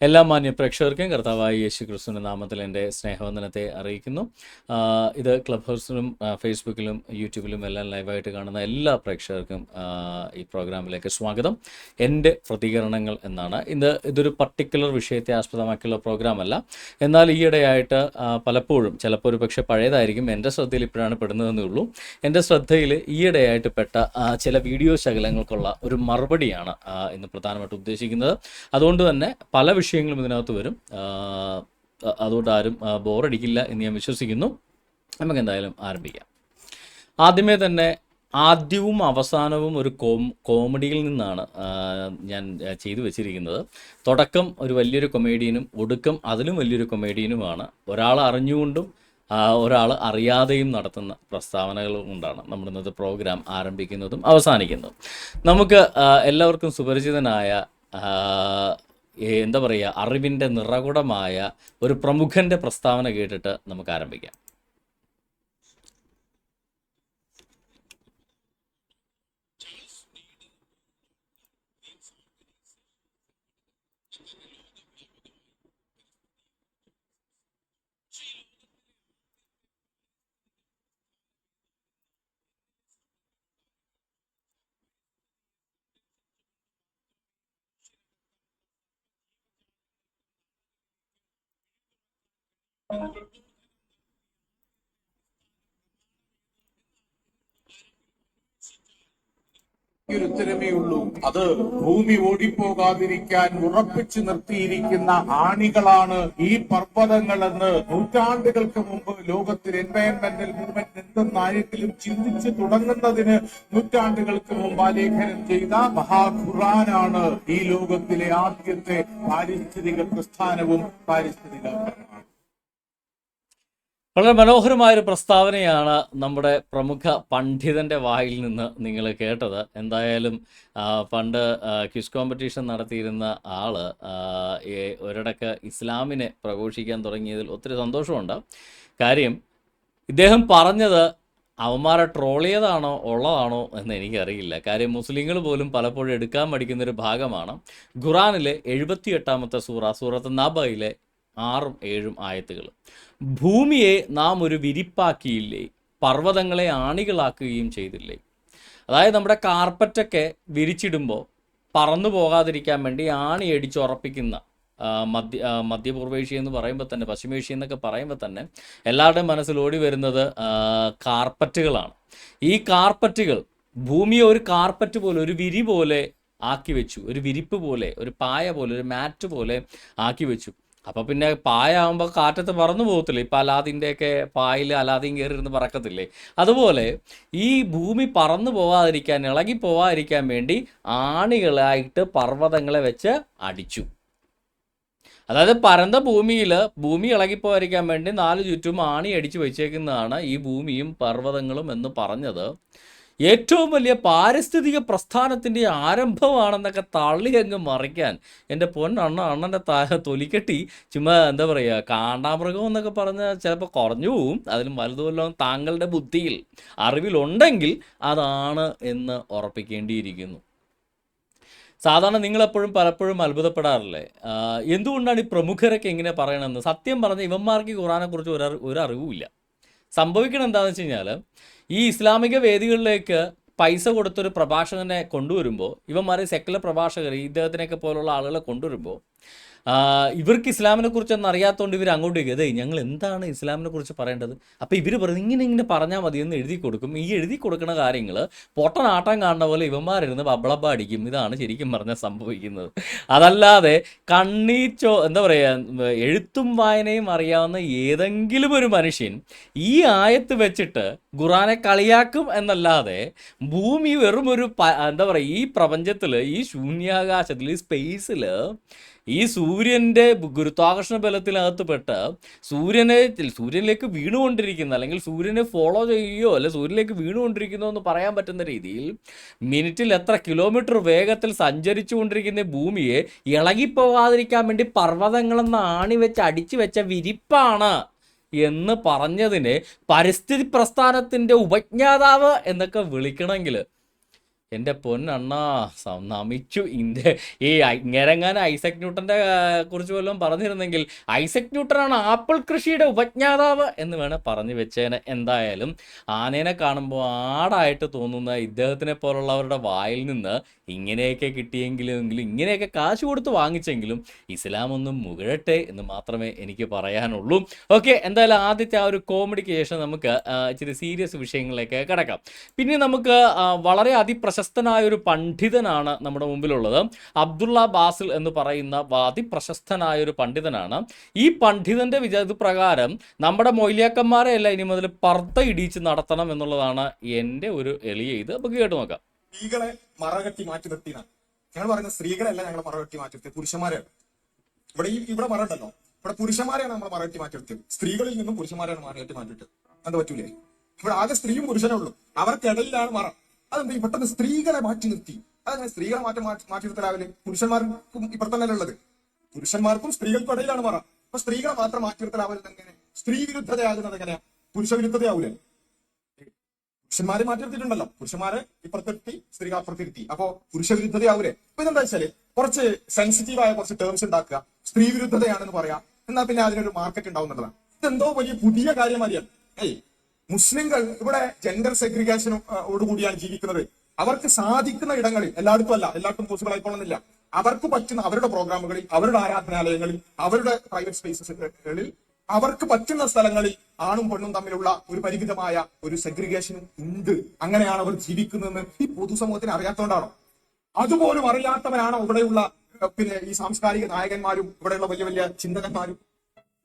എല്ലാ മാന്യ പ്രേക്ഷകർക്കും കർത്താവായ യേശു ക്രിസ്തുവിൻ്റെ നാമത്തിൽ എൻ്റെ സ്നേഹവന്ദനത്തെ അറിയിക്കുന്നു. ഇത് ക്ലബ് ഹൗസിലും ഫേസ്ബുക്കിലും യൂട്യൂബിലും എല്ലാം ലൈവായിട്ട് കാണുന്ന എല്ലാ പ്രേക്ഷകർക്കും ഈ പ്രോഗ്രാമിലേക്ക് സ്വാഗതം. എൻ്റെ പ്രതികരണങ്ങൾ എന്നാണ്. ഇതൊരു പർട്ടിക്കുലർ വിഷയത്തെ ആസ്പദമാക്കിയുള്ള പ്രോഗ്രാമല്ല. എന്നാൽ ഈയിടെയായിട്ട് പലപ്പോഴും, ചിലപ്പോൾ ഒരു പക്ഷേ പഴയതായിരിക്കും, എൻ്റെ ശ്രദ്ധയിൽ ഇപ്പോഴാണ് പെടുന്നതെന്നേ ഉള്ളൂ, എൻ്റെ ശ്രദ്ധയിൽ ഈയിടെയായിട്ട് പെട്ട ചില വീഡിയോ ശകലങ്ങൾക്കുള്ള ഒരു മറുപടിയാണ് ഇന്ന് പ്രധാനമായിട്ട് ഉദ്ദേശിക്കുന്നത്. അതുകൊണ്ട് തന്നെ പല വിഷയങ്ങളും ഇതിനകത്ത് വരും. അതുകൊണ്ട് ആരും ബോറടിക്കില്ല എന്ന് ഞാൻ വിശ്വസിക്കുന്നു. നമുക്ക് എന്തായാലും ആരംഭിക്കാം. ആദ്യമേ തന്നെ ആദ്യവും അവസാനവും ഒരു കോമഡിയിൽ നിന്നാണ് ഞാൻ ചെയ്തു വെച്ചിരിക്കുന്നത്. തുടക്കം ഒരു വലിയൊരു കൊമേഡിയനും ഒടുക്കം അതിലും വലിയൊരു കൊമേഡിയനുമാണ്. ഒരാൾ അറിഞ്ഞുകൊണ്ടും ഒരാൾ അറിയാതെയും നടത്തുന്ന പ്രസ്താവനകൾ കൊണ്ടാണ് നമ്മൾ ഇന്നത്തെ പ്രോഗ്രാം ആരംഭിക്കുന്നതും അവസാനിക്കുന്നതും. നമുക്ക് എല്ലാവർക്കും സുപരിചിതനായ എന്താ പറയുക, അറിവിൻ്റെ നിറകുടമായ ഒരു പ്രമുഖൻ്റെ പ്രസ്താവന കേട്ടിട്ട് നമുക്ക് ആരംഭിക്കാം. ഒരു ഉത്തരമേ ഉള്ളൂ. അത് ഭൂമി ഓടിപ്പോകാതിരിക്കാൻ ഉറപ്പിച്ചു നിർത്തിയിരിക്കുന്ന ആണികളാണ് ഈ പർവ്വതങ്ങളെന്ന് നൂറ്റാണ്ടുകൾക്ക് മുമ്പ് ലോകത്തിൽ എൻവയൺമെന്റൽ മൂവ്മെന്റ് എന്തെന്നാരെങ്കിലും ചിന്തിച്ചു തുടങ്ങുന്നതിന് നൂറ്റാണ്ടുകൾക്ക് മുമ്പ് ആലേഖനം ചെയ്ത മഹാഖുറാനാണ് ഈ ലോകത്തിലെ ആദ്യത്തെ പാരിസ്ഥിതിക പ്രസ്ഥാനവും പാരിസ്ഥിതിക. വളരെ മനോഹരമായൊരു പ്രസ്താവനയാണ് നമ്മുടെ പ്രമുഖ പണ്ഡിതൻ്റെ വായിൽ നിന്ന് നിങ്ങൾ കേട്ടത്. എന്തായാലും പണ്ട് ക്വിസ് കോമ്പറ്റീഷൻ നടത്തിയിരുന്ന ആൾ ഒരിടക്ക് ഇസ്ലാമിനെ പ്രഘോഷിക്കാൻ തുടങ്ങിയതിൽ ഒത്തിരി സന്തോഷമുണ്ട്. കാര്യം ഇദ്ദേഹം പറഞ്ഞത് അവന്മാരെ ട്രോൾ ചെയ്തതാണോ ഉള്ളതാണോ എന്ന് എനിക്കറിയില്ല. കാര്യം മുസ്ലിങ്ങൾ പോലും പലപ്പോഴും എടുക്കാൻ മടിക്കുന്നൊരു ഭാഗമാണ് ഖുറാനിലെ 78-ാമത്തെ സൂറത്ത് നബയിലെ 6-7 ആയത്തുകൾ. ഭൂമിയെ നാം ഒരു വിരിപ്പാക്കിയില്ലേ, പർവ്വതങ്ങളെ ആണികളാക്കുകയും ചെയ്തില്ലേ. അതായത് നമ്മുടെ കാർപ്പറ്റൊക്കെ വിരിച്ചിടുമ്പോൾ പറന്നു പോകാതിരിക്കാൻ വേണ്ടി ആണി അടിച്ചുറപ്പിക്കുന്ന മധ്യപൂർവേഷ്യ എന്ന് പറയുമ്പോൾ തന്നെ, പശ്ചിമേഷ്യ എന്നൊക്കെ പറയുമ്പോൾ തന്നെ എല്ലാവരുടെയും മനസ്സിൽ ഓടി വരുന്നത് കാർപ്പറ്റുകളാണ്. ഈ കാർപ്പറ്റുകൾ ഭൂമിയെ ഒരു കാർപ്പറ്റ് പോലെ, ഒരു വിരി പോലെ ആക്കി വെച്ചു, ഒരു വിരിപ്പ് പോലെ, ഒരു പായ പോലെ, ഒരു മാറ്റ് പോലെ ആക്കി വെച്ചു. അപ്പോൾ പിന്നെ പായ ആകുമ്പോൾ കാറ്റത്ത് പറന്നു പോകത്തില്ലേ? ഇപ്പം അലാദിൻ്റെയൊക്കെ പായിൽ അലാദീൻ കയറിയിരുന്ന് പറക്കത്തില്ലേ? അതുപോലെ ഈ ഭൂമി പറന്നു പോകാതിരിക്കാൻ, ഇളകി പോകാതിരിക്കാൻ വേണ്ടി ആണികളായിട്ട് പർവ്വതങ്ങളെ വെച്ച് അടിച്ചു. അതായത് പരന്ന ഭൂമിയിൽ ഭൂമി ഇളകിപ്പോകാതിരിക്കാൻ വേണ്ടി 4 ചുറ്റും ആണി അടിച്ചു വെച്ചേക്കുന്നതാണ് ഈ ഭൂമിയും പർവ്വതങ്ങളും എന്ന് പറഞ്ഞത് ഏറ്റവും വലിയ പാരിസ്ഥിതിക പ്രസ്ഥാനത്തിൻ്റെ ആരംഭമാണെന്നൊക്കെ തള്ളി അങ്ങ് മറിക്കാൻ എൻ്റെ അണ്ണൻ്റെ തൊലിക്കെട്ടി ചുമ്മാ എന്താ പറയുക, കാണ്ടാമൃഗം എന്നൊക്കെ പറഞ്ഞാൽ ചിലപ്പോൾ കുറഞ്ഞു പോവും. അതിലും വലുതുമല്ലോ താങ്കളുടെ ബുദ്ധിയിൽ അറിവിലുണ്ടെങ്കിൽ അതാണ് എന്ന് ഉറപ്പിക്കേണ്ടിയിരിക്കുന്നു. സാധാരണ നിങ്ങളെപ്പോഴും പലപ്പോഴും അത്ഭുതപ്പെടാറില്ലേ, എന്തുകൊണ്ടാണ് ഈ പ്രമുഖരൊക്കെ എങ്ങനെ പറയണമെന്ന്? സത്യം പറഞ്ഞാൽ ഇവന്മാർക്ക് ഖുറാനെക്കുറിച്ച് ഒരു അറിവുമില്ല. സംഭവിക്കണം എന്താണെന്ന് വെച്ച് കഴിഞ്ഞാൽ, ഈ ഇസ്ലാമിക വേദികളിലേക്ക് പൈസ കൊടുത്തൊരു പ്രഭാഷകനെ കൊണ്ടുവരുമ്പോൾ, ഇവന്മാരെ സെക്കുലർ പ്രഭാഷകർ ഇദ്ദേഹത്തിനെയൊക്കെ പോലുള്ള ആളുകളെ കൊണ്ടുവരുമ്പോൾ ഇവർക്ക് ഇസ്ലാമിനെ കുറിച്ചൊന്നും അറിയാത്തതുകൊണ്ട് ഇവർ അങ്ങോട്ട് അതെ ഞങ്ങൾ എന്താണ് ഇസ്ലാമിനെ കുറിച്ച് പറയേണ്ടത്, അപ്പോൾ ഇവർ പറയുന്നത് ഇങ്ങനെ പറഞ്ഞാൽ മതി എന്ന് എഴുതി കൊടുക്കും. ഈ എഴുതി കൊടുക്കുന്ന കാര്യങ്ങൾ പൊട്ടനാട്ടം കാണുന്ന പോലെ ഇവന്മാരിരുന്ന് ബബ്ളബ അടിക്കും. ഇതാണ് ശരിക്കും പറഞ്ഞാൽ സംഭവിക്കുന്നത്. അതല്ലാതെ എന്താ പറയുക, എഴുത്തും വായനയും അറിയാവുന്ന ഏതെങ്കിലും ഒരു മനുഷ്യൻ ഈ ആയത്ത് വെച്ചിട്ട് ഖുറാനെ കളിയാക്കും എന്നല്ലാതെ ഭൂമി വെറും ഒരു എന്താ പറയുക, ഈ പ്രപഞ്ചത്തിൽ, ഈ ശൂന്യാകാശത്തിൽ, ഈ സ്പേസിൽ, ഈ സൂര്യൻ്റെ ഗുരുത്വാകർഷണ ബലത്തിനകത്ത് സൂര്യനിലേക്ക് വീണുകൊണ്ടിരിക്കുന്ന, അല്ലെങ്കിൽ സൂര്യനെ ഫോളോ ചെയ്യുകയോ അല്ലെ സൂര്യനിലേക്ക് വീണുകൊണ്ടിരിക്കുന്നോ എന്ന് പറയാൻ പറ്റുന്ന രീതിയിൽ മിനിറ്റിൽ എത്ര കിലോമീറ്റർ വേഗത്തിൽ സഞ്ചരിച്ചു കൊണ്ടിരിക്കുന്ന ഭൂമിയെ ഇളകിപ്പോകാതിരിക്കാൻ വേണ്ടി പർവ്വതങ്ങളെന്ന് ആണി വെച്ച് അടിച്ചു വെച്ച വിരിപ്പാണ് എന്ന് പറഞ്ഞതിനെ പരിസ്ഥിതി പ്രസ്ഥാനത്തിൻ്റെ ഉപജ്ഞാതാവ് എന്നൊക്കെ വിളിക്കണമെങ്കിൽ എൻ്റെ പൊന്നണ്ണാ നമിച്ചു. ഈ ഇങ്ങനെങ്ങാനും ഐസക് ന്യൂട്ടൻ്റെ കുറിച്ച് വല്ലതും പറഞ്ഞിരുന്നെങ്കിൽ ഐസക് ന്യൂട്ടനാണ് ആപ്പിൾ കൃഷിയുടെ ഉപജ്ഞാതാവ് എന്ന് വേണേൽ പറഞ്ഞു വെച്ചേനെ. എന്തായാലും ആനേനെ കാണുമ്പോൾ ആടായിട്ട് തോന്നുന്ന ഇദ്ദേഹത്തിനെ പോലുള്ളവരുടെ വായിൽ നിന്ന് ഇങ്ങനെയൊക്കെ കിട്ടിയെങ്കിലും ഇങ്ങനെയൊക്കെ കാശ് കൊടുത്ത് വാങ്ങിച്ചെങ്കിലും ഇസ്ലാം ഒന്നും മുകഴട്ടെ എന്ന് മാത്രമേ എനിക്ക് പറയാനുള്ളൂ. ഓക്കെ, എന്തായാലും ആദ്യത്തെ ആ ഒരു കോമഡിക്ക് ശേഷം നമുക്ക് ഇച്ചിരി സീരിയസ് വിഷയങ്ങളിലേക്ക് കിടക്കാം. പിന്നെ നമുക്ക് വളരെ അതിപ്രശസ്തനായ ഒരു പണ്ഡിതനാണ് നമ്മുടെ മുമ്പിലുള്ളത്. അബ്ദുള്ള ബാസിൽ എന്ന് പറയുന്ന അതിപ്രശസ്തനായ ഒരു പണ്ഡിതനാണ്. ഈ പണ്ഡിതന്റെ ഇത് പ്രകാരം നമ്മുടെ മൊയ്ലിയാക്കന്മാരെ എല്ലാം ഇനി മുതൽ പർദ്ദ ഇടിച്ച് നടത്തണം എന്നുള്ളതാണ് എൻ്റെ ഒരു എളിയ ഇത്. നമുക്ക് കേട്ട് നോക്കാം. സ്ത്രീകളെ മറകെട്ടി മാറ്റി നിർത്തിയാണ് ഞങ്ങൾ പറയുന്നത്. സ്ത്രീകളെയല്ല ഞങ്ങൾ മറകെട്ടി മാറ്റി നിർത്തിയത്, പുരുഷന്മാരെയാണ്. ഇവിടെ മറ ഉണ്ടല്ലോ, ഇവിടെ പുരുഷന്മാരെയാണ് നമ്മൾ മറകെട്ടി മാറ്റി നിർത്തിയത്. സ്ത്രീകളിൽ നിന്നും പുരുഷന്മാരെയാണ് മറകെട്ടി മാറ്റിയിട്ട് എന്താ പറ്റൂലേ? ഇവിടെ ആകെ സ്ത്രീയും പുരുഷനേ ഉള്ളൂ, അവർക്കിടയിലാണ് മറ. അതെന്താ പെട്ടെന്ന് സ്ത്രീകളെ മാറ്റി നിർത്തി? അതങ്ങനെ സ്ത്രീകളെ മാറ്റി നിർത്തലാവില്ലേ? പുരുഷന്മാർക്കും ഇപ്പുറത്തന്നെ ഉള്ളത്, പുരുഷന്മാർക്കും സ്ത്രീകൾക്കും ഇടയിലാണ് മറ. അപ്പൊ സ്ത്രീകളെ മാത്രം മാറ്റി നിർത്തലാവുന്നത് എങ്ങനെ? സ്ത്രീ വിരുദ്ധതയാകുന്നത് എങ്ങനെയാ? പുരുഷ വിരുദ്ധതയാവൂലേ? പുരുഷന്മാരെ മാറ്റിയെടുത്തിട്ടുണ്ടല്ലോ, പുരുഷന്മാരെ ഇപ്പുറത്തിരുത്തി സ്ത്രീകൾ അപ്പുറത്തിരുത്തി, അപ്പോ പുരുഷ വിരുദ്ധതയാവൂലേ? അപ്പൊ ഇതെന്താ വെച്ചാല് കുറച്ച് സെൻസിറ്റീവായ കുറച്ച് ടേംസ് ഉണ്ടാക്കുക, സ്ത്രീ വിരുദ്ധതയാണെന്ന് പറയാം, എന്നാൽ പിന്നെ അതിനൊരു മാർക്കറ്റ് ഉണ്ടാവുന്നതാണ്. ഇതെന്തോ വലിയ പുതിയ കാര്യമാരിയാണ്. മുസ്ലിങ്ങൾ ഇവിടെ ജെൻഡർ സെഗ്രിഗേഷനോടുകൂടിയാണ് ജീവിക്കുന്നത്. അവർക്ക് സാധിക്കുന്ന ഇടങ്ങളിൽ, എല്ലായിടത്തും പോസിബിൾ ആയിക്കൊള്ളുന്നില്ല, അവർക്ക് പറ്റുന്ന അവരുടെ പ്രോഗ്രാമുകളിൽ, അവരുടെ ആരാധനാലയങ്ങളിൽ, അവരുടെ പ്രൈവറ്റ് സ്പേസസുകളിൽ, അവർക്ക് പറ്റുന്ന സ്ഥലങ്ങളിൽ ആണും പെണ്ണും തമ്മിലുള്ള ഒരു പരിമിതമായ ഒരു സെഗ്രിഗേഷനും ഉണ്ട്. അങ്ങനെയാണ് അവർ ജീവിക്കുന്നതെന്ന് ഈ പൊതുസമൂഹത്തിന് അറിയാത്തതുകൊണ്ടാണോ? അതുപോലും അറിയാത്തവരാണോ ഇവിടെയുള്ള ഈ സാംസ്കാരിക നായകന്മാരും ഇവിടെയുള്ള വലിയ വലിയ ചിന്തകന്മാരും?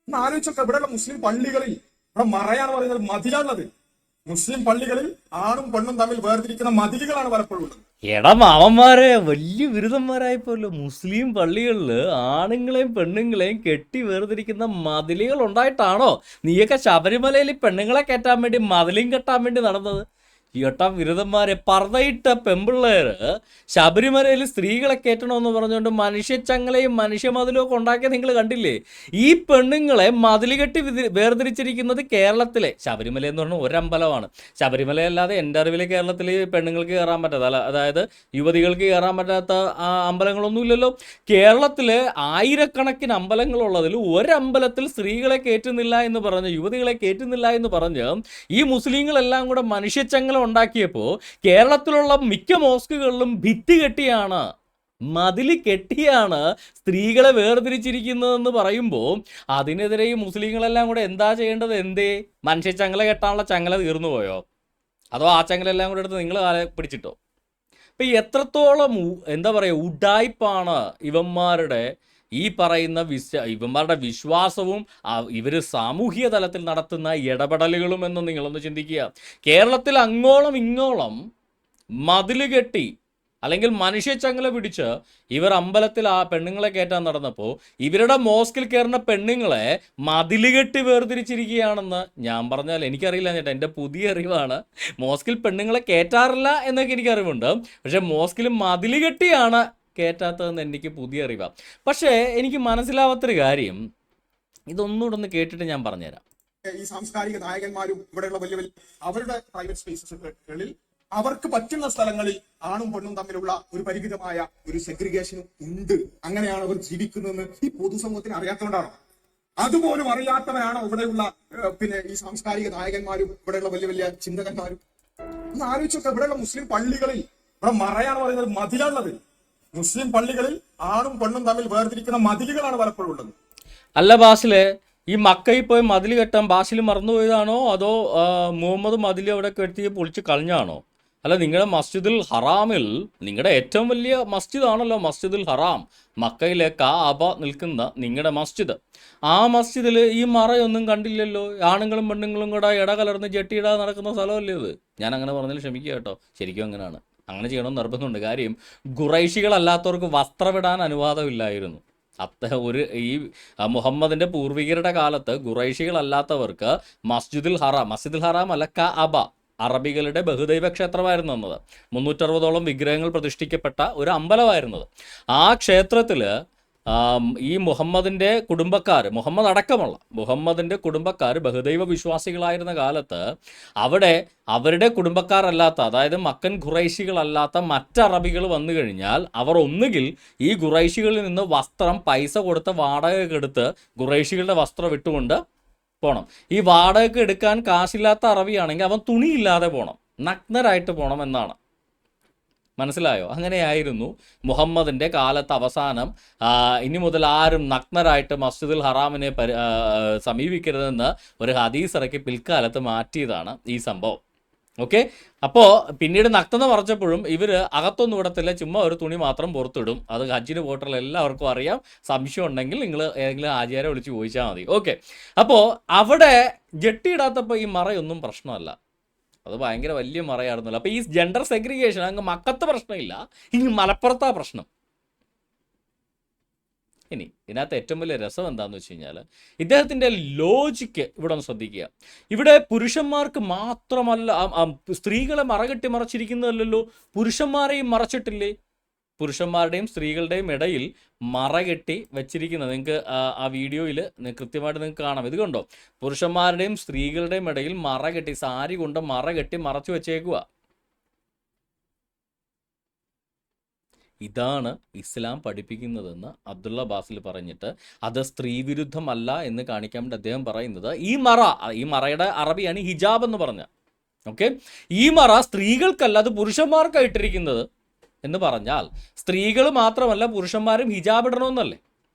ഒന്ന് ആലോചിച്ചൊക്കെ, ഇവിടെയുള്ള മുസ്ലിം പള്ളികളിൽ ഇവിടെ മറയാന്ന് പറയുന്നത് മതിലാണുള്ളത്. മുസ്ലിം പള്ളികളിൽ ആണും പെണ്ണും തമ്മിൽ വേർതിരിക്കുന്ന മതിലുകളാണ് പലപ്പോഴും ഉള്ളത്. എടാ മാമന്മാരെ, വലിയ ബിരുദന്മാരായപ്പോല്ലോ മുസ്ലിം പള്ളികളിൽ ആണുങ്ങളെയും പെണ്ണുങ്ങളെയും കെട്ടി വേർതിരിക്കുന്ന മതിലുകൾ ഉണ്ടായിട്ടാണോ നീയൊക്കെ ശബരിമലയിൽ പെണ്ണുങ്ങളെ കയറ്റാൻ വേണ്ടി മതിലും കെട്ടാൻ വേണ്ടി നടന്നത്? ഏട്ടാ ബിരുദന്മാരെ, പർദ്ദയിട്ട പെമ്പിള്ളേര് ശബരിമലയിൽ സ്ത്രീകളെ കയറ്റണമെന്ന് പറഞ്ഞുകൊണ്ട് മനുഷ്യച്ചങ്ങളെയും മനുഷ്യമതിലും ഒക്കെ ഉണ്ടാക്കിയ നിങ്ങൾ കണ്ടില്ലേ? ഈ പെണ്ണുങ്ങളെ മതിൽ കെട്ടി വേർതിരിച്ചിരിക്കുന്നത് കേരളത്തിലെ, ശബരിമല എന്ന് പറഞ്ഞാൽ ഒരമ്പലമാണ്. ശബരിമല അല്ലാതെ എൻ്റെ അറിവിൽ കേരളത്തിൽ പെണ്ണുങ്ങൾക്ക് കയറാൻ പറ്റാത്ത, അതായത് യുവതികൾക്ക് കയറാൻ പറ്റാത്ത അമ്പലങ്ങളൊന്നും ഇല്ലല്ലോ. കേരളത്തിലെ ആയിരക്കണക്കിന് അമ്പലങ്ങളുള്ളതിൽ ഒരമ്പലത്തിൽ സ്ത്രീകളെ കയറ്റുന്നില്ല എന്ന് പറഞ്ഞ്, യുവതികളെ കയറ്റുന്നില്ല എന്ന് പറഞ്ഞ് ഈ മുസ്ലിങ്ങളെല്ലാം കൂടെ മനുഷ്യച്ചങ്ങൾ ഉണ്ടാക്കിയപ്പോൾ കേരളത്തിലുള്ള മിക്ക മോസ്കുകളിലും ഭിത്തി കെട്ടിയാണ്, മതിൽ കെട്ടിയാണ് സ്ത്രീകളെ വേർതിരിച്ചിരിക്കുന്നതെന്ന് പറയുമ്പോൾ അതിനെതിരെ ഈ മുസ്ലിങ്ങളെല്ലാം കൂടെ എന്താ ചെയ്യേണ്ടത്? മനുഷ്യച്ചങ്ങല കെട്ടാനുള്ള ചങ്ങല തീർന്നു പോയോ? അതോ ആ ചങ്ങലെല്ലാം കൂടെ എടുത്ത് നിങ്ങൾ പിടിച്ചിട്ടോ? ഇപ്പം എത്രത്തോളം എന്താ പറയുക ഉഡായിപ്പാണ് ഇവന്മാരുടെ ഈ പറയുന്ന ഇവന്മാരുടെ വിശ്വാസവും ഇവർ സാമൂഹിക തലത്തിൽ നടത്തുന്ന ഇടപെടലുകളും എന്ന് നിങ്ങളൊന്ന് ചിന്തിക്കുക. കേരളത്തിൽ അങ്ങോളം ഇങ്ങോളം മതിൽ കെട്ടി അല്ലെങ്കിൽ മനുഷ്യച്ചങ്ങല പിടിച്ച് ഇവർ അമ്പലത്തിൽ ആ പെണ്ണുങ്ങളെ കയറ്റാൻ നടന്നപ്പോൾ ഇവരുടെ മോസ്കിൽ കയറുന്ന പെണ്ണുങ്ങളെ മതിൽ കെട്ടി വേർതിരിച്ചിരിക്കുകയാണെന്ന് ഞാൻ പറഞ്ഞാൽ എനിക്കറിയില്ല ചേട്ടാ, എൻ്റെ പുതിയ അറിവാണ്. മോസ്കിൽ പെണ്ണുങ്ങളെ കയറ്റാറില്ല എന്നൊക്കെ എനിക്കറിവുണ്ട്, പക്ഷേ മോസ്കിൽ മതിൽ കെട്ടിയാണ് കേറ്റാത്തതെന്ന് എനിക്ക് പുതിയ അറിവാണ്. പക്ഷേ എനിക്ക് മനസ്സിലാവാത്തൊരു കാര്യം, ഇതൊന്നുകൂടെ ഒന്ന് കേട്ടിട്ട് ഞാൻ പറഞ്ഞുതരാം. ഈ സാംസ്കാരിക നായകന്മാരും ഇവിടെയുള്ള വലിയ വലിയ അവരുടെ പ്രൈവറ്റ് സ്പേസസുകളിൽ, അവർക്ക് പറ്റുന്ന സ്ഥലങ്ങളിൽ ആണും പെണ്ണും തമ്മിലുള്ള ഒരു പരിമിതമായ ഒരു സെഗ്രിഗേഷനും ഉണ്ട്. അങ്ങനെയാണ് അവർ ജീവിക്കുന്നതെന്ന് ഈ പൊതുസമൂഹത്തിന് അറിയാത്തതുകൊണ്ടാണോ? അതുപോലും അറിയാത്തവരാണോ ഇവിടെയുള്ള ഈ സാംസ്കാരിക നായകന്മാരും ഇവിടെയുള്ള വലിയ വലിയ ചിന്തകന്മാരും? ഒന്ന് ആലോചിച്ചൊക്കെ, ഇവിടെയുള്ള മുസ്ലിം പള്ളികളിൽ ഇവിടെ മറയാന്ന് പറയുന്നത് മതിലാണുള്ളത്. മുസ്ലിം പള്ളികളിൽ ആണും പെണ്ണും തമ്മിൽ വേർതിരിക്കുന്ന മതിലുകളാണ് പലപ്പോഴും ഉള്ളത്. അല്ല ബാസിലെ, ഈ മക്കയിൽ പോയി മതിൽ കെട്ടാൻ ബാസിൽ മറന്നുപോയതാണോ അതോ മുഹമ്മദ് മതിൽ അവിടെ കെട്ടി പൊളിച്ച് കളഞ്ഞാണോ? അല്ല, നിങ്ങളുടെ മസ്ജിദുൽ ഹറാമിൽ, നിങ്ങളുടെ ഏറ്റവും വലിയ മസ്ജിദാണല്ലോ മസ്ജിദുൽ ഹറാം, മക്കയിലെ കാബ നിൽക്കുന്ന നിങ്ങളുടെ മസ്ജിദ്, ആ മസ്ജിദിൽ ഈ മറയൊന്നും കണ്ടില്ലല്ലോ. ആണുങ്ങളും പെണ്ണുങ്ങളും കൂടെ ഇടകലർന്ന് ജെട്ടിയിടാതെ നടക്കുന്ന സ്ഥലമല്ലേ ഇത്? ഞാൻ അങ്ങനെ പറഞ്ഞാൽ ക്ഷമിക്കുക കേട്ടോ, ശരിക്കും അങ്ങനെയാണ്. അങ്ങനെ ചെയ്യണമെന്ന് നിർബന്ധമുണ്ട്. കാര്യം ഖുറൈശികളല്ലാത്തവർക്ക് വസ്ത്രമിടാൻ അനുവാദമില്ലായിരുന്നു. ഈ മുഹമ്മദിൻ്റെ പൂർവികരുടെ കാലത്ത് ഖുറൈശികളല്ലാത്തവർക്ക് മസ്ജിദുൽ ഹറാം അല്ല കഅബ, അറബികളുടെ ബഹുദൈവ ക്ഷേത്രമായിരുന്നു എന്നത്. 360ഓളം വിഗ്രഹങ്ങൾ പ്രതിഷ്ഠിക്കപ്പെട്ട ഒരു അമ്പലമായിരുന്നത്. ആ ക്ഷേത്രത്തിൽ ഈ മുഹമ്മദിൻ്റെ കുടുംബക്കാർ, മുഹമ്മദ് അടക്കമുള്ള മുഹമ്മദിൻ്റെ കുടുംബക്കാർ ബഹുദൈവ വിശ്വാസികളായിരുന്ന കാലത്ത് അവിടെ അവരുടെ കുടുംബക്കാരല്ലാത്ത, അതായത് മക്കൻ ഖുറൈശികളല്ലാത്ത മറ്ററബികൾ വന്നു കഴിഞ്ഞാൽ അവർ ഒന്നുകിൽ ഈ ഖുറൈശികളിൽ നിന്ന് വസ്ത്രം പൈസ കൊടുത്ത് വാടകയ്ക്ക് എടുത്ത് ഖുറൈശികളുടെ വസ്ത്രം ഇട്ടുകൊണ്ട് പോകണം. ഈ വാടകയ്ക്ക് എടുക്കാൻ കാശില്ലാത്ത അറബിയാണെങ്കിൽ അവൻ തുണിയില്ലാതെ പോകണം, നഗ്നരായിട്ട് പോകണം എന്നാണ്. മനസ്സിലായോ? അങ്ങനെയായിരുന്നു മുഹമ്മദിൻ്റെ കാലത്ത് അവസാനം. ഇനി മുതൽ ആരും നഗ്നരായിട്ട് മസ്ജിദുൽ ഹറാമിനെ സമീപിക്കരുതെന്ന് ഒരു ഹദീസ് ഇറക്കി പിൽക്കാലത്ത് മാറ്റിയതാണ് ഈ സംഭവം. ഓക്കെ, അപ്പോൾ പിന്നീട് നഗ്നത മറച്ചപ്പോഴും ഇവർ അകത്തൊന്നും ഇടത്തില്ല, ചുമ്മാ ഒരു തുണി മാത്രം പുറത്തിടും. അത് ഹജ്ജിന് പോയിട്ടുള്ള എല്ലാവർക്കും അറിയാം. സംശയം ഉണ്ടെങ്കിൽ നിങ്ങൾ ഏതെങ്കിലും ആചാര്യ വിളിച്ച് ചോദിച്ചാൽ മതി. ഓക്കെ, അപ്പോൾ അവിടെ ജെട്ടിയിടാത്തപ്പോൾ ഈ മറയൊന്നും പ്രശ്നമല്ല, അത് ഭയങ്കര വലിയ മറയായിരുന്നല്ലോ. അപ്പോൾ ഈ ജെൻഡർ സെഗ്രിഗേഷൻ അങ്ങ് മക്കത്തെ പ്രശ്നമില്ല, ഇനി മലപ്പുറത്താ പ്രശ്നം. ഇനി ഇതിനകത്ത് ഏറ്റവും വലിയ രസം എന്താണെന്ന് വെച്ച് കഴിഞ്ഞാൽ ഇദ്ദേഹത്തിൻ്റെ ലോജിക്ക് ഇവിടെ ഒന്ന് ശ്രദ്ധിക്കുക. ഇവിടെ പുരുഷന്മാർക്ക് മാത്രമല്ല, സ്ത്രീകളെ മറകെട്ടി മറച്ചിരിക്കുന്നതല്ലല്ലോ, പുരുഷന്മാരെയും മറച്ചിട്ടില്ലേ? പുരുഷന്മാരുടെയും സ്ത്രീകളുടെയും ഇടയിൽ മറകെട്ടി വെച്ചിരിക്കുന്നത് നിങ്ങൾക്ക് ആ വീഡിയോയിൽ കൃത്യമായിട്ട് നിങ്ങൾക്ക് കാണാം. ഇത് കണ്ടോ, പുരുഷന്മാരുടെയും സ്ത്രീകളുടെയും ഇടയിൽ മറകെട്ടി, സാരി കൊണ്ട് മറകെട്ടി മറച്ചു വെച്ചേക്കുക. ഇതാണ് ഇസ്ലാം പഠിപ്പിക്കുന്നതെന്ന് അബ്ദുള്ള ബാസിൽ പറഞ്ഞിട്ട് അത് സ്ത്രീവിരുദ്ധമല്ല എന്ന് കാണിക്കാൻ വേണ്ടി അദ്ദേഹം പറയുന്നത് ഈ മറയുടെ അറബിയാണ് ഹിജാബ് എന്ന് പറഞ്ഞ. ഓക്കെ, ഈ മറ സ്ത്രീകൾക്കല്ല, അത് പുരുഷന്മാർക്കായിട്ടിരിക്കുന്നത് എന്ന് പറഞ്ഞാൽ സ്ത്രീകൾ മാത്രമല്ല പുരുഷന്മാരും ഹിജാബ് ഇടണമെന്നല്ലേ?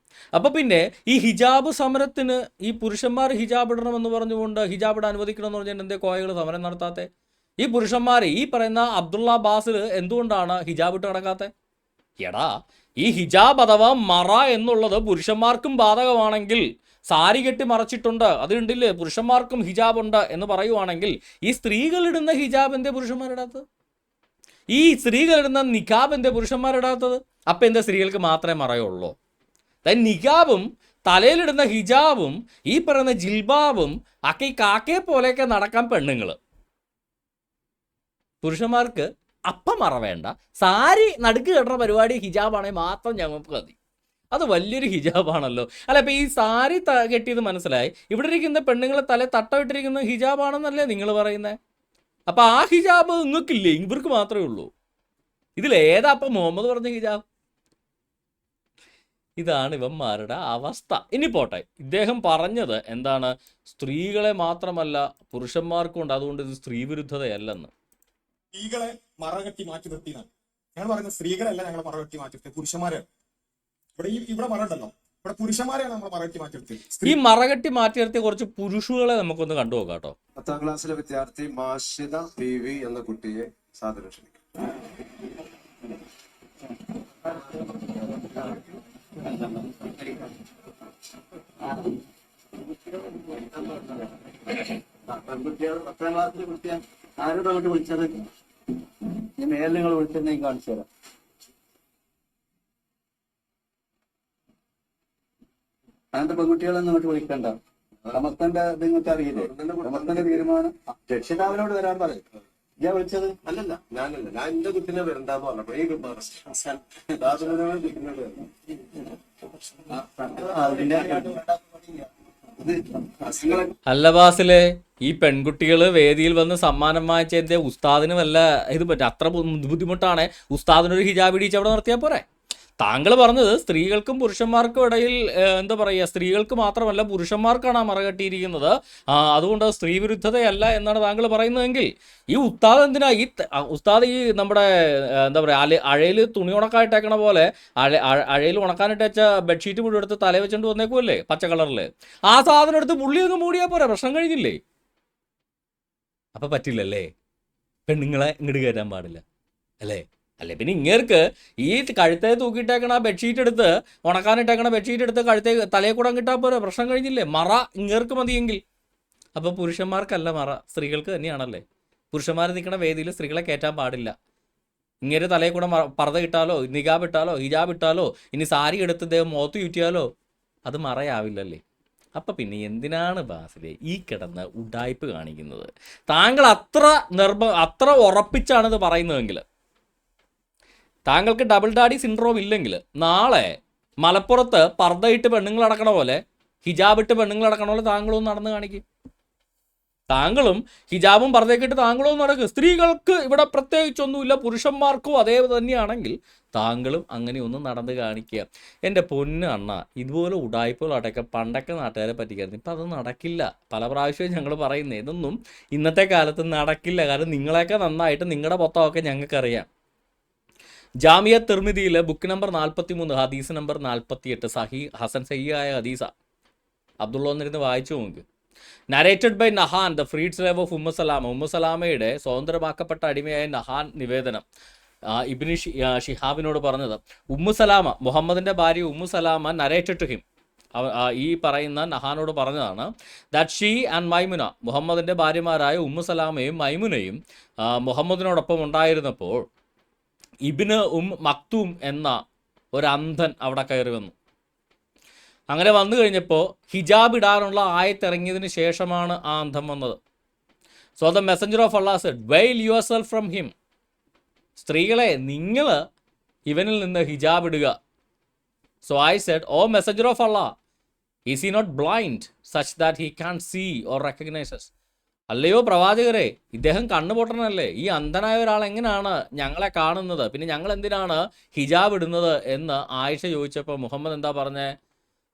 അപ്പോൾ പിന്നെ ഈ ഹിജാബ് സമരത്തിന് ഈ പുരുഷന്മാർ ഹിജാബ് ഇടണമെന്ന് പറഞ്ഞുകൊണ്ട് ഹിജാബ് ഇടാൻ അനുവദിക്കണമെന്ന് പറഞ്ഞാൽ എന്തേ കോയകൾ സമരം നടത്താത്തേ? ഈ പുരുഷന്മാർ ഈ പറയുന്ന അബ്ദുള്ള ബാസിൽ എന്തുകൊണ്ടാണ് ഹിജാബ് ഇട്ട് നടക്കാത്തത്? എടാ, ഈ ഹിജാബ് അഥവാ മറ എന്നുള്ളത് പുരുഷന്മാർക്കും ബാധകമാണെങ്കിൽ, സാരി കെട്ടി മറച്ചിട്ടുണ്ട് അത് കണ്ടില്ലേ പുരുഷന്മാർക്കും ഹിജാബ് ഉണ്ട് എന്ന് പറയുവാണെങ്കിൽ, ഈ സ്ത്രീകളിടുന്ന ഹിജാബ് എന്തേ പുരുഷന്മാരിടാത്തത്? ഈ സ്ത്രീകളിടുന്ന നിഖാബ് എന്തേ പുരുഷന്മാരിടാത്തത്? അപ്പം എന്താ സ്ത്രീകൾക്ക് മാത്രമേ മറയുള്ളൂ? നിഖാബും തലയിലിടുന്ന ഹിജാബും ഈ പറയുന്ന ജിൽബാബും ഒക്കെ ഈ കാക്കയെ പോലെയൊക്കെ നടക്കാൻ പെണ്ണുങ്ങൾ, പുരുഷന്മാർക്ക് അപ്പം മറ വേണ്ട, സാരി നടുക്ക് കെട്ടുന്ന പരിപാടി ഹിജാബാണെങ്കിൽ മാത്രം ഞങ്ങൾക്ക് മതി. അത് വലിയൊരു ഹിജാബാണല്ലോ. അല്ല, ഇപ്പം ഈ സാരി കെട്ടിയത് മനസ്സിലായി, ഇവിടെ ഇരിക്കുന്ന പെണ്ണുങ്ങളെ തല തട്ടമിട്ടിരിക്കുന്ന ഹിജാബാണെന്നല്ലേ നിങ്ങൾ പറയുന്നത്? അപ്പം ആ ഹിജാബ് നിങ്ങൾക്കില്ലേ? ഇവർക്ക് മാത്രമേ ഉള്ളൂ. ഇതിലേതാ അപ്പം മുഹമ്മദ് പറഞ്ഞ ഹിജാബ്? ഇതാണ് ഇവന്മാരുടെ അവസ്ഥ. ഇനി പോട്ടെ, ഇദ്ദേഹം പറഞ്ഞത് എന്താണ്? സ്ത്രീകളെ മാത്രമല്ല പുരുഷന്മാർക്കുണ്ട്, അതുകൊണ്ട് ഇത് സ്ത്രീവിരുദ്ധതയല്ലെന്ന്. സ്ത്രീകളെ മറകെട്ടി മാറ്റി നിർത്തിയാണ് ഞങ്ങൾ പറയുന്നത്. സ്ത്രീകളല്ല ഞങ്ങൾ മറകെട്ടി മാറ്റി നിർത്തിയത്, പുരുഷന്മാരാണ്. ഇവിടെ മറ ഉണ്ടല്ലോ, ഇവിടെ പുരുഷന്മാരെയാണ് നമ്മൾ മറകെട്ടി മാറ്റി നിർത്തിയത്. ഈ മറകെട്ടി മാറ്റി നിർത്തിയ കുറച്ച് പുരുഷുകളെ നമുക്കൊന്ന് കണ്ടു നോക്കാം കേട്ടോ. 10ാം ക്ലാസ്സിലെ വിദ്യാർത്ഥി മാഷിദ PV എന്ന കുട്ടിയെ സാദരം ക്ഷണിക്കും. പെൺകുട്ടികൾ 10ാം ക്ലാസ്സിലെ കുട്ടിയാണ്. ആരോട് അങ്ങോട്ട് വിളിച്ചത്? ഞാൻ മേലെ നിങ്ങൾ വിളിച്ചെന്നെ കാണിച്ചു തരാം. അങ്ങനത്തെ പെൺകുട്ടികളൊന്നും അങ്ങോട്ട് വിളിക്കണ്ട. സമസ്തന്റെ നിങ്ങൾക്ക് അറിയില്ലേ? സമസ്തന്റെ തീരുമാനം രക്ഷിതാവിനോട് വരാൻ പറയും. ഞാൻ വിളിച്ചത് ഞാനല്ല, ഞാൻ എന്റെ കുട്ടിനെ വരണ്ടെന്ന് പറഞ്ഞപ്പോ ഈ അല്ലബാസിലെ ഈ പെൺകുട്ടികൾ വേദിയിൽ വന്ന് സമ്മാനം വാങ്ങിച്ചതിന്റെ ഉസ്താദിന് വല്ല ഇത് പറ്റും? അത്ര ബുദ്ധിമുട്ടാണ് ഉസ്താദിനൊരു ഹിജാബ് ഇടിച്ച് അവിടെ നിർത്തിയാൽ പോരെ? താങ്കൾ പറഞ്ഞത് സ്ത്രീകൾക്കും പുരുഷന്മാർക്കും ഇടയിൽ എന്താ പറയുക, സ്ത്രീകൾക്ക് മാത്രമല്ല പുരുഷന്മാർക്കാണ് ആ മറകെട്ടിയിരിക്കുന്നത്, അതുകൊണ്ട് സ്ത്രീ വിരുദ്ധതയല്ല എന്നാണ് താങ്കൾ പറയുന്നതെങ്കിൽ ഈ ഉസ്താദ് എന്തിനാ ഉസ്താദ് ഈ നമ്മുടെ എന്താ പറയുക അഴയിൽ തുണി ഉണക്കായിട്ടേക്കണ പോലെ അഴയിൽ ഉണക്കാനിട്ടേച്ച ബെഡ്ഷീറ്റ് മുഴുവൻ എടുത്ത് തല വെച്ചുകൊണ്ട് വന്നേക്കുമല്ലേ പച്ച കളറിൽ? ആ സാധനം എടുത്ത് പുള്ളി അങ്ങ് മൂടിയാൽ പോരാ, പ്രശ്നം കഴിഞ്ഞില്ലേ? അപ്പം പറ്റില്ലല്ലേ? പെണ്ണുങ്ങളെ ഇങ്ങോട്ട് കയറ്റാൻ പാടില്ല അല്ലേ? അല്ലേ പിന്നെ ഇങ്ങേർക്ക് ഈ കഴുത്തേ തൂക്കിയിട്ടേക്കണ ബെഡ്ഷീറ്റ് എടുത്ത് ഉണക്കാനിട്ടേക്കണ ബെഡ്ഷീറ്റ് എടുത്ത് കഴുത്തേ തലയിൽ കൂടെ കിട്ടാൻ പോരാ, പ്രശ്നം കഴിഞ്ഞില്ലേ? മറ ഇങ്ങേർക്ക് മതിയെങ്കിൽ. അപ്പോൾ പുരുഷന്മാർക്കല്ല മറ, സ്ത്രീകൾക്ക് തന്നെയാണല്ലേ? പുരുഷന്മാർ നിൽക്കണ വേദിയിൽ സ്ത്രീകളെ കയറ്റാൻ പാടില്ല. ഇങ്ങനെ തലയിൽ കൂടെ പർദ്ദ ഇട്ടാലോ നിഖാബ് ഇട്ടാലോ ഹിജാബ് ഇട്ടാലോ ഇനി സാരി എടുത്ത് ദേഹം മുഖത്ത് ചുറ്റിയാലോ അത് മറയാവില്ലല്ലേ? അപ്പം പിന്നെ എന്തിനാണ് ബാസിലെ ഈ കിടന്ന് ഉഡായ്പ് കാണിക്കുന്നത്? താങ്കൾ അത്ര ഉറപ്പിച്ചാണിത് പറയുന്നതെങ്കിൽ, താങ്കൾക്ക് ഡബിൾ ഡാഡി സിൻഡ്രോം ഇല്ലെങ്കിൽ നാളെ മലപ്പുറത്ത് പർദ്ദയിട്ട് പെണ്ണുങ്ങൾ അടക്കണ പോലെ, ഹിജാബിട്ട് പെണ്ണുങ്ങൾ അടക്കണ പോലെ താങ്കളും നടന്ന് കാണിക്കും. താങ്കളും ഹിജാബും പർദ്ദയൊക്കെ ഇട്ട് താങ്കളും നടക്കുക. സ്ത്രീകൾക്ക് ഇവിടെ പ്രത്യേകിച്ചൊന്നുമില്ല, പുരുഷന്മാർക്കും അതേ തന്നെയാണെങ്കിൽ താങ്കളും അങ്ങനെ ഒന്ന് നടന്ന് കാണിക്കുക. എൻ്റെ പൊന്ന് അണ്ണ, ഇതുപോലെ ഉടായ്പകളാട്ടൊക്കെ പണ്ടൊക്കെ നാട്ടുകാരെ പറ്റിക്കായിരുന്നു. ഇപ്പം അത് നടക്കില്ല. പല പ്രാവശ്യവും ഞങ്ങൾ പറയുന്നത് ഇതൊന്നും ഇന്നത്തെ കാലത്ത് നടക്കില്ല. കാരണം നിങ്ങളെയൊക്കെ നന്നായിട്ട് നിങ്ങളുടെ മൊത്തമൊക്കെ ഞങ്ങൾക്കറിയാം. ജാമിയ തിർമിദിയിലെ ബുക്ക് നമ്പർ 43 ഹദീസ് നമ്പർ 48 ഹസൻ സഹിയായ ഹദീസ. അബ്ദുള്ള വന്നിരുന്ന് വായിച്ചു നോക്ക്. Narrated by Nahan, the freed slave of Umm Salama. ഉമ്മസലാമയുടെ സ്വതന്ത്രമാക്കപ്പെട്ട അടിമയായ നഹാൻ നിവേദനം ഇബ്നു ഷിഹാബിനോട് പറഞ്ഞത്. ഉമ്മുസലാമ, മുഹമ്മദിൻ്റെ ഭാര്യ ഉമ്മുസലാമ നരേറ്റഡ് ടു ഹിം, ഈ പറയുന്ന നഹാനോട് പറഞ്ഞതാണ് ദാറ്റ് ഷീ ആൻഡ് മൈമുന, മുഹമ്മദിൻ്റെ ഭാര്യമാരായ ഉമ്മുസലാമയും മൈമുനയും മുഹമ്മദിനോടൊപ്പം ഉണ്ടായിരുന്നപ്പോൾ ഇബ്നു മക്തൂം എന്ന ഒരു അന്ധൻ അവിടെ കയറി വന്നു. അങ്ങനെ വന്നു കഴിഞ്ഞപ്പോൾ ഹിജാബ് ഇടാനുള്ള ആയത്തിറങ്ങിയതിന് ശേഷമാണ് ആ അന്ധം വന്നത്. So the messenger of Allah said, veil yourself from him. സ്ത്രീകളെ, നിങ്ങൾ ഇവനിൽ നിന്ന് ഹിജാബ് ഇടുക. So I said, O messenger of Allah, is he not blind such that he can see or recognizes. അല്ലയോ പ്രവാചകരെ, ഇദ്ദേഹം കണ്ണുപൊട്ടനല്ലേ? ഈ അന്ധനായ ഒരാൾ എങ്ങനെയാണ് ഞങ്ങളെ കാണുന്നത്? പിന്നെ ഞങ്ങൾ എന്തിനാണ് ഹിജാബ് ഇടുന്നത് എന്ന് ആയിഷ ചോദിച്ചപ്പോൾ മുഹമ്മദ് എന്താ പറഞ്ഞേ?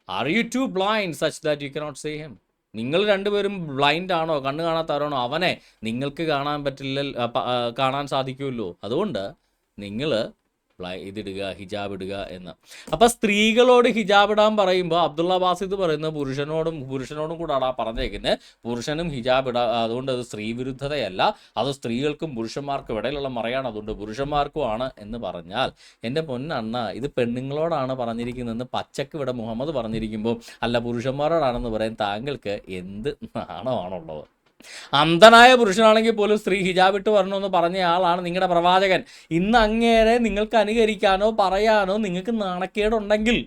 Are you too blind such that you cannot see him? നിങ്ങൾ രണ്ടുപേരും ബ്ലൈൻഡ് ആണോ, കണ്ണ് കാണാത്തവരാണോ? അവനെ നിങ്ങൾക്ക് കാണാൻ സാധിക്കുമല്ലോ. അതുകൊണ്ട് നിങ്ങൾ ഇതിടുക, ഹിജാബ് ഇടുക എന്ന്. അപ്പം സ്ത്രീകളോട് ഹിജാബ് ഇടാൻ പറയുമ്പോൾ അബ്ദുള്ള ബാസിദ് പറയുന്നത് പുരുഷനോടും കൂടാണ് പറഞ്ഞേക്കുന്നത്. പുരുഷനും ഹിജാബ് ഇടാ, അതുകൊണ്ട് അത് സ്ത്രീ വിരുദ്ധതയല്ല, അത് സ്ത്രീകൾക്കും പുരുഷന്മാർക്കും ഇടയിലുള്ള മറയാണ്, അതുകൊണ്ട് പുരുഷന്മാർക്കുമാണ് എന്ന് പറഞ്ഞാൽ, എൻ്റെ പൊന്നണ്ണ, ഇത് പെണ്ണുങ്ങളോടാണ് പറഞ്ഞിരിക്കുന്നതെന്ന് പച്ചക്ക് ഇവിടെ മുഹമ്മദ് പറഞ്ഞിരിക്കുമ്പോൾ അല്ല പുരുഷന്മാരോടാണെന്ന് പറയാൻ താങ്കൾക്ക് എന്ത് നാണമാണുള്ളത്? അന്ധനായ പുരുഷനാണെങ്കിൽ പോലും സ്ത്രീ ഹിജാബ് ഇട്ട് വരണമെന്ന് പറഞ്ഞ ആളാണ് നിങ്ങളുടെ പ്രവാചകൻ. ഇന്ന് അങ്ങേരെ നിങ്ങൾക്ക് അനുകരിക്കാനോ പറയാനോ നിങ്ങൾക്ക് നാണക്കേടുണ്ടെങ്കിൽ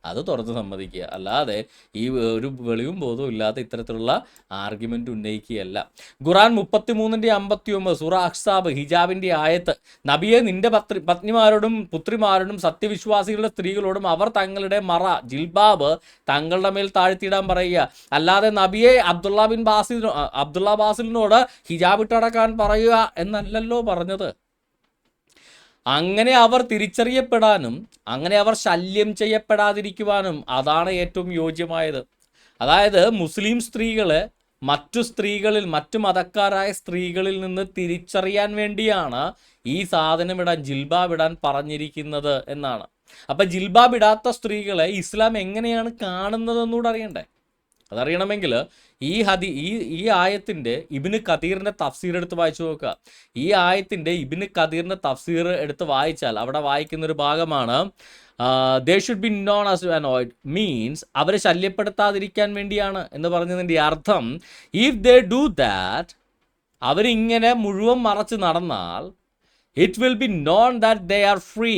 അത് തുറന്ന് സമ്മതിക്കുക. അല്ലാതെ ഈ ഒരു വെളിവും ബോധവും ഇല്ലാത്ത ഇത്തരത്തിലുള്ള ആർഗ്യുമെൻ്റ് ഉന്നയിക്കുകയല്ല. ഖുറാൻ 33:59 സൂറ അഹ്സാബ്, ഹിജാബിൻ്റെ ആയത്ത്. നബിയെ, നിന്റെ പത്നിമാരോടും പുത്രിമാരോടും സത്യവിശ്വാസികളുടെ സ്ത്രീകളോടും അവർ തങ്ങളുടെ മറ, ജിൽബാബ് തങ്ങളുടെ മേൽ താഴ്ത്തിയിടാൻ പറയുക. അല്ലാതെ നബിയെ അബ്ദുള്ള ബാസിലിനോട് ഹിജാബ് ഇട്ടടക്കാൻ പറയുക എന്നല്ലല്ലോ പറഞ്ഞത്. അങ്ങനെ അവർ തിരിച്ചറിയപ്പെടാനും അങ്ങനെ അവർ ശല്യം ചെയ്യപ്പെടാതിരിക്കുവാനും അതാണ് ഏറ്റവും യോജ്യമായത്. അതായത് മുസ്ലിം സ്ത്രീകളെ മറ്റു മതക്കാരായ സ്ത്രീകളിൽ നിന്ന് തിരിച്ചറിയാൻ വേണ്ടിയാണ് ഈ സാധനം ഇടാൻ, ജിൽബാബ് ഇടാൻ പറഞ്ഞിരിക്കുന്നത് എന്നാണ്. അപ്പം ജിൽബാബ് ഇടാത്ത സ്ത്രീകളെ ഇസ്ലാം എങ്ങനെയാണ് കാണുന്നതെന്നൂടെ അറിയണ്ടേ? അതറിയണമെങ്കിൽ ഈ ആയത്തിൻ്റെ ഇബ്നു കതീറിൻ്റെ തഫ്സീർ എടുത്ത് വായിച്ചു നോക്കുക. ഈ ആയത്തിൻ്റെ ഇബ്നു കതീറിൻ്റെ തഫ്സീർ എടുത്ത് വായിച്ചാൽ അവിടെ വായിക്കുന്നൊരു ഭാഗമാണ് they should be known as annoyed, means അവരെ ശല്യപ്പെടുത്താതിരിക്കാൻ വേണ്ടിയാണ് എന്ന് പറഞ്ഞതിൻ്റെ അർത്ഥം, ഇഫ് ദേ ഡു ദാറ്റ്, അവരിങ്ങനെ മുഴുവൻ മറച്ച് നടന്നാൽ, it will be known that they are free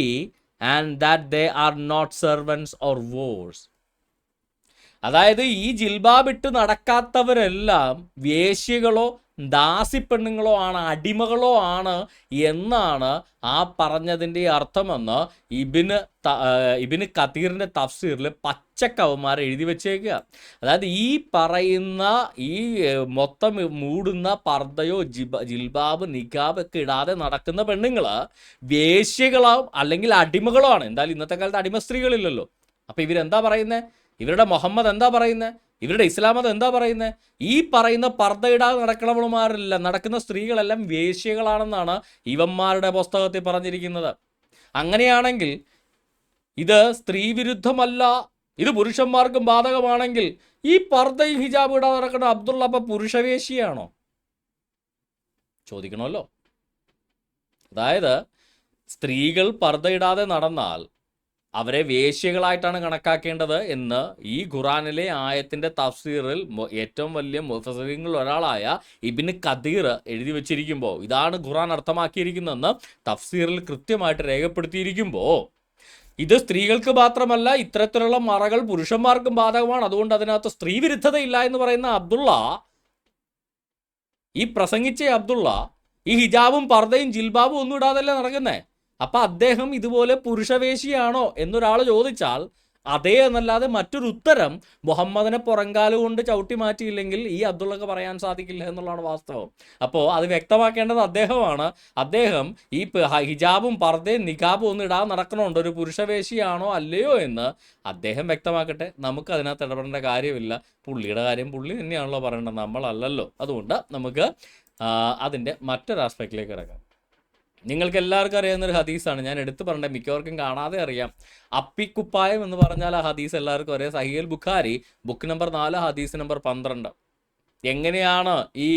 and that they are not servants or whores. അതായത് ഈ ജിൽബാബ് ഇട്ട് നടക്കാത്തവരെല്ലാം വേശ്യകളോ ദാസിപ്പെണ്ണുങ്ങളോ ആണ്, അടിമകളോ ആണ് എന്നാണ് ആ പറഞ്ഞതിൻ്റെ അർത്ഥമെന്ന് ഇബ്നു കതീറിൻ്റെ തഫ്സീറിൽ പച്ചക്കവന്മാർ എഴുതി വെച്ചേക്കുക. അതായത് ഈ പറയുന്ന ഈ മൊത്തം മൂടുന്ന പർദ്ദയോ ജിൽബാബ് നിഖാബ് ഒക്കെ ഇടാതെ നടക്കുന്ന പെണ്ണുങ്ങൾ വേശ്യകളോ അല്ലെങ്കിൽ അടിമകളോ ആണ്. എന്തായാലും ഇന്നത്തെ കാലത്ത് അടിമ സ്ത്രീകളില്ലല്ലോ. അപ്പോൾ ഇവരെന്താ പറയുന്നത്? ഇവരുടെ മുഹമ്മദ് എന്താ പറയുന്നത്? ഇവരുടെ ഇസ്ലാം മതം എന്താ പറയുന്നത്? ഈ പറയുന്ന പർദ്ദയിടാതെ നടക്കുന്ന സ്ത്രീകളെല്ലാം വേശ്യകളാണെന്നാണ് ഇവന്മാരുടെ പുസ്തകത്തിൽ പറഞ്ഞിരിക്കുന്നത്. അങ്ങനെയാണെങ്കിൽ ഇത് സ്ത്രീ വിരുദ്ധമല്ല, ഇത് പുരുഷന്മാർക്കും ബാധകമാണെങ്കിൽ ഈ പർദ്ദയും ഹിജാബ് ഇടാതെ നടക്കുന്ന അബ്ദുള്ള അപ്പം പുരുഷവേശിയാണോ? ചോദിക്കണമല്ലോ. അതായത് സ്ത്രീകൾ പർദ്ദയിടാതെ നടന്നാൽ അവരെ വേശ്യകളായിട്ടാണ് കണക്കാക്കേണ്ടത് എന്ന് ഈ ഖുറാനിലെ ആയത്തിൻ്റെ തഫ്സീറിൽ ഏറ്റവും വലിയ മുഫസ്സിറുകളിൽ ഒരാളായ ഇബ്നു കതീർ എഴുതി വച്ചിരിക്കുമ്പോൾ, ഇതാണ് ഖുറാൻ അർത്ഥമാക്കിയിരിക്കുന്നതെന്ന് തഫ്സീറിൽ കൃത്യമായിട്ട് രേഖപ്പെടുത്തിയിരിക്കുമ്പോൾ, ഇത് സ്ത്രീകൾക്ക് മാത്രമല്ല, ഇത്തരത്തിലുള്ള മറകൾ പുരുഷന്മാർക്കും ബാധകമാണ്, അതുകൊണ്ട് അതിനകത്ത് സ്ത്രീ വിരുദ്ധതയില്ല എന്ന് പറയുന്ന അബ്ദുള്ള, ഈ പ്രസംഗിച്ച അബ്ദുള്ള ഈ ഹിജാബും പർദ്ദയും ജിൽബാബും ഒന്നും ഇടാതല്ലേ നടക്കുന്നേ? അപ്പം അദ്ദേഹം ഇതുപോലെ പുരുഷവേശിയാണോ എന്നൊരാൾ ചോദിച്ചാൽ അതേ എന്നല്ലാതെ മറ്റൊരു ഉത്തരം മുഹമ്മദിനെ പുറങ്കാല് കൊണ്ട് ചവിട്ടി മാറ്റിയില്ലെങ്കിൽ ഈ അബ്ദുള്ളക്ക് പറയാൻ സാധിക്കില്ല എന്നുള്ളതാണ് വാസ്തവം. അപ്പോൾ അത് വ്യക്തമാക്കേണ്ടത് അദ്ദേഹമാണ്. അദ്ദേഹം ഈ ഹിജാബും പർദ്ദയും നിഖാബും ഒന്നും ഇടാൻ നടക്കണമുണ്ട്, ഒരു പുരുഷവേശിയാണോ അല്ലയോ എന്ന് അദ്ദേഹം വ്യക്തമാക്കട്ടെ. നമുക്ക് അതിനകത്ത് ഇടപെടേണ്ട കാര്യമില്ല. പുള്ളിയുടെ കാര്യം പുള്ളി തന്നെയാണല്ലോ പറയേണ്ടത്, നമ്മളല്ലല്ലോ. അതുകൊണ്ട് നമുക്ക് അതിൻ്റെ മറ്റൊരു ആസ്പെക്റ്റിലേക്ക് കിടക്കാം. നിങ്ങൾക്ക് എല്ലാവർക്കും അറിയാവുന്നൊരു ഹദീസാണ്, ഞാൻ എടുത്തു പറഞ്ഞ മിക്കവർക്കും കാണാതെ അറിയാം. അപ്പിക്കുപ്പായം എന്ന് പറഞ്ഞാൽ ആ ഹദീസ് എല്ലാവർക്കും അറിയാം. സഹീഹുൽ ബുഖാരി ബുക്ക് നമ്പർ 4 ഹദീസ് നമ്പർ 12. എങ്ങനെയാണ് ഈ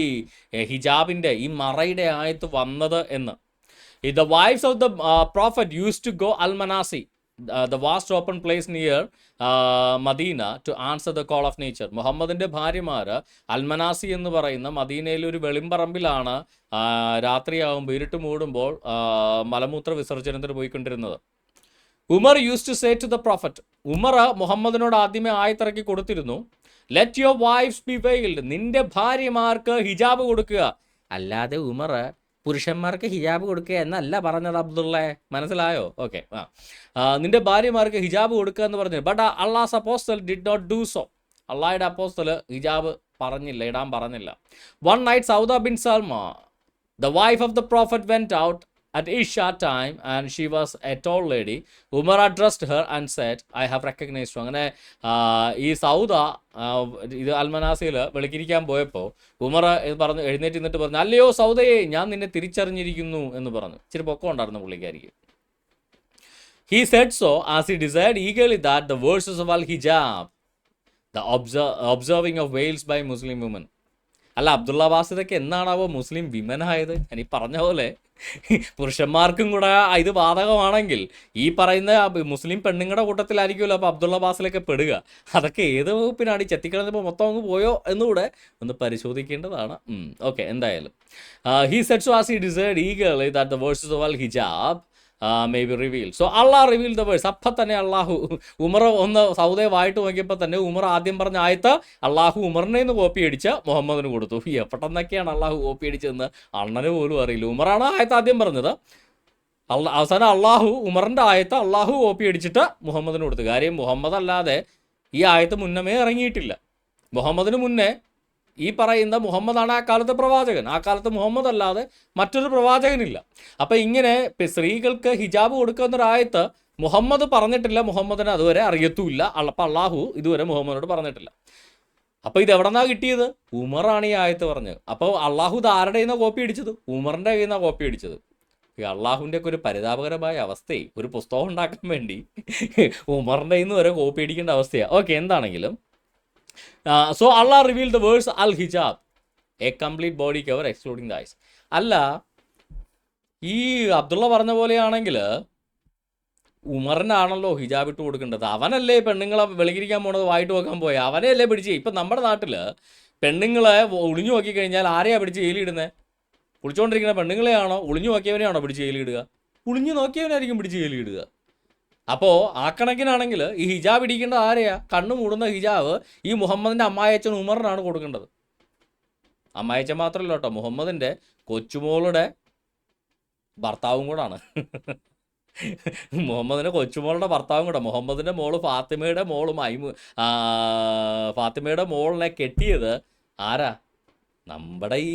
ഹിജാബിൻ്റെ ഈ മറയുടെ ആയത്ത് വന്നത് എന്ന്. The wives of the prophet used to go al-manasi, the vast open place near Medina, to answer the call of nature. മുഹമ്മദിൻ്റെ ഭാര്യമാർ അൽമനാസി എന്ന് പറയുന്ന മദീനയിലെ ഒരു വെളിമ്പറമ്പിലാണ് രാത്രിയാകുമ്പോൾ ഇരുട്ട് മൂടുമ്പോൾ മലമൂത്ര വിസർജനത്തിന് പോയിക്കൊണ്ടിരുന്നത്. Umar use to say to the prophet, Umar മുഹമ്മദിനോട് ആദ്യമേ ആയത്തിറക്കി കൊടുത്തിരുന്നു, let your wives be veiled, നിന്റെ ഭാര്യമാർക്ക് ഹിജാബ് കൊടുക്കുക. അല്ലാതെ ഉമർ പുരുഷന്മാർക്ക് ഹിജാബ് കൊടുക്കുക എന്നല്ല പറഞ്ഞത് അബ്ദുള്ള, മനസ്സിലായോ? ഓക്കെ. നിന്റെ ഭാര്യമാർക്ക് ഹിജാബ് കൊടുക്കുക എന്ന് പറഞ്ഞു. But Allah's apostle did not do so. അള്ളാഹയുടെ അപ്പോസ്റ്റൽ ഹിജാബ് പറഞ്ഞില്ല, ഇടാൻ പറഞ്ഞില്ല. One night Sauda bin Salma, the wife of the prophet, went out at Isha time and she was a tall lady. Umar addressed her and said, I have recognized you. അങ്ങനെ ഈ സൗദ ഇത് അൽമനാസിയിൽ വെളുക്കിരിക്കാൻ പോയപ്പോൾ ഉമർ പറഞ്ഞു, എഴുന്നേറ്റ് നിന്നിട്ട് പറഞ്ഞു, അല്ലയോ സൗദയെ, ഞാൻ നിന്നെ തിരിച്ചറിഞ്ഞിരിക്കുന്നു എന്ന് പറഞ്ഞു. ഇച്ചിരി പൊക്കം ഉണ്ടായിരുന്നു പുള്ളിക്കാരിക്ക്. He said so as he desired eagerly that the verses of al-hijab, the observing of veils by Muslim women. അല്ല, അബ്ദുള്ള ബാസിദൊക്കെ എന്നാണാവോ മുസ്ലിം വിമനായത്? ഞാൻ ഈ പറഞ്ഞ പോലെ പുരുഷന്മാർക്കും കൂടെ ഇത് ബാധകമാണെങ്കിൽ ഈ പറയുന്ന മുസ്ലിം പെണ്ണുങ്ങളുടെ കൂട്ടത്തിലായിരിക്കുമല്ലോ അപ്പോൾ അബ്ദുള്ള ബാസിലൊക്കെ പെടുക. അതൊക്കെ ഏത് വകുപ്പിനാണ് ഈ ചെത്തിക്കളഞ്ഞപ്പോൾ മൊത്തം അങ്ങ് പോയോ എന്നുകൂടെ ഒന്ന് പരിശോധിക്കേണ്ടതാണ്. ഓക്കെ, എന്തായാലും he said so as he desired eagerly that the verses of al-hijab may be revealed. So Allah revealed the verse. അപ്പം തന്നെ അള്ളാഹു ഉമർ ഒന്ന് സൗദയെ വായിട്ട് നോക്കിയപ്പോൾ തന്നെ ഉമർ ആദ്യം പറഞ്ഞ ആയത്ത് അള്ളാഹു ഉമറിനെ നിന്ന് കോപ്പി അടിച്ച് മുഹമ്മദിന് കൊടുത്തു. എപ്പോഴെന്നൊക്കെയാണ് അള്ളാഹു കോപ്പി അടിച്ചതെന്ന് അണ്ണന് പോലും അറിയില്ല. ഉമറാണ് ആയത്ത് ആദ്യം പറഞ്ഞത്. അവസാനം അള്ളാഹു ഉമറിൻ്റെ ആയത്ത് അള്ളാഹു കോപ്പി അടിച്ചിട്ട് മുഹമ്മദിന് കൊടുത്തു. കാര്യം മുഹമ്മദ് അല്ലാതെ ഈ ആയത്ത് മുന്നമേ ഇറങ്ങിയിട്ടില്ല. മുഹമ്മദിന് മുന്നേ ഈ പറയുന്ന മുഹമ്മദാണ് ആ കാലത്തെ പ്രവാചകൻ. ആ കാലത്ത് മുഹമ്മദ് അല്ലാതെ മറ്റൊരു പ്രവാചകനില്ല. അപ്പം ഇങ്ങനെ സ്ത്രീകൾക്ക് ഹിജാബ് കൊടുക്കുന്നൊരായത്ത് മുഹമ്മദ് പറഞ്ഞിട്ടില്ല, മുഹമ്മദിന് അതുവരെ അറിയത്തുമില്ല. അപ്പം അള്ളാഹു ഇതുവരെ മുഹമ്മദിനോട് പറഞ്ഞിട്ടില്ല. അപ്പോൾ ഇത് എവിടെ നിന്നാണ് കിട്ടിയത്? ഉമറാണ് ഈ ആയത്ത് പറഞ്ഞത്. അപ്പോൾ അള്ളാഹു ഇത് ആരുടെ കയ്യിൽ നിന്നാണ് കോപ്പി അടിച്ചത്? ഉമറിൻ്റെ കയ്യിൽ നിന്നാണ് കോപ്പി അടിച്ചത്. ഈ അള്ളാഹുവിൻ്റെ ഒക്കെ ഒരു പരിതാപകരമായ അവസ്ഥയെ ഒരു പുസ്തകം ഉണ്ടാക്കാൻ വേണ്ടി ഉമറിൻ്റെ കയ്യിൽ നിന്ന് വരെ കോപ്പി അടിക്കേണ്ട അവസ്ഥയാണ്. ഓക്കെ, എന്താണെങ്കിലും so Allah revealed the verse al-hijab, a complete body cover excluding the eyes. അല്ല, ഈ അബ്ദുള്ള പറഞ്ഞ പോലെയാണെങ്കിൽ ഉമറിനാണല്ലോ ഹിജാബ് ഇട്ട് കൊടുക്കേണ്ടത്. അവനല്ലേ പെണ്ണുങ്ങളെ വെളിയിരിക്കാൻ പോണത് വായിട്ട് നോക്കാൻ പോയ അവനെയല്ലേ പിടിച്ച്. ഇപ്പം നമ്മുടെ നാട്ടിൽ പെണ്ണുങ്ങളെ ഒളിഞ്ഞു നോക്കിക്കഴിഞ്ഞാൽ ആരെയാണ് പിടിച്ച് ജയിലിടുന്നത്? കുളിച്ചുകൊണ്ടിരിക്കുന്ന പെണ്ണുങ്ങളെയാണോ? ഒളിഞ്ഞു നോക്കിയവനെയാണോ പിടിച്ച് ജയിലിടുക? ഒളിഞ്ഞു നോക്കിയവനായിരിക്കും പിടിച്ച് ജയിലിടുക. അപ്പോൾ ആ കണക്കിനാണെങ്കിൽ ഈ ഹിജാബ് ഇടിക്കേണ്ടത് ആരെയാ? കണ്ണു മൂടുന്ന ഹിജാബ് ഈ മുഹമ്മദിൻ്റെ അമ്മായച്ചൻ ഉമറിനാണ് കൊടുക്കേണ്ടത്. അമ്മായച്ചൻ മാത്രമല്ല കേട്ടോ, മുഹമ്മദിൻ്റെ കൊച്ചുമോളുടെ ഭർത്താവും കൂടാണ്. മുഹമ്മദിൻ്റെ കൊച്ചുമോളുടെ ഭർത്താവും കൂടെ. മുഹമ്മദിൻ്റെ മോള് ഫാത്തിമയുടെ മോളിനെ കെട്ടിയത് ആരാ? നമ്മുടെ ഈ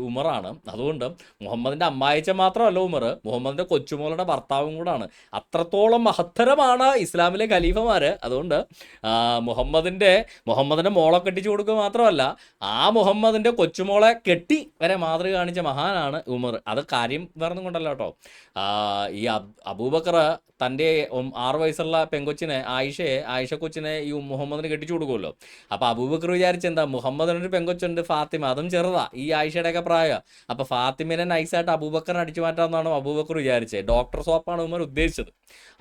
ഉമറാണ്. അതുകൊണ്ട് മുഹമ്മദിൻ്റെ അമ്മായിച്ച മാത്രമല്ല ഉമർ, മുഹമ്മദിൻ്റെ കൊച്ചുമോളുടെ ഭർത്താവും കൂടാണ്. അത്രത്തോളം മഹത്തരമാണ് ഇസ്ലാമിലെ ഖലീഫമാർ. അതുകൊണ്ട് മുഹമ്മദിൻ്റെ മോളെ കെട്ടിച്ചു കൊടുക്കുക മാത്രമല്ല, ആ മുഹമ്മദിൻ്റെ കൊച്ചുമോളെ കെട്ടി വരെ മാതൃക കാണിച്ച മഹാനാണ് ഉമർ. അത് കാര്യം വേറൊന്നും കൊണ്ടല്ല കേട്ടോ. ഈ അബൂബക്കർ തൻ്റെ 6 വയസ്സുള്ള പെങ്കൊച്ചിനെ ആയിഷ കൊച്ചിനെ ഈ മുഹമ്മദിന് കെട്ടിച്ചു കൊടുക്കുമല്ലോ. അപ്പോൾ അബൂബക്കർ വിചാരിച്ചെന്താ, മുഹമ്മദിനൊരു പെങ്കൊച്ചുണ്ട് ഫാത്തിമ, അതും ചെറുതാ, ഈ ആയിഷയുടെയൊക്കെ പ്രായം. അപ്പോൾ ഫാത്തിമനെ നൈസായിട്ട് അബൂബക്കറിനെ അടിച്ചു മാറ്റാമെന്നാണ് അബൂബക്കർ വിചാരിച്ചത്. ഡോക്ടർ സോപ്പാണ് ഉമർ ഉദ്ദേശിച്ചത്.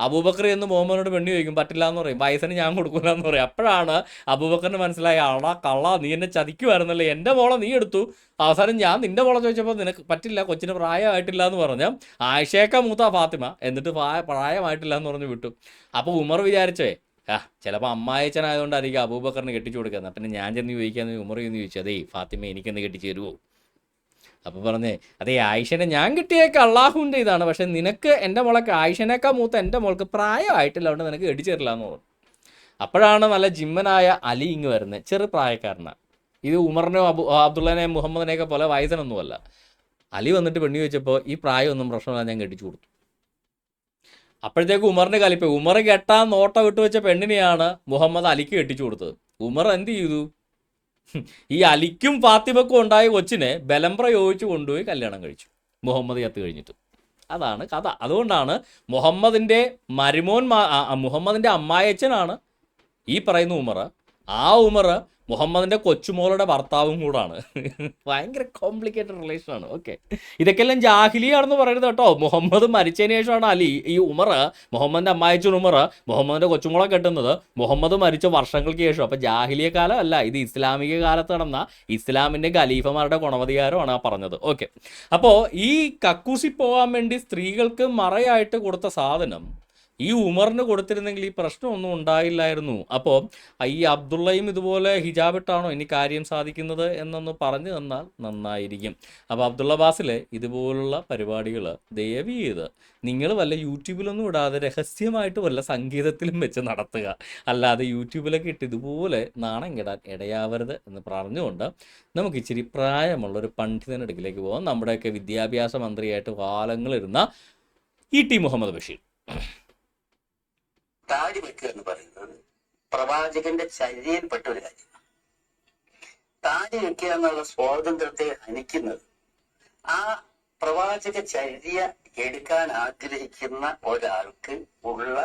അബൂബക്കർ എന്ന് മുഹമ്മദിനോട് പെണ്ണു ചോദിക്കും, പറ്റില്ല എന്ന് പറയും, വയസ്സിന് ഞാൻ കൊടുക്കില്ല എന്ന് പറയും. അപ്പോഴാണ് അബൂബക്കറിന് മനസ്സിലായി, ആളാ കള്ള, നീ എന്നെ ചതിക്കുമായിരുന്നല്ലേ, എൻ്റെ മോളെ നീ എടുത്തു, അവസാനം ഞാൻ നിൻ്റെ മോളെ ചോദിച്ചപ്പോൾ നിനക്ക് പറ്റില്ല, കൊച്ചിന് പ്രായമായിട്ടില്ല എന്ന് പറഞ്ഞ് ആയിഷയൊക്കെ മൂത്ത ഫാത്തിമ, എന്നിട്ട് പ്രായമായിട്ടില്ല എന്ന് പറഞ്ഞ് വിട്ടു. അപ്പോൾ ഉമർ വിചാരിച്ചേ, ചിലപ്പോൾ അമ്മായച്ചനായതുകൊണ്ടായിരിക്കും അബൂബക്കറിന് കെട്ടിച്ചു കൊടുക്കുന്നത്. പിന്നെ ഞാൻ ചെന്ന് ചോദിക്കാന്ന് ഉമർ ചെന്ന് ചോദിച്ചു, അതേ ഫാത്തിമ എനിക്കെന്ന് കെട്ടിച്ചു തരുമോ? അപ്പോൾ പറഞ്ഞേ, അതേ ആയിഷനെ ഞാൻ കിട്ടിയേക്കാം അള്ളാഹുവിൻ്റെ ഇതാണ്, പക്ഷെ നിനക്ക് എൻ്റെ മോളൊക്കെ ആയിഷനേക്കാൾ മൂത്ത എൻ്റെ മോൾക്ക് പ്രായമായിട്ടില്ല, അതുകൊണ്ട് നിനക്ക് കെട്ടിച്ചു തരില്ല എന്ന് പറഞ്ഞു. അപ്പോഴാണ് നല്ല ജിമ്മനായ അലി ഇങ്ങ് വരുന്നത്, ചെറു പ്രായക്കാരനാണ്. ഇത് ഉമറിനെയോ അബ്ദുള്ളനെയോ മുഹമ്മദിനെയൊക്കെ പോലെ വയസ്സനൊന്നുമല്ല. അലി വന്നിട്ട് പെണ്ണി വെച്ചപ്പോൾ ഈ പ്രായമൊന്നും പ്രശ്നമില്ല, ഞാൻ കെട്ടിച്ചു കൊടുത്തു. അപ്പോഴത്തേക്ക് ഉമറിന് കലിപ്പ്. ഉമർ കെട്ടാൻ നോട്ട വിട്ടു വെച്ച പെണ്ണിനെയാണ് മുഹമ്മദ് അലിക്ക് കെട്ടിച്ചു കൊടുത്തത്. ഉമർ എന്ത് ചെയ്തു? ഈ അലിക്കും ഫാത്തിമക്കും ഉണ്ടായ കൊച്ചിനെ ബലം പ്രയോഗിച്ച് കൊണ്ടുപോയി കല്യാണം കഴിച്ചു, മുഹമ്മദ് ചത്ത് കഴിഞ്ഞിട്ട്. അതാണ് കഥ. അതുകൊണ്ടാണ് മുഹമ്മദിൻ്റെ മുഹമ്മദിൻ്റെ അമ്മായച്ചനാണ് ഈ പറയുന്ന ഉമർ. ആ ഉമർ മുഹമ്മദിൻ്റെ കൊച്ചുമോളുടെ ഭർത്താവും കൂടാണ്. ഭയങ്കര കോംപ്ലിക്കേറ്റഡ് റിലേഷനാണ്. ഓക്കെ, ഇതൊക്കെല്ലാം ജാഹിലിയാണെന്ന് പറയരുത് കേട്ടോ. മുഹമ്മദ് മരിച്ചതിന് ശേഷമാണ് അലി ഈ ഉമർ, മുഹമ്മദിൻ്റെ അമ്മായച്ചൻ ഉമർ മുഹമ്മദിൻ്റെ കൊച്ചുമോളെ കെട്ടുന്നത് മുഹമ്മദ് മരിച്ച വർഷങ്ങൾക്ക് ശേഷം. അപ്പോൾ ജാഹിലിയ കാലം അല്ല, ഇത് ഇസ്ലാമിക കാലത്ത് നടന്ന ഇസ്ലാമിൻ്റെ ഖലീഫമാരുടെ ഗുണവധികാരമാണ് ആ പറഞ്ഞത്. ഓക്കെ, അപ്പോൾ ഈ കക്കൂസി പോകാൻ വേണ്ടി സ്ത്രീകൾക്ക് മറയായിട്ട് കൊടുത്ത സാധനം ഈ ഉമറിന് കൊടുത്തിരുന്നെങ്കിൽ ഈ പ്രശ്നമൊന്നും ഉണ്ടായില്ലായിരുന്നു. അപ്പോൾ ഈ അബ്ദുള്ളയും ഇതുപോലെ ഹിജാബിട്ടാണോ ഇനി കാര്യം സാധിക്കുന്നത് എന്നൊന്ന് പറഞ്ഞു തന്നാൽ നന്നായിരിക്കും. അപ്പോൾ അബ്ദുള്ള ബാസിൽ ഇതുപോലുള്ള പരിപാടികൾ ദയവ് ചെയ്ത് നിങ്ങൾ വല്ല യൂട്യൂബിലൊന്നും ഇടാതെ രഹസ്യമായിട്ട് വല്ല സംഗീതത്തിലും വെച്ച് നടത്തുക. അല്ലാതെ യൂട്യൂബിലൊക്കെ ഇട്ട് ഇതുപോലെ നാണം കെടാൻ ഇടയാവരുത് എന്ന് പറഞ്ഞുകൊണ്ട് നമുക്ക് ഇച്ചിരി പ്രായമുള്ളൊരു പണ്ഡിതനടുക്കിലേക്ക് പോകാം. നമ്മുടെയൊക്കെ വിദ്യാഭ്യാസ മന്ത്രിയായിട്ട് കാലങ്ങളിരുന്ന ഇ.ടി. മുഹമ്മദ് ബഷീർ. താടി വെക്കുക എന്ന് പറയുന്നത് പ്രവാചകന്റെ ചര്യയിൽപ്പെട്ട ഒരു കാര്യമാണ്. താടി വെക്കുക എന്നുള്ള സ്വാതന്ത്ര്യത്തെ ഹനിക്കുന്നത് ആ പ്രവാചക ചര്യ എടുക്കാൻ ആഗ്രഹിക്കുന്ന ഒരാൾക്ക് ഉള്ള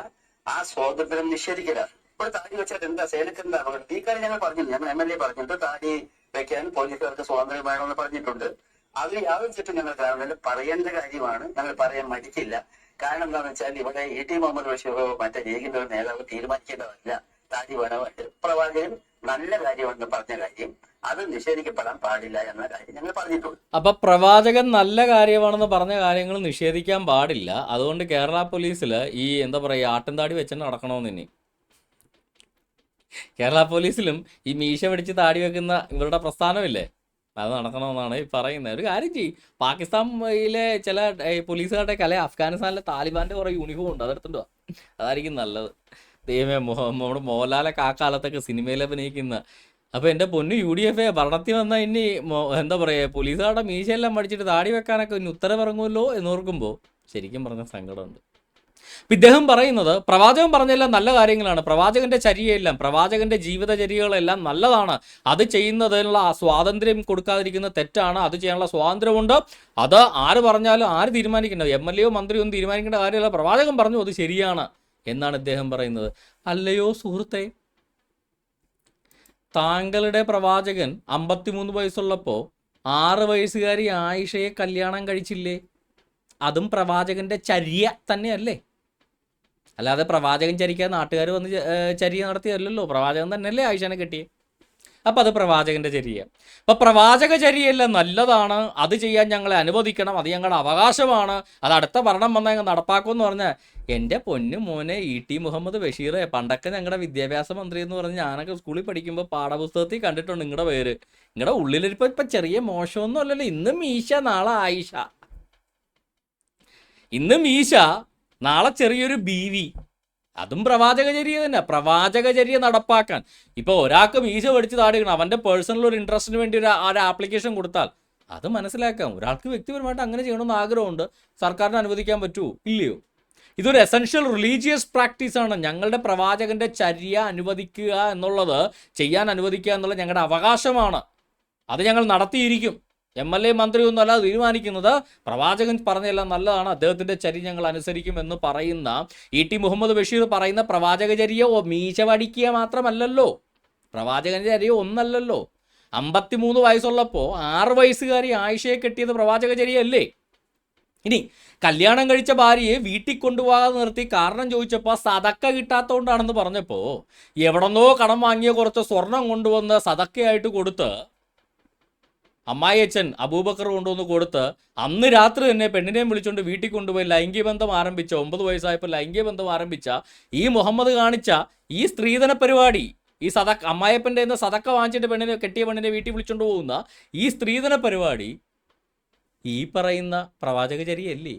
ആ സ്വാതന്ത്ര്യം നിഷേധിക്കലാണ്. ഇപ്പോൾ താടി വെച്ചാൽ എന്താ സേനക്ക് എന്താ അപകടം? ഈ കാര്യം ഞങ്ങൾ പറഞ്ഞിട്ടുണ്ട്, ഞങ്ങൾ MLA പറഞ്ഞിട്ടുണ്ട്, താടി വെക്കാൻ പോലീസുകാർക്ക് സ്വാതന്ത്ര്യം വേണമെന്ന് പറഞ്ഞിട്ടുണ്ട്. അതിൽ യാതൊരു ചുറ്റും ഞങ്ങൾ കാണുന്നില്ല, പറയേണ്ട കാര്യമാണ്, ഞങ്ങൾ പറയാൻ മടിക്കില്ല. കാരണം എന്താണെന്ന് വെച്ചാൽ ഇവിടെ ഇ.ടി. മുഹമ്മദ് ബഷീറോ മറ്റേ ലീഗിന്റെ ഒരു നേതാവ് തീരുമാനിക്കേണ്ടതല്ല താടി വേണോ. പ്രവാചകൻ നല്ല കാര്യമെന്ന് പറഞ്ഞ കാര്യം അത് നിഷേധിക്കപ്പെടാൻ പാടില്ല എന്ന കാര്യം ഞങ്ങൾ പറഞ്ഞിട്ടുണ്ട്. അപ്പൊ പ്രവാചകൻ നല്ല കാര്യമാണെന്ന് പറഞ്ഞ കാര്യങ്ങൾ നിഷേധിക്കാൻ പാടില്ല. അതുകൊണ്ട് കേരള പോലീസിൽ ഈ എന്താ പറയുക ആട്ടിൻതാടി വെച്ചിട്ട് നടക്കണമെന്ന് ഇനി കേരള പോലീസിലും ഈ മീശ പിടിച്ച് താടി വെക്കുന്ന ഇവരുടെ പ്രസ്ഥാനമില്ലേ, അത് നടക്കണമെന്നാണ് ഈ പറയുന്നത്. ഒരു കാര്യം ചെയ്യും, പാകിസ്ഥാനിലെ ചില പോലീസുകാരുടെ കല അഫ്ഗാനിസ്ഥാനിലെ താലിബാൻ്റെ കുറേ യൂണിഫോം ഉണ്ട്, അതെടുത്തിട്ടുണ്ടോ? അതായിരിക്കും നല്ലത്. ദൈവമേ, നമ്മുടെ മോഹൻലാലൊക്കെ ആ കാലത്തൊക്കെ സിനിമയിൽ അഭിനയിക്കുന്ന. അപ്പോൾ എൻ്റെ പൊന്നു UDF ഭരണത്തിൽ വന്നാൽ ഇനി എന്താ പറയുക പോലീസുകാരുടെ മീശയെല്ലാം പഠിച്ചിട്ട് താടി വെക്കാനൊക്കെ ഇനി ഉത്തരവിറങ്ങുമല്ലോ എന്നോർക്കുമ്പോൾ ശരിക്കും പറഞ്ഞ സങ്കടമുണ്ട്. അപ്പം ഇദ്ദേഹം പറയുന്നത് പ്രവാചകൻ പറഞ്ഞെല്ലാം നല്ല കാര്യങ്ങളാണ്, പ്രവാചകൻ്റെ ചര്യയെല്ലാം പ്രവാചകൻ്റെ ജീവിതചര്യകളെല്ലാം നല്ലതാണ്, അത് ചെയ്യുന്നതിനുള്ള സ്വാതന്ത്ര്യം കൊടുക്കാതിരിക്കുന്ന തെറ്റാണ്, അത് ചെയ്യാനുള്ള സ്വാതന്ത്ര്യമുണ്ട്, അത് ആര് പറഞ്ഞാലും ആര് തീരുമാനിക്കേണ്ടത് MLA യോ മന്ത്രിയോ ഒന്നും തീരുമാനിക്കേണ്ട കാര്യമല്ല, പ്രവാചകൻ പറഞ്ഞു അത് ശരിയാണ് എന്നാണ് ഇദ്ദേഹം പറയുന്നത്. അല്ലയോ സുഹൃത്തെ, താങ്കളുടെ പ്രവാചകൻ 53 വയസ്സുള്ളപ്പോൾ 6 വയസ്സുകാരി ആയിഷയെ കല്യാണം കഴിച്ചില്ലേ? അതും പ്രവാചകൻ്റെ ചര്യ തന്നെയല്ലേ? അല്ലാതെ പ്രവാചകൻ ചരിക്കാൻ നാട്ടുകാർ വന്ന് ചര്യ നടത്തിയല്ലോ, പ്രവാചകൻ തന്നെയല്ലേ ആയിഷനെ കെട്ടിയേ. അപ്പം അത് പ്രവാചകൻ്റെ ചര്യ. അപ്പം പ്രവാചക ചര്യയെല്ലാം നല്ലതാണ്, അത് ചെയ്യാൻ ഞങ്ങളെ അനുവദിക്കണം, അത് ഞങ്ങളുടെ അവകാശമാണ്, അത് അടുത്ത ഭരണം വന്നാൽ ഞങ്ങൾ നടപ്പാക്കുമെന്ന് പറഞ്ഞാൽ എൻ്റെ പൊന്നു മോനെ ഇ.ടി. മുഹമ്മദ് ബഷീർ, പണ്ടൊക്കെ ഞങ്ങളുടെ വിദ്യാഭ്യാസ മന്ത്രി എന്ന് പറഞ്ഞ് ഞാനൊക്കെ സ്കൂളിൽ പഠിക്കുമ്പോൾ പാഠപുസ്തകത്തിൽ കണ്ടിട്ടുണ്ട് നിങ്ങളുടെ പേര്. നിങ്ങളുടെ ഉള്ളിലിരിപ്പോൾ ഇപ്പം ചെറിയ മോശമൊന്നും അല്ലല്ലോ. ഇന്ന് മീശ നാളെ ആയിഷ, ഇന്ന് മീശ നാളെ ചെറിയൊരു BV, അതും പ്രവാചകചര്യ തന്നെ. പ്രവാചകചര്യ നടപ്പാക്കാൻ ഇപ്പോൾ ഒരാൾക്ക് മീശ പഠിച്ച് താടിക്കണം, അവൻ്റെ പേഴ്സണൽ ഒരു ഇൻട്രസ്റ്റിന് വേണ്ടി ഒരു ആപ്ലിക്കേഷൻ കൊടുത്താൽ അത് മനസ്സിലാക്കാം. ഒരാൾക്ക് വ്യക്തിപരമായിട്ട് അങ്ങനെ ചെയ്യണമെന്ന് ആഗ്രഹമുണ്ട്, സർക്കാരിന് അനുവദിക്കാൻ പറ്റുമോ? ഇല്ലയോ? ഇതൊരു എസെൻഷ്യൽ റിലീജിയസ് പ്രാക്ടീസാണ്. ഞങ്ങളുടെ പ്രവാചകൻ്റെ ചര്യ അനുവദിക്കുക എന്നുള്ളത്, ചെയ്യാൻ അനുവദിക്കുക എന്നുള്ളത് ഞങ്ങളുടെ അവകാശമാണ്, അത് ഞങ്ങൾ നടത്തിയിരിക്കും. MLA മന്ത്രിയൊന്നും അല്ലാതെ തീരുമാനിക്കുന്നത്, പ്രവാചകൻ പറഞ്ഞെല്ലാം നല്ലതാണ്, അദ്ദേഹത്തിൻ്റെ ചര്യ ഞങ്ങൾ അനുസരിക്കും എന്ന് പറയുന്ന ഇ.ടി. മുഹമ്മദ് ബഷീർ പറയുന്ന പ്രവാചകചര്യ മീശ വടിക്കുക മാത്രമല്ലല്ലോ, പ്രവാചകൻ്റെ ചര്യ ഒന്നല്ലല്ലോ. 53 വയസ്സുള്ളപ്പോൾ 6 വയസ്സുകാരി ആയിഷയെ കെട്ടിയത് പ്രവാചകചര്യയല്ലേ? ഇനി കല്യാണം കഴിച്ച ഭാര്യയെ വീട്ടിൽ കൊണ്ടുപോകാതെ നിർത്തി കാരണം ചോദിച്ചപ്പോൾ സദക്ക കിട്ടാത്തതുകൊണ്ടാണെന്ന് പറഞ്ഞപ്പോൾ എവിടെന്നോ കടം വാങ്ങിയ കുറച്ച് സ്വർണം കൊണ്ടുവന്ന് സദക്കയായിട്ട് കൊടുത്ത് അമ്മായിയച്ഛൻ അബൂബക്കർ കൊണ്ടുവന്ന് കൊടുത്ത് അന്ന് രാത്രി തന്നെ പെണ്ണിനെയും വിളിച്ചുകൊണ്ട് വീട്ടിൽ കൊണ്ടുപോയി ലൈംഗിക ബന്ധം ആരംഭിച്ച 9 വയസ്സായപ്പോൾ ലൈംഗിക ബന്ധം ആരംഭിച്ച ഈ മുഹമ്മദ് കാണിച്ച ഈ സ്ത്രീധന പരിപാടി, ഈ സദക്ക അമ്മായിയപ്പൻ്റെ നിന്ന് സദക്ക വാങ്ങിച്ചിട്ട് പെണ്ണിനെ കെട്ടിയ പെണ്ണിനെ വീട്ടിൽ വിളിച്ചുകൊണ്ട് പോകുന്ന ഈ സ്ത്രീധന പരിപാടി ഈ പറയുന്ന പ്രവാചകചര്യയല്ലേ?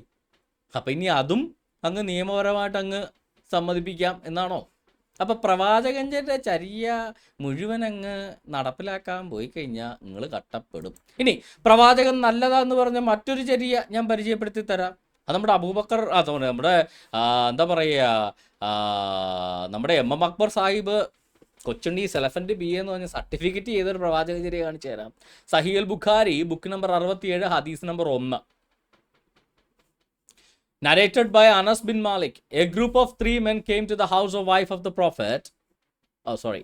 അപ്പം ഇനി അതും അങ്ങ് നിയമപരമായിട്ട് അങ്ങ് സമ്മതിപ്പിക്കാം എന്നാണോ? അപ്പം പ്രവാചകൻ്റെ ചര്യ മുഴുവൻ അങ്ങ് നടപ്പിലാക്കാൻ പോയി കഴിഞ്ഞാൽ നിങ്ങൾ കട്ടപ്പെടും. ഇനി പ്രവാചകൻ നല്ലതാന്ന് പറഞ്ഞ മറ്റൊരു ചര്യ ഞാൻ പരിചയപ്പെടുത്തി തരാം. അത് നമ്മുടെ അബൂബക്കർ നമ്മുടെ എന്താ പറയുക, നമ്മുടെ എം എം അക്ബർ സാഹിബ് കൊച്ചുണ്ണി സെലഫൻറ്റ് ബി എന്ന് പറഞ്ഞ സർട്ടിഫിക്കറ്റ് ചെയ്തൊരു പ്രവാചക ചര്യ കാണിച്ചു തരാം. സഹീൽ ബുഖാരി ബുക്ക് നമ്പർ 67 ഹദീസ് number 1. Narrated by Anas bin Malik, a group of 3 men came to the house of wife of the Prophet. Oh, sorry.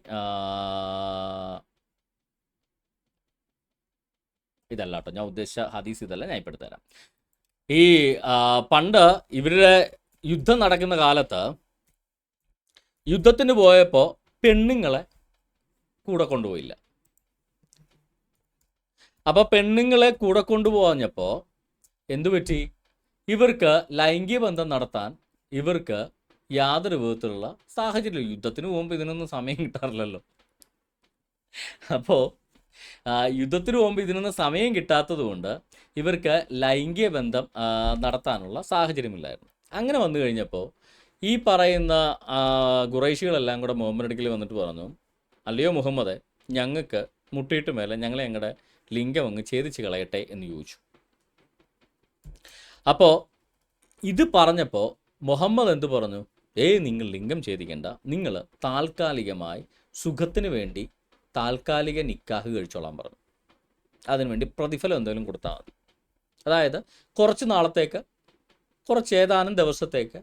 ഇതല്ല കേട്ടോ ഞാൻ ഉദ്ദേശിച്ച ഹദീസ്, ഇതല്ല, ഞാൻ ഇപ്പോൾ എടുത്തുതരാം. ഈ പണ്ട് ഇവരുടെ യുദ്ധം നടക്കുന്ന കാലത്ത് യുദ്ധത്തിന് പോയപ്പോൾ പെണ്ണുങ്ങളെ കൂടെ കൊണ്ടുപോയില്ല. അപ്പോൾ പെണ്ണുങ്ങളെ കൂടെ കൊണ്ടുപോകാഞ്ഞപ്പോൾ എന്തു പറ്റി? ഇവർക്ക് ലൈംഗിക ബന്ധം നടത്താൻ ഇവർക്ക് യാതൊരു വിധത്തിലുള്ള സാഹചര്യം. യുദ്ധത്തിന് പോകുമ്പോൾ ഇതിനൊന്നും സമയം കിട്ടാറില്ലല്ലോ. അപ്പോൾ യുദ്ധത്തിന് പോകുമ്പോൾ ഇതിനൊന്നും സമയം കിട്ടാത്തത് കൊണ്ട് ഇവർക്ക് ലൈംഗിക ബന്ധം നടത്താനുള്ള സാഹചര്യമില്ലായിരുന്നു. അങ്ങനെ വന്നു കഴിഞ്ഞപ്പോൾ ഈ പറയുന്ന ഖുറൈശികളെല്ലാം കൂടെ മുഹമ്മദ് അടുക്കൽ വന്നിട്ട് പറഞ്ഞു, അല്ലയോ മുഹമ്മദെ, ഞങ്ങൾക്ക് മുട്ടിയിട്ട് മേലെ ഞങ്ങളെ ഞങ്ങളുടെ ലിംഗം അങ്ങ് ഛേദിച്ച് കളയട്ടെ എന്ന് ചോദിച്ചു. അപ്പോൾ ഇത് പറഞ്ഞപ്പോൾ മുഹമ്മദ് എന്ത് പറഞ്ഞു? നിങ്ങൾ ലിംഗം ഛേദിക്കേണ്ട, നിങ്ങൾ താൽക്കാലികമായി സുഖത്തിന് വേണ്ടി താൽക്കാലിക നിക്കാഹ് കഴിച്ചോളാൻ പറഞ്ഞു. അതിനുവേണ്ടി പ്രതിഫലം എന്തെങ്കിലും കൊടുത്താൽ മതി. അതായത് കുറച്ച് നാളത്തേക്ക്, കുറച്ച് ഏതാനും ദിവസത്തേക്ക്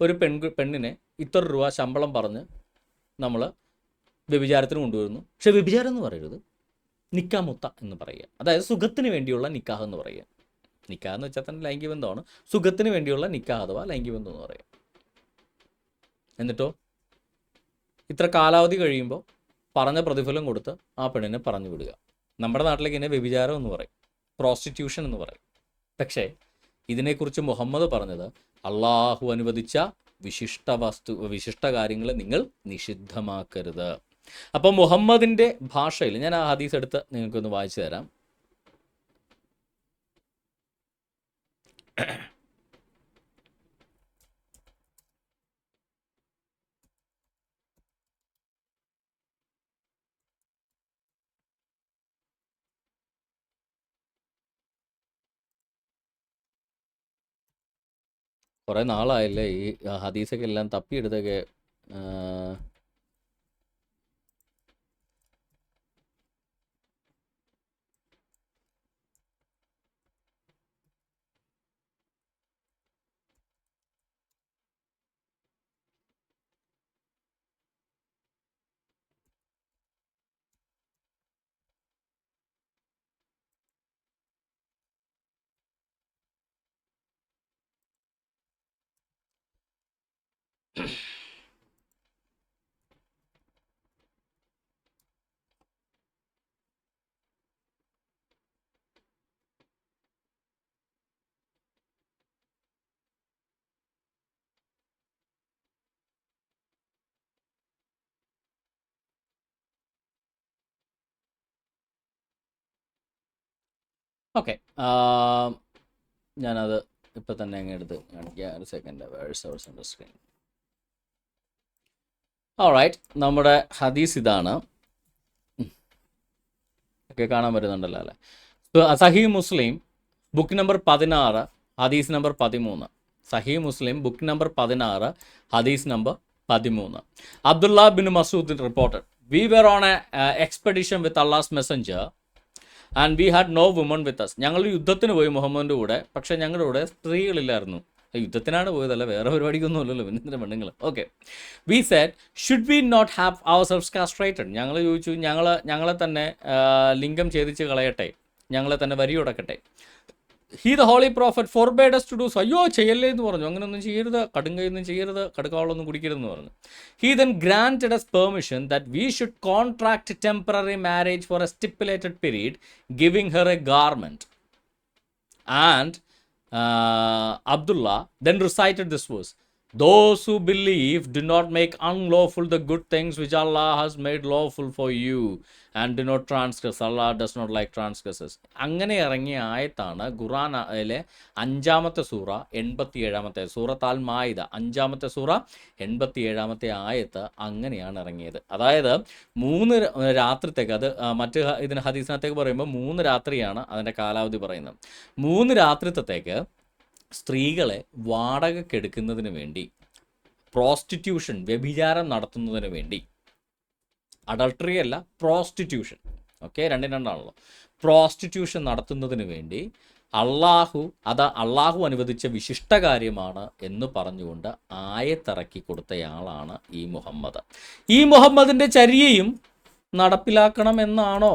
ഒരു പെണ്ണിനെ ഇത്ര രൂപ ശമ്പളം പറഞ്ഞ് നമ്മൾ വ്യഭിചാരത്തിന് കൊണ്ടുവരുന്നു. പക്ഷെ വ്യഭിചാരം എന്ന് പറയരുത്, നിക്കാമുത്ത എന്ന് പറയുക. അതായത് സുഖത്തിന് വേണ്ടിയുള്ള നിക്കാഹ് എന്ന് പറയുക. നിക്കാഹ് എന്ന് വെച്ചാൽ തന്നെ ലൈംഗിക ബന്ധമാണ്. സുഖത്തിന് വേണ്ടിയുള്ള നിക്കാഹ് അഥവാ ലൈംഗിക ബന്ധം എന്ന് പറയാം. എന്നിട്ടോ ഇത്ര കാലാവധി കഴിയുമ്പോൾ പറഞ്ഞ പ്രതിഫലം കൊടുത്ത് ആ പെണ്ണിനെ പറഞ്ഞു വിടുക. നമ്മുടെ നാട്ടിലേക്ക് ഇതിനെ വ്യഭിചാരം എന്ന് പറയും, പ്രോസ്റ്റിറ്റ്യൂഷൻ എന്ന് പറയും. പക്ഷേ ഇതിനെക്കുറിച്ച് മുഹമ്മദ് പറഞ്ഞത് അള്ളാഹു അനുവദിച്ച വിശിഷ്ട കാര്യങ്ങൾ നിങ്ങൾ നിഷിദ്ധമാക്കരുത്. അപ്പോൾ മുഹമ്മദിൻ്റെ ഭാഷയിൽ ഞാൻ ആ ഹദീസ് എടുത്ത് നിങ്ങൾക്കൊന്ന് വായിച്ചു തരാം. കുറേ നാളായില്ലേ ഈ ഹദീസൊക്കെ എല്ലാം തപ്പിയെടുത്തൊക്കെ. ഓക്കെ, ഞാനത് ഇപ്പം തന്നെ അങ്ങ് എടുത്ത് കാണിക്കാം. ഒരു സെക്കൻഡ്. സ്ക്രീൻ. ഓൾറൈറ്റ്, നമ്മുടെ ഹദീസ് ഇതാണ്. ഒക്കെ കാണാൻ പറ്റുന്നുണ്ടല്ലോ അല്ലേ? സഹീഹ് മുസ്ലിം ബുക്ക് നമ്പർ 16 ഹദീസ് നമ്പർ 13. സഹീഹ് മുസ്ലിം ബുക്ക് നമ്പർ 16 ഹദീസ് number 13. Abdullah bin Masud reported, we were on an expedition with Allah's messenger and we had no women with us. ഞങ്ങൾ യുദ്ധത്തിന് പോയി മുഹമ്മദിൻ്റെ കൂടെ, പക്ഷേ ഞങ്ങളുടെ കൂടെ സ്ത്രീകളില്ലായിരുന്നു. യുദ്ധത്തിനാണ് പോയതല്ല, വേറെ പരിപാടിക്കൊന്നും അല്ലല്ലോ, പിന്നെ പെണ്ണുങ്ങൾ. Okay, we said should we not have our self castrated. ഞങ്ങൾ ചോദിച്ചു, ഞങ്ങളെ തന്നെ ലിംഗം ഛേദിച്ച് കളയട്ടെ, ഞങ്ങളെ തന്നെ വരിയുടക്കട്ടെ. He the holy prophet forbade us to do so. അയ്യോ ചെയ്യല്ലേ എന്ന് പറഞ്ഞു. അങ്ങനെയൊന്നും ചെയ്യരുത്, കടുങ്കയൊന്നും ചെയ്യരുത്, കടുക്കാവളൊന്നും കുടിക്കരുതെന്ന് പറഞ്ഞു. He then granted us permission that we should contract temporary marriage four A stipulated period, giving her A garment. And Abdullah then recited this verse, Those who believe do not make unlawful the good things which Allah has made lawful for you and do not transgress. Allah does not like transgressors. അങ്ങനെ ഇറങ്ങിയ ആയത്താണ് ഖുർആനിലെ 5-ാമത്തെ സൂറ 87-ാമത്തെ സൂറത്ത് അൽ മാഇദ 5-ാമത്തെ സൂറ 87-ാമത്തെ ആയത്ത് അങ്ങനെയാണ് ഇറങ്ങിയത്. അതായത് 3 രാത്രിത്തേക്ക്, അത് മറ്റ് ഇതിന് ഹദീസിനകത്തേക്ക് പറയുമ്പോൾ 3 രാത്രിയാണ് അതിൻ്റെ കാലാവധി പറയുന്നത്. 3 രാത്രിത്തേക്ക് സ്ത്രീകളെ വാടകയ്ക്കെടുക്കുന്നതിന് വേണ്ടി, പ്രോസ്റ്റിറ്റ്യൂഷൻ വ്യഭിചാരം നടത്തുന്നതിന് വേണ്ടി, അഡൾട്ടറി അല്ല പ്രോസ്റ്റിറ്റ്യൂഷൻ, ഓക്കെ, രണ്ടാണല്ലോ, പ്രോസ്റ്റിറ്റ്യൂഷൻ നടത്തുന്നതിന് വേണ്ടി അള്ളാഹു അനുവദിച്ച വിശിഷ്ട കാര്യമാണ് എന്ന് പറഞ്ഞുകൊണ്ട് ആയത്തിറക്കി കൊടുത്തയാളാണ് ഈ മുഹമ്മദ്. ഈ മുഹമ്മദിൻ്റെ ചര്യയും നടപ്പിലാക്കണം എന്നാണോ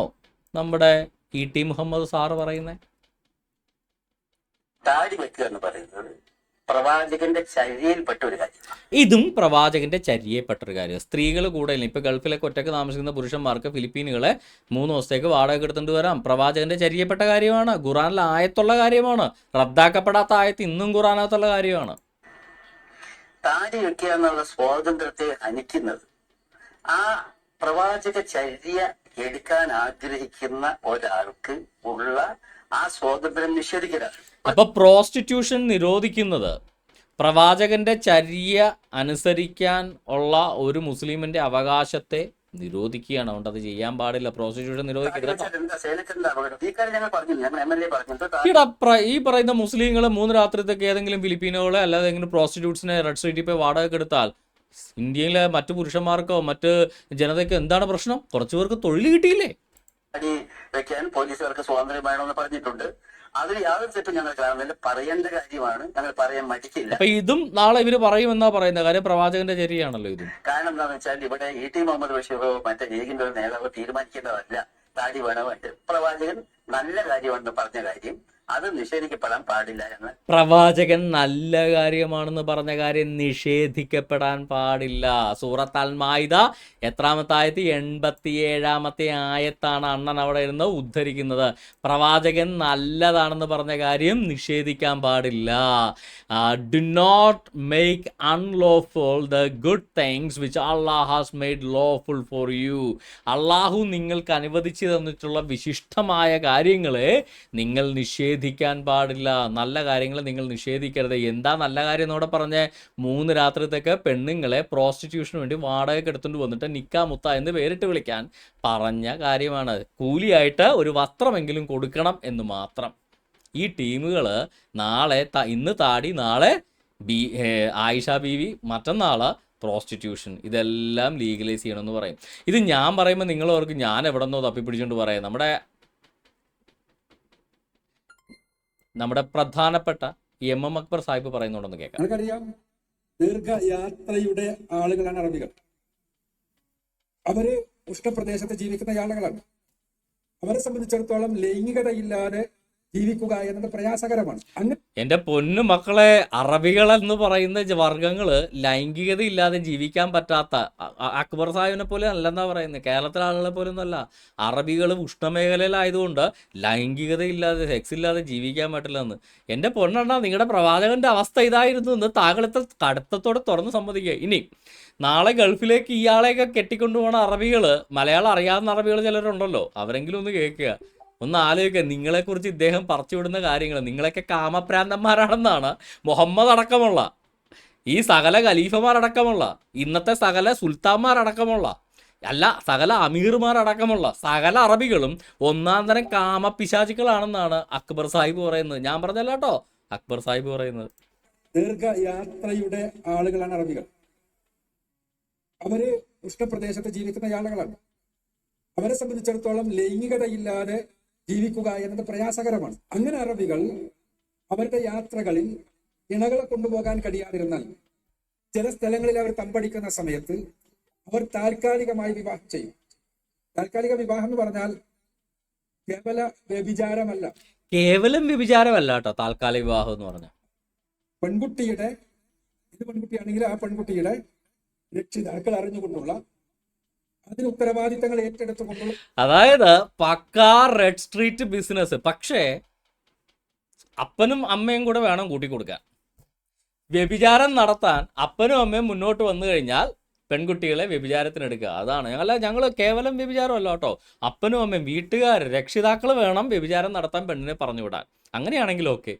നമ്മുടെ ET മുഹമ്മദ് സാറ് പറയുന്നത്? താടി വെക്കുക എന്ന് പറയുന്നത് പ്രവാചകന്റെ ചര്യയിൽപ്പെട്ട ഒരു കാര്യം. ഇതും പ്രവാചകന്റെ ചര്യയിൽപ്പെട്ടൊരു കാര്യം. സ്ത്രീകൾ കൂടെ ഇല്ല. ഇപ്പൊ ഗൾഫിലൊക്കെ ഒറ്റയ്ക്ക് താമസിക്കുന്ന പുരുഷന്മാർക്ക് ഫിലിപ്പീനുകളെ 3 ദിവസത്തേക്ക് വാടക എടുത്തുകൊണ്ട് വരാം. പ്രവാചകന്റെ ചര്യയിൽപ്പെട്ട കാര്യമാണ്. ഖുറാനിലെ ആയത്തുള്ള കാര്യമാണ്. റദ്ദാക്കപ്പെടാത്ത ആയത്ത് ഇന്നും ഖുറാനകത്തുള്ള കാര്യമാണ്. താടി വെക്കുക എന്നുള്ള സ്വാതന്ത്ര്യത്തെ ഹനിക്കുന്നത് ആ പ്രവാചക ചര്യ എടുക്കാൻ ആഗ്രഹിക്കുന്ന ഒരാൾക്ക് ഉള്ള ആ സ്വാതന്ത്ര്യം നിഷേധിക്കലാണ്. അപ്പൊ പ്രോസ്റ്റിറ്റ്യൂഷൻ നിരോധിക്കുന്നത് പ്രവാചകന്റെ ചര്യ അനുസരിക്കാൻ ഉള്ള ഒരു മുസ്ലിമിന്റെ അവകാശത്തെ നിരോധിക്കുകയാണ്. അതുകൊണ്ട് അത് ചെയ്യാൻ പാടില്ല. പ്രോസ്റ്റിറ്റ്യൂഷൻ നിരോധിക്കരുത്. ഈ കാര്യം ഞങ്ങൾ പറഞ്ഞില്ല, ഞങ്ങൾ MLA പറഞ്ഞു. ഈ പറയുന്ന മുസ്ലിങ്ങൾ 3 രാത്രിത്തേക്ക് ഏതെങ്കിലും ഫിലിപ്പീനുകളെ അല്ലാതെ ഏതെങ്കിലും പ്രോസ്റ്റിറ്റ്യൂട്ട്സിനെ റെഡ് സ്ട്രീറ്റിൽ പോയി വാടക എടുത്താൽ ഇന്ത്യയിലെ മറ്റു പുരുഷന്മാർക്കോ മറ്റ് ജനതയ്ക്കോ എന്താണ് പ്രശ്നം? കുറച്ചു പേർക്ക് തൊഴിൽ കിട്ടിയില്ലേ? താടി വെക്കാൻ പോലീസുകാർക്ക് സ്വാതന്ത്ര്യം വേണമെന്ന് പറഞ്ഞിട്ടുണ്ട്. അതിൽ യാതൊരു തെറ്റും ഞങ്ങൾ കാണുന്നില്ല. പറയേണ്ട കാര്യമാണ്, ഞങ്ങൾ പറയാൻ മടിക്കില്ല. അപ്പൊ ഇതും നാളെ ഇവര് പറയുമെന്നാ പറയുന്നത്. കാര്യം പ്രവാചകന്റെ ചര്യയാണല്ലോ ഇതും. കാരണം എന്താണെന്ന് വെച്ചാൽ ഇവിടെ ET മുഹമ്മദ് ബഷീറോ മറ്റേ ലീഗിന്റെ ഒരു നേതാവ് തീരുമാനിക്കേണ്ടതല്ല താടി വേണോ വേണ്ട. പ്രവാചകൻ നല്ല കാര്യമാണെന്ന് പറഞ്ഞ കാര്യം അത് നിഷേധിക്കപ്പെടാൻ പാടില്ല എന്ന്. പ്രവാചകൻ നല്ല കാര്യമാണെന്ന് പറഞ്ഞ കാര്യം നിഷേധിക്കപ്പെടാൻ പാടില്ല. സൂറത്ത് അൽ മാഇദ എത്രാമത്തെ ആയത്ത്? 87-ാമത്തെ ആയത്താണ് അണ്ണൻ അവിടെ ഇരുന്ന് ഉദ്ധരിക്കുന്നത്. പ്രവാചകൻ നല്ലതാണെന്ന് പറഞ്ഞ കാര്യം നിഷേധിക്കാൻ പാടില്ല. Do not make unlawful the good things which Allah has made lawful for you. അള്ളാഹു നിങ്ങൾക്ക് അനുവദിച്ചു തന്നിട്ടുള്ള വിശിഷ്ടമായ കാര്യങ്ങളെ നിങ്ങൾ നിഷേധിക്കാൻ പാടില്ല. നല്ല കാര്യങ്ങൾ നിങ്ങൾ നിഷേധിക്കരുത്. എന്താ നല്ല കാര്യം എന്നോടെ പറഞ്ഞ് 3 രാത്രിത്തേക്ക് പെണ്ണുങ്ങളെ പ്രോസ്റ്റിറ്റ്യൂഷന് വേണ്ടി വാടകയ്ക്ക് എടുത്തുകൊണ്ട് വന്നിട്ട് നിക്കാ മുത്ത എന്ന് പേരിട്ട് വിളിക്കാൻ പറഞ്ഞ കാര്യമാണ്. കൂലിയായിട്ട് ഒരു വസ്ത്രമെങ്കിലും കൊടുക്കണം എന്ന് മാത്രം. ഈ ടീമുകൾ നാളെ ഇന്ന് താടി, നാളെ ആയിഷ ബീവി, മറ്റന്നാള് പ്രോസ്റ്റിറ്റ്യൂഷൻ, ഇതെല്ലാം ലീഗലൈസ് ചെയ്യണമെന്ന് പറയും. ഇത് ഞാൻ പറയുമ്പോൾ നിങ്ങൾ ഓർക്ക് ഞാൻ എവിടെ നിന്നോ തപ്പിപ്പിടിച്ചുകൊണ്ട് പറയാം. നമ്മുടെ പ്രധാനപ്പെട്ട MM അക്ബർ സാഹിബ് പറയുന്നുണ്ടെന്ന് കേൾക്കാം. നമുക്കറിയാം, ദീർഘയാത്രയുടെ ആളുകളാണ് അറബികൾ. അവര് ഉഷ്ണപ്രദേശത്ത് ജീവിക്കുന്ന ആളുകളാണ്. അവരെ സംബന്ധിച്ചിടത്തോളം ലൈംഗികതയില്ലാതെ ജീവിക്കുക എന്നത് പ്രയാസകരമാണ്. എൻ്റെ പൊന്നു മക്കളെ, അറബികളെന്ന് പറയുന്ന വർഗങ്ങള് ലൈംഗികത ഇല്ലാതെ ജീവിക്കാൻ പറ്റാത്ത, അക്ബർ സാഹിബിനെ പോലെ അല്ലെന്നാ പറയുന്നത്, കേരളത്തിലെ ആളുകളെ പോലെ ഒന്നല്ല. അറബികൾ ഉഷ്ണമേഖലയിലായതുകൊണ്ട് ലൈംഗികത ഇല്ലാതെ, സെക്സ് ഇല്ലാതെ ജീവിക്കാൻ പറ്റില്ലെന്ന്. എൻ്റെ പൊന്നെണ്ണ, നിങ്ങളുടെ പ്രവാചകന്റെ അവസ്ഥ ഇതായിരുന്നു എന്ന് താങ്കളത്തെ കടുത്തത്തോടെ തുറന്ന് സമ്മതിക്കുക. ഇനി നാളെ ഗൾഫിലേക്ക് ഇയാളെയൊക്കെ കെട്ടിക്കൊണ്ടുപോകണ അറബികൾ, മലയാളം അറിയാവുന്ന അറബികൾ ചിലരുണ്ടല്ലോ, അവരെങ്കിലും ഒന്ന് കേൾക്കുക, ഒന്ന് ആലോചിക്കുക. നിങ്ങളെക്കുറിച്ച് ഇദ്ദേഹം പറച്ചുവിടുന്ന കാര്യങ്ങൾ, നിങ്ങളൊക്കെ കാമപ്രാന്തന്മാരാണെന്നാണ് മുഹമ്മദ് അടക്കമുള്ള, ഈ സകല ഖലീഫമാരടക്കമുള്ള, ഇന്നത്തെ സകല സുൽത്താന്മാരടക്കമുള്ള, അല്ല സകല അമീർമാരടക്കമുള്ള സകല അറബികളും ഒന്നാം തരം കാമപിശാചുക്കളാണെന്നാണ് അക്ബർ സാഹിബ് പറയുന്നത്. ഞാൻ പറഞ്ഞല്ല കേട്ടോ, അക്ബർ സാഹിബ് പറയുന്നത്. ദീർഘയാത്രയുടെ ആളുകളാണ് അറബികൾ. അവര് ഉഷ്ണപ്രദേശത്ത് ജീവിക്കുന്ന ആളുകളാണ്. അവരെ സംബന്ധിച്ചിടത്തോളം ലൈംഗികതയില്ലാതെ ജീവിക്കുക എന്നത് പ്രയാസകരമാണ്. അങ്ങനെ അറബികൾ അവരുടെ യാത്രകളിൽ ഇണകളെ കൊണ്ടുപോകാൻ കഴിയാതിരുന്നാൽ ചില സ്ഥലങ്ങളിൽ അവർ തമ്പടിക്കുന്ന സമയത്ത് അവർ താൽക്കാലികമായി വിവാഹം ചെയ്യും. താൽക്കാലിക വിവാഹം എന്ന് പറഞ്ഞാൽ കേവല വ്യഭിചാരമല്ല, കേവലം വ്യഭിചാരമല്ല കേട്ടോ താൽക്കാലിക വിവാഹം എന്ന് പറഞ്ഞാൽ. പെൺകുട്ടിയുടെ, ഇത് പെൺകുട്ടിയാണെങ്കിൽ ആ പെൺകുട്ടിയുടെ രക്ഷിതാക്കൾ അറിഞ്ഞുകൊണ്ടുള്ള, അതിന് ഉത്തരവാദിത്തങ്ങൾ ഏറ്റെടുത്തുകൊണ്ടുള്ള, അതായത് പക്കാ റെഡ് സ്ട്രീറ്റ് ബിസിനസ്. പക്ഷേ അപ്പനും അമ്മയും കൂടെ വേണം കൂട്ടിക്കൊടുക്കാൻ. വ്യഭിചാരം നടത്താൻ അപ്പനും അമ്മയും മുന്നോട്ട് വന്നു കഴിഞ്ഞാൽ പെൺകുട്ടികളെ വ്യഭിചാരത്തിനെടുക്കുക. അതാണ് ഞങ്ങൾ കേവലം വ്യഭിചാരമല്ല കേട്ടോ, അപ്പനും അമ്മയും വീട്ടുകാർ രക്ഷിതാക്കൾ വേണം വ്യഭിചാരം നടത്താൻ പെണ്ണിനെ പറഞ്ഞു വിടാൻ. അങ്ങനെയാണെങ്കിൽ ഓക്കെ.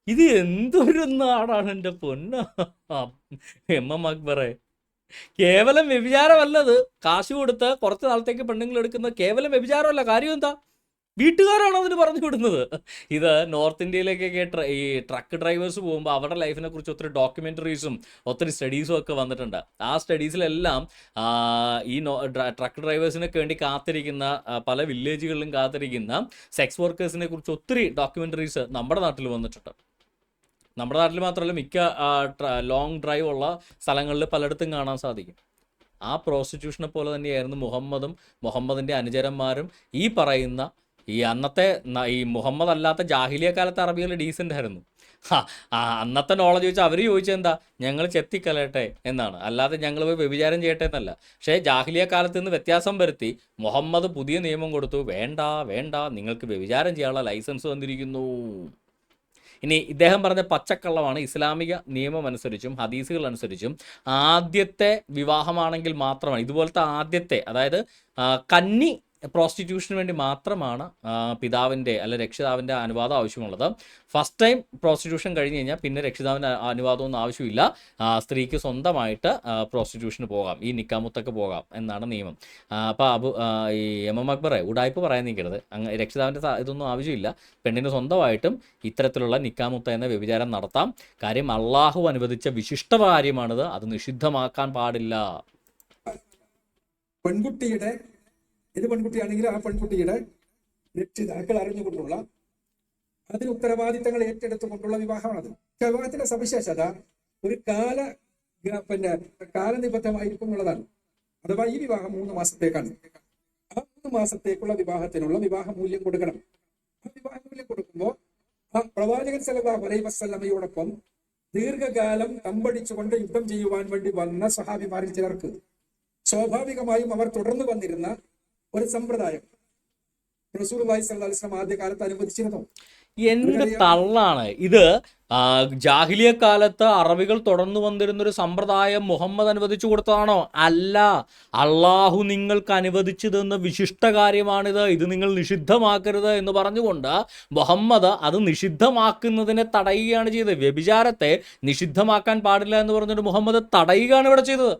ഇത് എന്തൊരു നാടാണ് എൻ്റെ പൊന്ന എം അക്ബറെ. കേവലം വ്യഭിചാരമല്ലത്, കാശ് കൊടുത്ത് കുറച്ച് നാളത്തേക്ക് പെണ്ണുങ്ങൾ എടുക്കുന്നത് കേവലം വ്യഭിചാരമല്ല. കാര്യം എന്താ, വീട്ടുകാരാണ് അതിന് പറഞ്ഞു വിടുന്നത്. ഇത് നോർത്ത് ഇന്ത്യയിലേക്കൊക്കെ ഈ ട്രക്ക് ഡ്രൈവേഴ്സ് പോകുമ്പോൾ അവരുടെ ലൈഫിനെ കുറിച്ച് ഒത്തിരി ഡോക്യുമെൻ്ററീസും ഒത്തിരി സ്റ്റഡീസും ഒക്കെ വന്നിട്ടുണ്ട്. ആ സ്റ്റഡീസിലെല്ലാം ഈ ട്രക്ക് ഡ്രൈവേഴ്സിനൊക്കെ വേണ്ടി കാത്തിരിക്കുന്ന പല വില്ലേജുകളിലും കാത്തിരിക്കുന്ന സെക്സ് വർക്കേഴ്സിനെ കുറിച്ച് ഒത്തിരി ഡോക്യുമെൻ്ററീസ് നമ്മുടെ നാട്ടിൽ വന്നിട്ടുണ്ട്. നമ്മുടെ നാട്ടിൽ മാത്രമല്ല, മിക്ക ലോങ് ഡ്രൈവ് ഉള്ള സ്ഥലങ്ങളിൽ പലയിടത്തും കാണാൻ സാധിക്കും. ആ പ്രോസ്റ്റിറ്റ്യൂഷനെ പോലെ തന്നെയായിരുന്നു മുഹമ്മദിൻ്റെ അനുചരന്മാരും. ഈ പറയുന്ന അന്നത്തെ ഈ മുഹമ്മദ് അല്ലാത്ത ജാഹിലിയ കാലത്തെ അറബികൾ ഡീസൻ്റ് ആയിരുന്നു. അന്നത്തെ നോളജ് ചോദിച്ചാൽ അവർ ചോദിച്ചെന്താ, ഞങ്ങൾ ചെത്തിക്കലട്ടെ എന്നാണ്, അല്ലാതെ ഞങ്ങൾ പോയി വ്യഭിചാരം ചെയ്യട്ടെ എന്നല്ല. പക്ഷേ ജാഹിലിയ കാലത്ത് നിന്ന് വ്യത്യാസം വരുത്തി മുഹമ്മദ് പുതിയ നിയമം കൊടുത്തു, വേണ്ട നിങ്ങൾക്ക് വ്യഭിചാരം ചെയ്യാനുള്ള ലൈസൻസ് വന്നിരിക്കുന്നു. ഇനി ഇദ്ദേഹം പറഞ്ഞ പച്ചക്കള്ളമാണ്. ഇസ്ലാമിക നിയമം അനുസരിച്ചും ഹദീസുകൾ അനുസരിച്ചും ആദ്യത്തെ വിവാഹമാണെങ്കിൽ മാത്രമാണ് ഇതുപോലത്തെ ആദ്യത്തെ, അതായത് കന്നി പ്രോസ്റ്റിറ്റ്യൂഷന് വേണ്ടി മാത്രമാണ് പിതാവിൻ്റെ അല്ല രക്ഷിതാവിൻ്റെ അനുവാദം ആവശ്യമുള്ളത്. ഫസ്റ്റ് ടൈം പ്രോസ്റ്റിറ്റ്യൂഷൻ കഴിഞ്ഞ് കഴിഞ്ഞാൽ പിന്നെ രക്ഷിതാവിൻ്റെ അനുവാദമൊന്നും ആവശ്യമില്ല. സ്ത്രീക്ക് സ്വന്തമായിട്ട് പ്രോസ്റ്റിറ്റ്യൂഷന് പോകാം, ഈ നിക്കാമുത്തൊക്കെ പോകാം എന്നാണ് നിയമം. അപ്പോൾ ഈ എം അക്ബറെ ഉടായ്പ പറയാൻ നിൽക്കരുത്. രക്ഷിതാവിൻ്റെ ഇതൊന്നും ആവശ്യമില്ല. പെണ്ണിന് സ്വന്തമായിട്ടും ഇത്തരത്തിലുള്ള നിക്കാമുത്ത എന്ന വ്യഭിചാരം നടത്താം. കാര്യം അള്ളാഹു അനുവദിച്ച വിശിഷ്ട കാര്യമാണിത്, അത് നിഷിദ്ധമാക്കാൻ പാടില്ല. പെൺകുട്ടിയുടെ ഇത് പെൺകുട്ടിയാണെങ്കിൽ ആ പെൺകുട്ടിയുടെ രക്ഷിതാക്കൾ അറിഞ്ഞുകൊണ്ടുള്ള അതിന് ഉത്തരവാദിത്തങ്ങൾ ഏറ്റെടുത്തുകൊണ്ടുള്ള വിവാഹമാണത്. വിവാഹത്തിന്റെ സവിശേഷത ഒരു കാലനിബദ്ധമായിരിക്കും എന്നുള്ളതാണ്. അഥവാ ഈ വിവാഹം 3 മാസത്തേക്കാണ്. ആ 3 മാസത്തേക്കുള്ള വിവാഹത്തിനുള്ള വിവാഹ മൂല്യം കൊടുക്കണം. ആ വിവാഹ മൂല്യം കൊടുക്കുമ്പോൾ ആ പ്രവാചകൻ സല്ലല്ലാഹു അലൈഹി വസല്ലമയോടൊപ്പം ദീർഘകാലം തമ്പടിച്ചുകൊണ്ട് യുദ്ധം ചെയ്യുവാൻ വേണ്ടി വന്ന സഹാബിമാരിൽ ചിലർക്ക് സ്വാഭാവികമായും അവർ തുടർന്നു വന്നിരുന്ന ഒരു സമ്പ്രദായം റസൂലുള്ളാഹി സ്വല്ലല്ലാഹു അലൈഹി വസല്ലം ആദ്യകാലത്ത് അനുവദിച്ചിരുന്നു. എന്ത് തള്ളാണ് ഇത്! ജാഹിലിയ കാലത്ത് അറബികൾ തുടർന്നു വന്നിരുന്നൊരു സമ്പ്രദായം മുഹമ്മദ് അനുവദിച്ചു കൊടുത്തതാണോ? അല്ല, അള്ളാഹു നിങ്ങൾക്ക് അനുവദിച്ചു തന്ന വിശിഷ്ട കാര്യമാണിത്, ഇത് നിങ്ങൾ നിഷിദ്ധമാക്കരുത് എന്ന് പറഞ്ഞുകൊണ്ട് മുഹമ്മദ് അത് നിഷിദ്ധമാക്കുന്നതിനെ തടയുകയാണ് ചെയ്തത്. വ്യഭിചാരത്തെ നിഷിദ്ധമാക്കാൻ പാടില്ല എന്ന് പറഞ്ഞിട്ട് മുഹമ്മദ് തടയുകയാണ് ഇവിടെ ചെയ്തത്.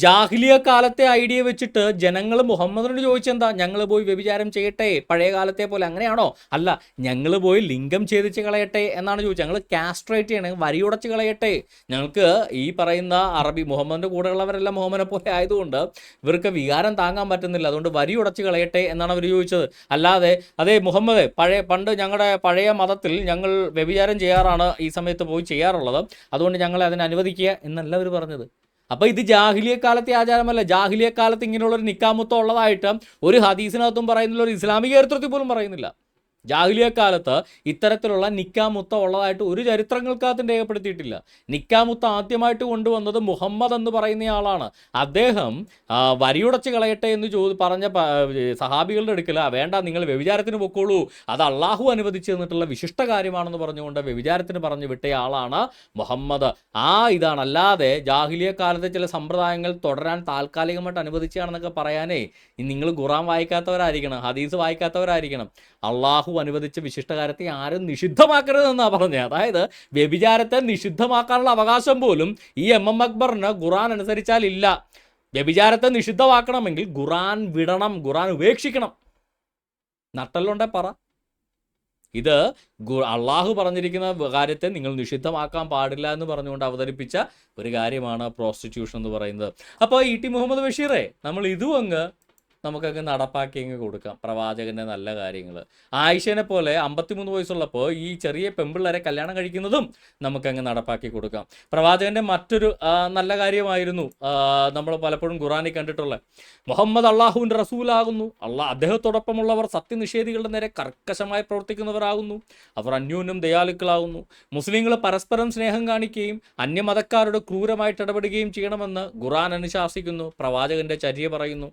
ജാഹിലിയ കാലത്തെ ഐഡിയ വെച്ചിട്ട് ജനങ്ങൾ മുഹമ്മദിനോട് ചോദിച്ചെന്താ, ഞങ്ങൾ പോയി വ്യഭിചാരം ചെയ്യട്ടെ പഴയ കാലത്തെ പോലെ? അങ്ങനെയാണോ? അല്ല, ഞങ്ങൾ പോയി ലിംഗം ഛേദിച്ച് കളയട്ടെ എന്നാണ് ചോദിച്ചത്. ഞങ്ങൾ കാസ്ട്രേറ്റ് ചെയ്യണം, വരിയുടച്ച് കളയട്ടെ. ഞങ്ങൾക്ക് ഈ പറയുന്ന അറബി മുഹമ്മദിൻ്റെ കൂടെയുള്ളവരെല്ലാം മുഹമ്മദിനെ പോലെ ആയതുകൊണ്ട് ഇവർക്ക് വികാരം താങ്ങാൻ പറ്റുന്നില്ല, അതുകൊണ്ട് വരിയുടച്ച് കളയട്ടെ എന്നാണ് അവർ ചോദിച്ചത്. അല്ലാതെ അതേ മുഹമ്മദ് പണ്ട് ഞങ്ങളുടെ പഴയ മതത്തിൽ ഞങ്ങൾ വ്യഭിചാരം ചെയ്യാറാണ് ഈ സമയത്ത് പോയി ചെയ്യാറുള്ളത്, അതുകൊണ്ട് ഞങ്ങളെ അതിനെ അനുവദിക്കുക എന്നല്ല അവർ പറഞ്ഞത്. അപ്പോൾ ഇത് ജാഹിലിയ കാലത്തെ ആചാരമല്ല. ജാഹിലിയ കാലത്ത് ഇങ്ങനെയുള്ളൊരു നിക്കാമുത്തം ഉള്ളതായിട്ട് ഒരു ഹദീസിനകത്തും പറയുന്നില്ല, ഒരു ഇസ്ലാമിക ചരിത്രത്തിൽ പോലും പറയുന്നില്ല. ജാഹിലിയ കാലത്ത് ഇത്തരത്തിലുള്ള നിക്കാമുത്ത ഉള്ളതായിട്ട് ഒരു ചരിത്രങ്ങൾക്കകത്തും രേഖപ്പെടുത്തിയിട്ടില്ല. നിക്കാമുത്ത ആദ്യമായിട്ട് കൊണ്ടുവന്നത് മുഹമ്മദ് എന്ന് പറയുന്നയാളാണ്. അദ്ദേഹം വരിയുടച്ച് കളയട്ടെ എന്ന് പറഞ്ഞ സഹാബികളുടെ അടുക്കൽ വേണ്ട, നിങ്ങൾ വ്യഭിചാരത്തിന് പൊക്കോളൂ, അത് അള്ളാഹു അനുവദിച്ചു തന്നിട്ടുള്ള വിശിഷ്ട കാര്യമാണെന്ന് പറഞ്ഞുകൊണ്ട് വ്യഭിചാരത്തിന് പറഞ്ഞു വിട്ടയാളാണ് മുഹമ്മദ്. ഇതാണ്. അല്ലാതെ ജാഹിലിയ കാലത്തെ ചില സമ്പ്രദായങ്ങൾ തുടരാൻ താൽക്കാലികമായിട്ട് അനുവദിച്ചാണെന്നൊക്കെ പറയാനേ നിങ്ങൾ ഖുർആൻ വായിക്കാത്തവരായിരിക്കണം, ഹദീസ് വായിക്കാത്തവരായിരിക്കണം. അള്ളാഹു അനുവദിച്ച വിശിഷ്ടകാര്യത്തെ ആരും നിഷിദ്ധമാക്കരുതെന്നാണ് പറഞ്ഞത്. അതായത് വ്യഭിചാരത്തെ നിഷിദ്ധമാക്കാനുള്ള അവകാശം പോലും ഈ എം അക്ബറിന് ഖുർആൻ അനുസരിച്ചാൽ ഇല്ല. വ്യഭിചാരത്തെ നിഷിദ്ധമാക്കണമെങ്കിൽ ഖുർആൻ വിടണം, ഖുർആൻ ഉപേക്ഷിക്കണം. നട്ടല്ലുണ്ടെ പറ. ഇത് അള്ളാഹു പറഞ്ഞിരിക്കുന്ന കാര്യത്തെ നിങ്ങൾ നിഷിദ്ധമാക്കാൻ പാടില്ല എന്ന് പറഞ്ഞുകൊണ്ട് അവതരിപ്പിച്ച ഒരു കാര്യമാണ് പ്രോസ്റ്റിറ്റ്യൂഷൻ എന്ന് പറയുന്നത്. അപ്പോൾ ഇ.ടി. മുഹമ്മദ് ബഷീറേ, നമ്മൾ ഇതും നമുക്കങ്ങ് നടപ്പാക്കി അങ്ങ് കൊടുക്കാം, പ്രവാചകൻ്റെ നല്ല കാര്യങ്ങൾ. ആയിഷനെ പോലെ 53 വയസ്സുള്ളപ്പോൾ ഈ ചെറിയ പെമ്പിള്ളേരെ കല്യാണം കഴിക്കുന്നതും നമുക്കങ്ങ് നടപ്പാക്കി കൊടുക്കാം. പ്രവാചകൻ്റെ മറ്റൊരു നല്ല കാര്യമായിരുന്നു നമ്മൾ പലപ്പോഴും ഖുറാനിൽ കണ്ടിട്ടുള്ളത്, മുഹമ്മദ് അള്ളാഹുവിൻ്റെ റസൂലാകുന്നു, അദ്ദേഹത്തോടൊപ്പമുള്ളവർ സത്യനിഷേധികളുടെ നേരെ കർക്കശമായി പ്രവർത്തിക്കുന്നവരാകുന്നു, അവർ അന്യോന്യം ദയാലുക്കളാകുന്നു, മുസ്ലിങ്ങൾ പരസ്പരം സ്നേഹം കാണിക്കുകയും അന്യമതക്കാരോട് ക്രൂരമായിട്ട് ഇടപെടുകയും ചെയ്യണമെന്ന് ഖുറാൻ അനുശാസിക്കുന്നു, പ്രവാചകൻ്റെ ചര്യ പറയുന്നു.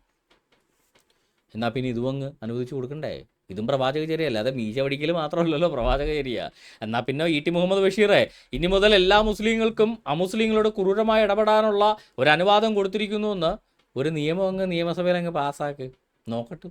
എന്നാൽ പിന്നെ ഇതും അനുവദിച്ചു കൊടുക്കണ്ടേ? ഇതും പ്രവാചകചര്യ, അല്ലാതെ മീശ പഠിക്കൽ മാത്രമല്ലല്ലോ പ്രവാചകചര്യ. എന്നാൽ പിന്നെ ഇ ടി മുഹമ്മദ് ബഷീറെ ഇനി മുതൽ എല്ലാ മുസ്ലിങ്ങൾക്കും അമുസ്ലിങ്ങളോട് ക്രൂരമായി ഇടപെടാനുള്ള ഒരു അനുവാദം കൊടുത്തിരിക്കുന്നു എന്ന് ഒരു നിയമം അങ്ങ് നിയമസഭയിൽ അങ്ങ് പാസ്സാക്ക് നോക്കട്ടെ.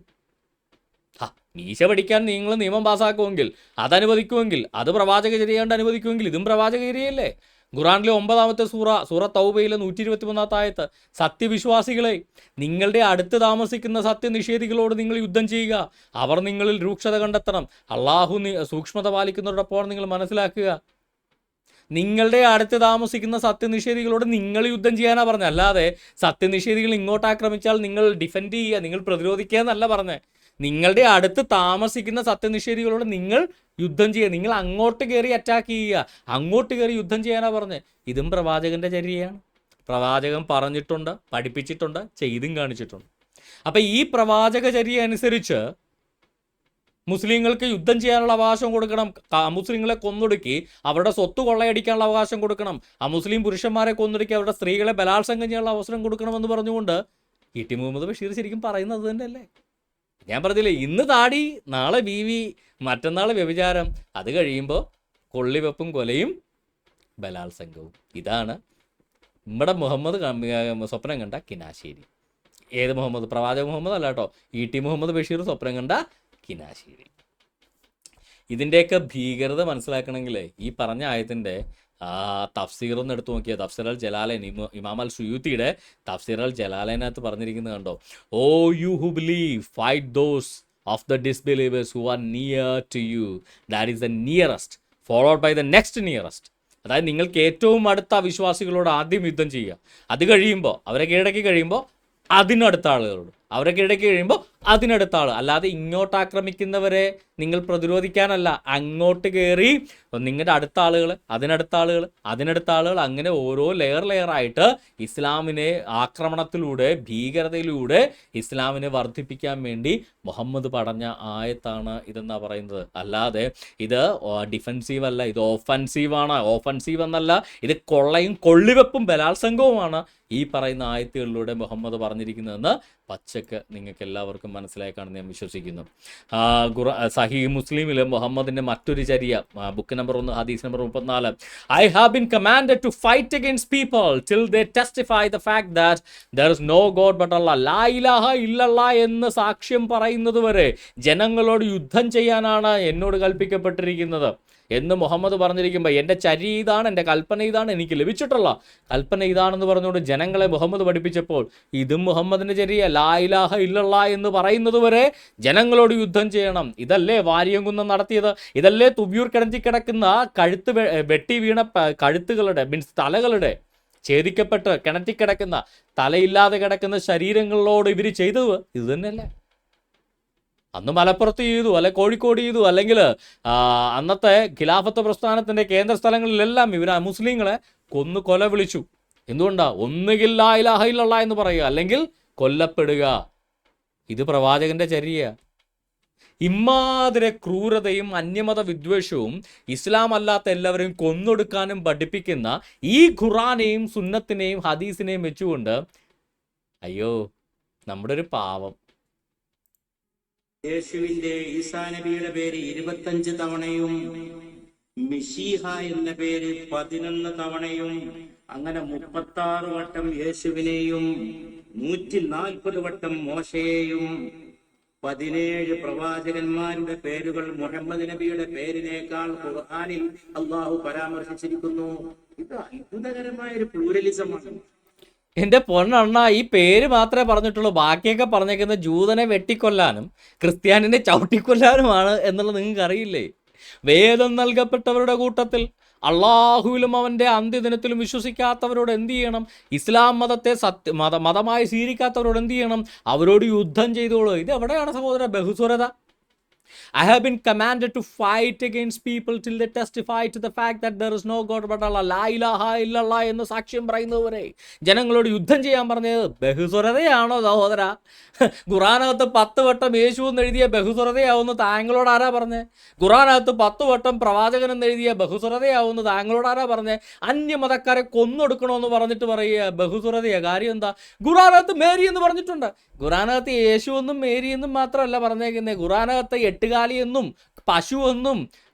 മീശ പഠിക്കാൻ നിങ്ങൾ നിയമം പാസ്സാക്കുമെങ്കിൽ, അതനുവദിക്കുമെങ്കിൽ, അത് പ്രവാചകചര്യ കൊണ്ട് അനുവദിക്കുമെങ്കിൽ ഇതും പ്രവാചകചര്യയല്ലേ? ഖുറാനിലെ 9-ാമത്തെ സൂറ തൗബയിലെ 121-ാമത്തെ ആയത്ത്, സത്യവിശ്വാസികളെ, നിങ്ങളുടെ അടുത്ത് താമസിക്കുന്ന സത്യനിഷേധികളോട് നിങ്ങൾ യുദ്ധം ചെയ്യുക, അവർ നിങ്ങളിൽ രൂക്ഷത കണ്ടെത്തണം, അള്ളാഹു സൂക്ഷ്മത പാലിക്കുന്നതോടൊപ്പം നിങ്ങൾ മനസ്സിലാക്കുക. നിങ്ങളുടെ അടുത്ത് താമസിക്കുന്ന സത്യനിഷേധികളോട് നിങ്ങൾ യുദ്ധം ചെയ്യാനാണ് പറഞ്ഞത്, അല്ലാതെ സത്യനിഷേധികൾ ഇങ്ങോട്ട് ആക്രമിച്ചാൽ നിങ്ങൾ ഡിഫെൻഡ് ചെയ്യുക, നിങ്ങൾ പ്രതിരോധിക്കുക എന്നല്ല പറഞ്ഞത്. നിങ്ങളുടെ അടുത്ത് താമസിക്കുന്ന സത്യനിഷേധികളോട് നിങ്ങൾ യുദ്ധം ചെയ്യുക, നിങ്ങൾ അങ്ങോട്ട് കയറി അറ്റാക്ക് ചെയ്യുക, അങ്ങോട്ട് കയറി യുദ്ധം ചെയ്യാനാണ് പറഞ്ഞത്. ഇതും പ്രവാചകന്റെ ചര്യയാണ്. പ്രവാചകൻ പറഞ്ഞിട്ടുണ്ട്, പഠിപ്പിച്ചിട്ടുണ്ട്, ചെയ്തും കാണിച്ചിട്ടുണ്ട്. അപ്പം ഈ പ്രവാചകചര്യ അനുസരിച്ച് മുസ്ലിങ്ങൾക്ക് യുദ്ധം ചെയ്യാനുള്ള അവകാശം കൊടുക്കണം, മുസ്ലിങ്ങളെ കൊന്നൊടുക്കി അവരുടെ സ്വത്ത് കൊള്ളയടിക്കാനുള്ള അവകാശം കൊടുക്കണം, മുസ്ലിം പുരുഷന്മാരെ കൊന്നൊടുക്കി അവരുടെ സ്ത്രീകളെ ബലാത്സംഗം ചെയ്യാനുള്ള അവസരം കൊടുക്കണമെന്ന് പറഞ്ഞുകൊണ്ട് ഇ ടി മുഹമ്മദ് ബഷീർ ശരിക്കും പറയുന്നത് തന്നെയല്ലേ? ഞാൻ പറഞ്ഞില്ലേ, ഇന്ന് താടി, നാളെ ബീവി, മറ്റന്നാൾ വ്യഭിചാരം, അത് കഴിയുമ്പോൾ കൊള്ളിവെപ്പും കൊലയും ബലാത്സംഗവും. ഇതാണ് നമ്മുടെ മുഹമ്മദ് സ്വപ്നം കണ്ട കിനാശേരി. ഏത് മുഹമ്മദ്? പ്രവാചക മുഹമ്മദ് അല്ല കേട്ടോ, ഇ ടി മുഹമ്മദ് ബഷീർ സ്വപ്നം കണ്ട കിനാശേരി. ഇതിൻ്റെയൊക്കെ ഭീകരത മനസ്സിലാക്കണമെങ്കിൽ ഈ പറഞ്ഞ ആയത്തിൻ്റെ തഫ്സീർ ഒന്ന് എടുത്തു നോക്കിയാൽ, തഫ്സീർ അൽ ജലാലൈൻ, ഇമാം അൽ സുയൂത്തിയുടെ തഫ്സീർ അൽ ജലാലൈനകത്ത് പറഞ്ഞിരിക്കുന്നത് കണ്ടോ, O you who believe fight those of the disbelievers who are near to you, that is the nearest followed by the next nearest. അതായത് നിങ്ങൾക്ക് ഏറ്റവും അടുത്ത വിശ്വാസികളോട് ആദ്യം യുദ്ധം ചെയ്യുക, അത് കഴിയുമ്പോൾ അവരെ കീഴടക്കി കഴിയുമ്പോൾ അതിനടുത്ത ആളുകളോട്, അവരെ കീഴടക്കി കഴിയുമ്പോൾ അതിനടുത്ത ആൾ, അല്ലാതെ ഇങ്ങോട്ട് ആക്രമിക്കുന്നവരെ നിങ്ങൾ പ്രതിരോധിക്കാനല്ല, അങ്ങോട്ട് കയറി നിങ്ങളുടെ അടുത്ത ആളുകൾ, അതിനടുത്ത ആളുകൾ, അതിനടുത്ത ആളുകൾ, അങ്ങനെ ഓരോ ലെയറായിട്ട് ഇസ്ലാമിനെ ആക്രമണത്തിലൂടെ, ഭീകരതയിലൂടെ ഇസ്ലാമിനെ വർദ്ധിപ്പിക്കാൻ വേണ്ടി മുഹമ്മദ് പറഞ്ഞ ആയത്താണ് ഇതെന്നാ പറയുന്നത്. അല്ലാതെ ഇത് ഡിഫെൻസീവ് അല്ല, ഇത് ഓഫൻസീവാണ്. ഓഫൻസീവ് എന്നല്ല, ഇത് കൊള്ളയും കൊള്ളിവെപ്പും ബലാത്സംഗവുമാണ് ഈ പറയുന്ന ആയത്തുകളിലൂടെ മുഹമ്മദ് പറഞ്ഞിരിക്കുന്നതെന്ന് പച്ചക്ക് നിങ്ങൾക്ക് എല്ലാവർക്കും മനസ്സിലായി കാണുന്ന ഞാൻ വിശ്വസിക്കുന്നു. സഹീഹ് മുസ്ലിമിൽ മുഹമ്മദിൻ്റെ മറ്റൊരു ചര്യ, ബുക്ക് നമ്പർ 1 ഹദീസ് number 34, I have been commanded to fight against people till they testify the fact that there is no god but Allah, ലാ ഇലാഹ ഇല്ലല്ലാഹ് എന്ന് സാക്ഷ്യം പറയുന്നത് വരെ ജനങ്ങളോട് യുദ്ധം ചെയ്യാനാണ് എന്നോട് കൽപ്പിക്കപ്പെട്ടിരിക്കുന്നത് എന്ന് മുഹമ്മദ് പറഞ്ഞിരിക്കുമ്പോൾ, എൻ്റെ ചര്യ ഇതാണ്, എൻ്റെ കൽപ്പന ഇതാണ്, എനിക്ക് ലഭിച്ചിട്ടുള്ള കൽപ്പന ഇതാണെന്ന് പറഞ്ഞുകൊണ്ട് ജനങ്ങളെ മുഹമ്മദ് പഠിപ്പിച്ചപ്പോൾ, ഇതും മുഹമ്മദിൻ്റെ ചര്യ, ലാ ഇലാഹ ഇല്ലല്ലാഹ് എന്ന് പറയുന്നത് വരെ ജനങ്ങളോട് യുദ്ധം ചെയ്യണം. ഇതല്ലേ വാര്യംകുന്നം നടത്തിയത്? ഇതല്ലേ തുബ്യൂർ കിടക്കുന്ന കഴുത്ത് വെട്ടി വീണ കഴുത്തുകളുടെ മീൻസ് തലകളുടെ ഛേദിക്കപ്പെട്ട് കിണറ്റിക്കിടക്കുന്ന, തലയില്ലാതെ കിടക്കുന്ന ശരീരങ്ങളോട് ഇവർ ചെയ്തത് ഇത് തന്നെയല്ലേ? അന്ന് മലപ്പുറത്ത് ചെയ്തു, അല്ലെ കോഴിക്കോട് ചെയ്തു, അല്ലെങ്കിൽ അന്നത്തെ ഖിലാഫത്ത് പ്രസ്ഥാനത്തിൻ്റെ കേന്ദ്ര സ്ഥലങ്ങളിലെല്ലാം ഇവർ മുസ്ലിങ്ങളെ കൊല വിളിച്ചു. എന്തുകൊണ്ടാണ്? ഒന്നുകിൽ ലാ ഇലാഹ ഇല്ലല്ലാഹ് എന്ന് പറയുക, അല്ലെങ്കിൽ കൊല്ലപ്പെടുക. ഇത് പ്രവാചകന്റെ ചര്യ. ഇമ്മാതിരെ ക്രൂരതയും അന്യമത വിദ്വേഷവും ഇസ്ലാം അല്ലാത്ത എല്ലാവരെയും കൊന്നൊടുക്കാനും പഠിപ്പിക്കുന്ന ഈ ഖുറാനെയും സുന്നത്തിനെയും ഹദീസിനെയും വെച്ചുകൊണ്ട്, അയ്യോ നമ്മുടെ ഒരു പാവം. യേശുവിന്റെ ഈസാ നബിയുടെ പേര് 25 തവണയും മിശീഹ എന്ന പേര് 11 തവണയും, അങ്ങനെ 36 വട്ടം യേശുവിനെയും 140 വട്ടം മോശയെയും 17 പ്രവാചകന്മാരുടെ പേരുകൾ മുഹമ്മദ് നബിയുടെ പേരിനേക്കാൾ ഖുർആനിൽ അള്ളാഹു പരാമർശിച്ചിരിക്കുന്നു. ഇത് അത്ഭുതകരമായ ഒരു പ്ലൂറലിസമാണ്. എൻ്റെ പൊണ്ണണ്ണ, ഈ പേര് മാത്രമേ പറഞ്ഞിട്ടുള്ളൂ, ബാക്കിയൊക്കെ പറഞ്ഞേക്കുന്നത് ജൂതനെ വെട്ടിക്കൊല്ലാനും ക്രിസ്ത്യാനിനെ ചവിട്ടിക്കൊല്ലാനുമാണ് എന്നുള്ളത് നിങ്ങൾക്ക് അറിയില്ലേ? വേദം നൽകപ്പെട്ടവരുടെ കൂട്ടത്തിൽ അള്ളാഹുവിലും അവൻ്റെ അന്ത്യദിനത്തിലും വിശ്വസിക്കാത്തവരോട് എന്ത് ചെയ്യണം? ഇസ്ലാം മതത്തെ മതമായി സ്വീകരിക്കാത്തവരോട് എന്ത് ചെയ്യണം? അവരോട് യുദ്ധം ചെയ്തോളൂ. ഇത് എവിടെയാണ് സഹോദര ബഹുസ്വരത? I have been commanded to fight against people till they testify to the fact that there is no God but Allah, la ilaha illallah എന്ന് സാക്ഷ്യം പറയുന്നവരെ ജനങ്ങളോട് യുദ്ധം ചെയ്യാൻ പറഞ്ഞത് ബഹുസ്വരതയാണോ സഹോദര? ഖുറാനകത്ത് 10 വട്ടം യേശു എന്ന് എഴുതിയ ബഹുസ്വരതയാവുന്ന താങ്കളോട് ആരാ പറഞ്ഞേ? ഖുറാനകത്ത് 10 വട്ടം പ്രവാചകൻ എന്ന് എഴുതിയ ബഹുസ്വരതയാവുന്ന താങ്കളോട് ആരാ പറഞ്ഞേ? അന്യമതക്കാരെ കൊന്നൊടുക്കണമെന്ന് പറഞ്ഞിട്ട് പറയുക ബഹുസ്വരതയാ. കാര്യം എന്താ? ഖുറാനകത്ത് മേരി എന്ന് പറഞ്ഞിട്ടുണ്ട്. ഖുറാനകത്ത് യേശു എന്നും മേരി എന്നും മാത്രമല്ല പറഞ്ഞേക്കുന്നത്. ഖുറാനകത്ത് എട്ടുകാലി എന്നും പശു എന്നും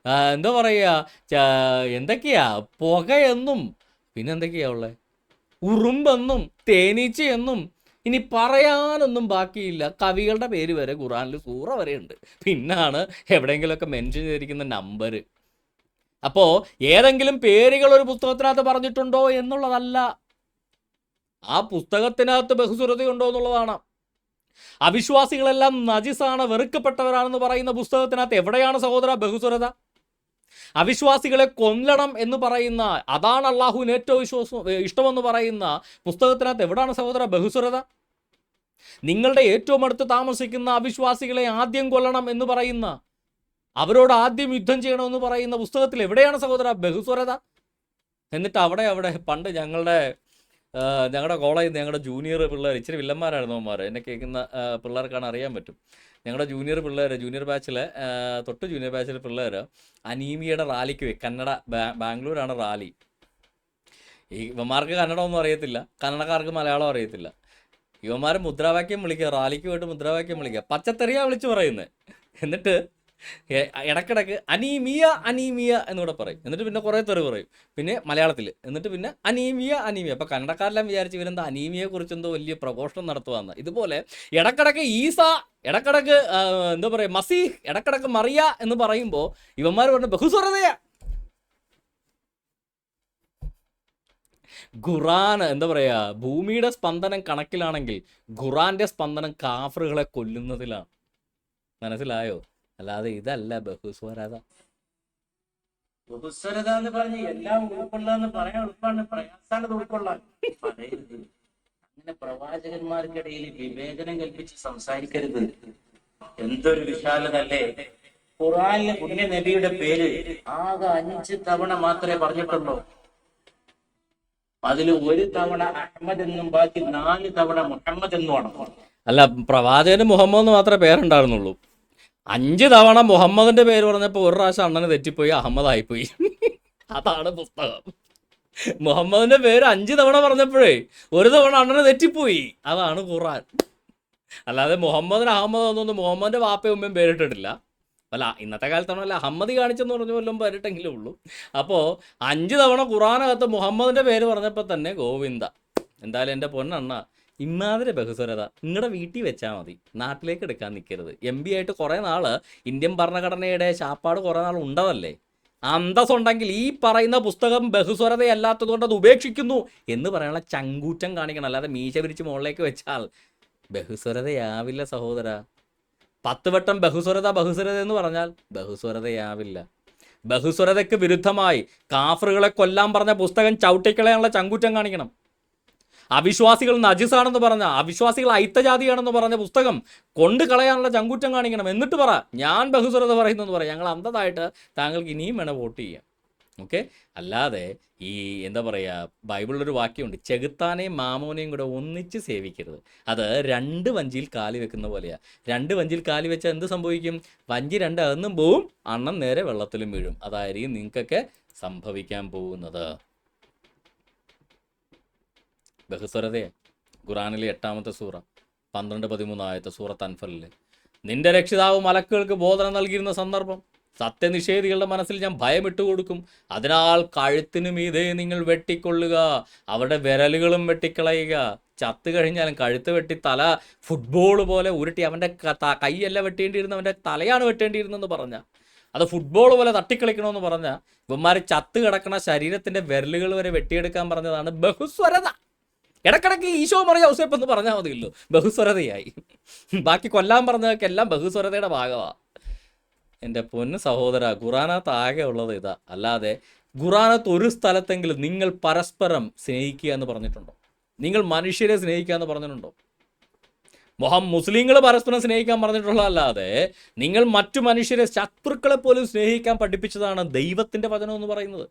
എന്താ പറയുക എന്തൊക്കെയാ പുകയെന്നും പിന്നെന്തൊക്കെയാ ഉള്ളത്, ഉറുമ്പെന്നും തേനീച്ചയെന്നും, ഇനി പറയാനൊന്നും ബാക്കിയില്ല. കവികളുടെ പേര് വരെ ഖുറാനിൽ സൂറ വരെ ഉണ്ട്. പിന്നാണ് എവിടെയെങ്കിലുമൊക്കെ മെൻഷൻ ചെയ്തിരിക്കുന്ന നമ്പർ. അപ്പോൾ ഏതെങ്കിലും പേരുകൾ ഒരു പുസ്തകത്തിനകത്ത് പറഞ്ഞിട്ടുണ്ടോ എന്നുള്ളതല്ല, ആ പുസ്തകത്തിനകത്ത് ബഹുസുരതയുണ്ടോ എന്നുള്ളതാണ്. അവിശ്വാസികളെല്ലാം നജിസാണ്, വെറുക്കപ്പെട്ടവരാണെന്ന് പറയുന്ന പുസ്തകത്തിനകത്ത് എവിടെയാണ് സഹോദര ബഹുസുരത? അവിശ്വാസികളെ കൊല്ലണം എന്ന് പറയുന്ന, അതാണ് അള്ളാഹുവിന് ഏറ്റവും ഇഷ്ടമെന്ന് പറയുന്ന പുസ്തകത്തിനകത്ത് എവിടെയാണ് സഹോദര ബഹുസുരത? നിങ്ങളുടെ ഏറ്റവും അടുത്ത് താമസിക്കുന്ന അവിശ്വാസികളെ ആദ്യം കൊല്ലണം എന്ന് പറയുന്ന, അവരോട് ആദ്യം യുദ്ധം ചെയ്യണമെന്ന് പറയുന്ന പുസ്തകത്തിൽ എവിടെയാണ് സഹോദര ബഹുസ്വരത? എന്നിട്ട് അവിടെ പണ്ട് ഞങ്ങളുടെ കോളേജിൽ നിന്ന് ഞങ്ങളുടെ ജൂനിയർ പിള്ളേർ, ഇച്ചിരി വില്ലന്മാരായിരുന്നു അവന്മാർ, എന്നെ കേൾക്കുന്ന പിള്ളേർക്കാണ് അറിയാൻ പറ്റും. ഞങ്ങളുടെ ജൂനിയർ ബാച്ചിലെ തൊട്ട് ജൂനിയർ ബാച്ചിലെ പിള്ളേർ അനീമിയയുടെ റാലിക്ക് പോയി. ബാംഗ്ലൂരാണ് റാലി. ഈ ഇവന്മാർക്ക് കന്നഡ ഒന്നും അറിയത്തില്ല, കന്നഡക്കാർക്ക് മലയാളം അറിയത്തില്ല. ഇവന്മാർ മുദ്രാവാക്യം വിളിക്കുക, റാലിക്ക് പോയിട്ട് മുദ്രാവാക്യം വിളിക്കുക, പച്ചത്തെറിയാ വിളിച്ച് പറയുന്നത്. എന്നിട്ട് ഇടക്കിടക്ക് അനീമിയ എന്നൂടെ പറയും. എന്നിട്ട് പിന്നെ കുറേ തെറി പറയും, പിന്നെ മലയാളത്തിൽ. എന്നിട്ട് പിന്നെ അനീമിയ. അപ്പോൾ കന്നഡക്കാരെല്ലാം വിചാരിച്ച് ഇവരെന്താ അനീമിയയെക്കുറിച്ച് എന്തോ വലിയ പ്രഘോഷണം നടത്തുകയെന്ന്. ഇതുപോലെ ഇടക്കിടക്ക് ഈസ, ഇടക്കിടക്ക് എന്താ പറയുക മസീഹ്, ഇടക്കിടക്ക് മറിയ എന്ന് പറയുമ്പോൾ ഇവന്മാർ പറഞ്ഞ ബഹുസ്വരതയാ. ഖുറാൻ എന്താ പറയുക, ഭൂമിയുടെ സ്പന്ദനം കണക്കിലാണെങ്കിൽ ഖുറാന്റെ സ്പന്ദനം കാഫറുകളെ കൊല്ലുന്നതിലാണ്. മനസ്സിലായോ? അല്ലാതെ ഇതല്ല ബഹുസ്വരത. ബഹുസ്വരത എന്ന് പറഞ്ഞ് എല്ലാം ഉൾക്കൊള്ളാന്ന് പറയാൻ എളുപ്പമാണ്, പ്രയാസാണ് ഉൾക്കൊള്ളാൻ. പറയരുത് അങ്ങനെ. പ്രവാചകന്മാർക്കിടയിൽ വിവേചനം കൽപ്പിച്ച് സംസാരിക്കരുത്. എന്തൊരു വിശാലതല്ലേ! ഖുറാനിലെ പുണ്യ നബിയുടെ പേര് ആകെ 5 തവണ മാത്രമേ പറഞ്ഞിട്ടുള്ളൂ. അതിൽ 1 തവണ അഹമ്മദ് എന്നും ബാക്കി 4 തവണ മുഹമ്മദ് എന്നുമാണ്. അല്ല, പ്രവാചകന് മുഹമ്മദ് മാത്രമേ പേരുണ്ടായിരുന്നുള്ളൂ. 5 തവണ മുഹമ്മദിന്റെ പേര് പറഞ്ഞപ്പോൾ ഒരു പ്രാവശ്യം അണ്ണന് തെറ്റിപ്പോയി, അഹമ്മദ് ആയിപ്പോയി. അതാണ് പുസ്തകം. മുഹമ്മദിന്റെ പേര് 5 തവണ പറഞ്ഞപ്പോഴേ 1 തവണ അണ്ണന് തെറ്റിപ്പോയി. അതാണ് ഖുറാൻ. അല്ലാതെ മുഹമ്മദിന് അഹമ്മദ് എന്നൊന്നും മുഹമ്മദിന്റെ വാപ്പയും ഉമ്മയും പേരിട്ടിട്ടില്ല. അല്ല, ഇന്നത്തെ കാലത്താണല്ല അഹമ്മദി കാണിച്ചെന്ന് പറഞ്ഞ വല്ലതും പേരിട്ടെങ്കിലും ഉള്ളൂ. അപ്പോൾ 5 തവണ ഖുറാനകത്ത് മുഹമ്മദിന്റെ പേര് പറഞ്ഞപ്പോൾ തന്നെ ഗോവിന്ദ. എന്തായാലും എൻ്റെ പൊന്നണ്ണ, ഇമാതിരി ബഹുസ്വരത നിങ്ങളുടെ വീട്ടിൽ വെച്ചാൽ മതി, നാട്ടിലേക്ക് എടുക്കാൻ നിൽക്കരുത്. MP ആയിട്ട് കുറേ നാൾ ഇന്ത്യൻ ഭരണഘടനയുടെ ശാപ്പാട് കുറേ നാൾ ഉണ്ടതല്ലേ. അന്തസ്സുണ്ടെങ്കിൽ ഈ പറയുന്ന പുസ്തകം ബഹുസ്വരതയല്ലാത്തതുകൊണ്ട് അത് ഉപേക്ഷിക്കുന്നു എന്ന് പറയാനുള്ള ചങ്കൂറ്റം കാണിക്കണം. അല്ലാതെ മീശ പിരിച്ച് മുകളിലേക്ക് വെച്ചാൽ ബഹുസ്വരതയാവില്ല സഹോദര. 10 വട്ടം ബഹുസ്വരത എന്ന് പറഞ്ഞാൽ ബഹുസ്വരതയാവില്ല. ബഹുസ്വരതയ്ക്ക് വിരുദ്ധമായി കാഫറുകളെ കൊല്ലാൻ പറഞ്ഞ പുസ്തകം ചവിട്ടിക്കളയാനുള്ള ചങ്കൂറ്റം കാണിക്കണം. അവിശ്വാസികൾ നജിസാണെന്ന് പറഞ്ഞ, അവിശ്വാസികൾ അയിത്തജാതിയാണെന്ന് പറഞ്ഞ പുസ്തകം കൊണ്ട് കളയാനുള്ള ചങ്കൂറ്റം കാണിക്കണം. എന്നിട്ട് പറ ഞാൻ ബഹുസ്വരത പറയുന്നെന്ന് പറയാം. ഞങ്ങൾ അന്ധതായിട്ട് താങ്കൾക്ക് ഇനിയും വേണം വോട്ട് ചെയ്യാം. ഓക്കെ? അല്ലാതെ ഈ എന്താ പറയുക, ബൈബിളിലൊരു വാക്യമുണ്ട്, ചെകുത്താനെയും മാമോനെയും കൂടെ ഒന്നിച്ച് സേവിക്കരുത്. അത് 2 വഞ്ചിയിൽ കാലി വെക്കുന്ന പോലെയാണ്. 2 വഞ്ചിയിൽ കാലി വെച്ചാൽ എന്ത് സംഭവിക്കും? വഞ്ചി 2 അകന്നും പോവും, അണ്ണം നേരെ വെള്ളത്തിലും വീഴും. അതായിരിക്കും നിങ്ങൾക്കൊക്കെ സംഭവിക്കാൻ പോകുന്നത്. ബഹുസ്വരതയെ ഖുറാനിലെ 8-ാമത്തെ സൂറ 12-13 ആയത്തെ സൂറത്ത് അൻഫലിൽ നിന്റെ രക്ഷിതാവ് മലക്കുകൾക്ക് ബോധനം നൽകിയിരുന്ന സന്ദർഭം, സത്യനിഷേധികളുടെ മനസ്സിൽ ഞാൻ ഭയമിട്ട് കൊടുക്കും, അതിനാൽ കഴുത്തിനു മീതെ നിങ്ങൾ വെട്ടിക്കൊള്ളുക, അവരുടെ വിരലുകളും വെട്ടിക്കളയുക. ചത്തു കഴിഞ്ഞാലും കഴുത്ത് വെട്ടി തല ഫുട്ബോൾ പോലെ ഉരുട്ടി, അവൻ്റെ കൈയല്ല വെട്ടേണ്ടിയിരുന്ന, അവൻ്റെ തലയാണ് വെട്ടേണ്ടിയിരുന്നെന്ന് പറഞ്ഞ, അത് ഫുട്ബോൾ പോലെ തട്ടിക്കളിക്കണമെന്ന് പറഞ്ഞ ഇവന്മാർ ചത്ത് കിടക്കണ ശരീരത്തിൻ്റെ വിരലുകൾ വരെ വെട്ടിയെടുക്കാൻ പറഞ്ഞതാണ് ബഹുസ്വരത. ഇടക്കിടക്ക് ഈശോ മറിയ ഔസേപ്പ് എന്ന് പറഞ്ഞാൽ മതിയല്ലോ, ബഹുസ്വരതയായി. ബാക്കി കൊല്ലാൻ പറഞ്ഞതൊക്കെ എല്ലാം ബഹുസ്വരതയുടെ ഭാഗമാണ്. എൻ്റെ പൊന്ന് സഹോദര, ഖുറാനകത്ത് ആകെ ഉള്ളത് ഇതാ. അല്ലാതെ ഖുറാനകത്ത് ഒരു സ്ഥലത്തെങ്കിലും നിങ്ങൾ പരസ്പരം സ്നേഹിക്കുക എന്ന് പറഞ്ഞിട്ടുണ്ടോ? നിങ്ങൾ മനുഷ്യരെ സ്നേഹിക്കുക എന്ന് പറഞ്ഞിട്ടുണ്ടോ? മുസ്ലിങ്ങൾ പരസ്പരം സ്നേഹിക്കാൻ പറഞ്ഞിട്ടുള്ളതല്ലാതെ നിങ്ങൾ മറ്റു മനുഷ്യരെ, ശത്രുക്കളെ പോലും സ്നേഹിക്കാൻ പഠിപ്പിച്ചതാണ് ദൈവത്തിൻ്റെ വചനം എന്ന് പറയുന്നത്.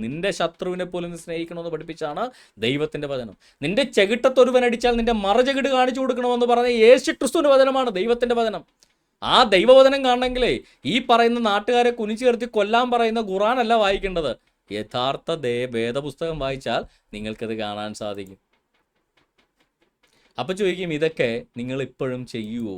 നിന്റെ ശത്രുവിനെ പോലും സ്നേഹിക്കണമെന്ന് പഠിപ്പിച്ചാണ് ദൈവത്തിൻ്റെ വചനം. നിന്റെ ചെകിട്ടത്തൊരുവനടിച്ചാൽ നിന്റെ മറചെകിട് കാണിച്ചു കൊടുക്കണമെന്ന് പറഞ്ഞ യേശു ക്രിസ്തുവിൻ്റെ വചനമാണ് ദൈവത്തിൻ്റെ വചനം. ആ ദൈവവചനം കാണണമെങ്കിലേ ഈ പറയുന്ന നാട്ടുകാരെ കുനിച്ചു ചേർത്തി കൊല്ലാൻ പറയുന്ന ഖുറാനല്ല വായിക്കേണ്ടത്. യഥാർത്ഥ വേദപുസ്തകം വായിച്ചാൽ നിങ്ങൾക്കത് കാണാൻ സാധിക്കും. അപ്പം ചോദിക്കും, ഇതൊക്കെ നിങ്ങൾ ഇപ്പോഴും ചെയ്യുമോ?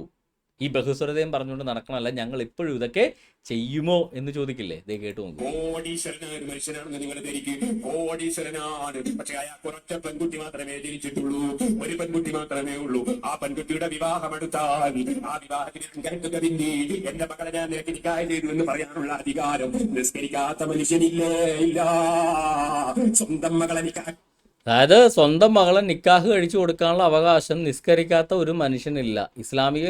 ഈ ബഹുസ്വരതയും പറഞ്ഞുകൊണ്ട് നടക്കണമല്ല, ഞങ്ങൾ ഇപ്പോഴും ഇതൊക്കെ ചെയ്യുമോ എന്ന് ചോദിക്കില്ലേ? ദേ കേട്ടു നോക്കൂ. കോടീശ്വരനായ ഒരു മനുഷ്യനാണെന്ന് നിങ്ങൾ ധരിക്കും. കോടീശ്വരനാണ്, പക്ഷെ അയാൾക്ക് ഒരൊറ്റ പെൺകുട്ടി മാത്രമേ ജനിച്ചിട്ടുള്ളൂ. ഒരു പെൺകുട്ടി മാത്രമേ ഉള്ളൂ. ആ പെൺകുട്ടിയുടെ വിവാഹം എടുത്താൽ ആ വിവാഹത്തിന് പിന്നെ എന്റെ മക്കളെ ഞാൻ നിനക്ക് നിക്കാഹ് ചെയ്തു എന്ന് പറയാനുള്ള അധികാരം നിസ്കരിക്കാത്ത മനുഷ്യനില്ലേ? ഇല്ല. സ്വന്തം മകളെ നിക്കാഹ് അതായത് സ്വന്തം മകളെ നിക്കാഹ് കഴിച്ചു കൊടുക്കാനുള്ള അവകാശം നിസ്കരിക്കാത്ത ഒരു മനുഷ്യനില്ല. ഇസ്ലാമിക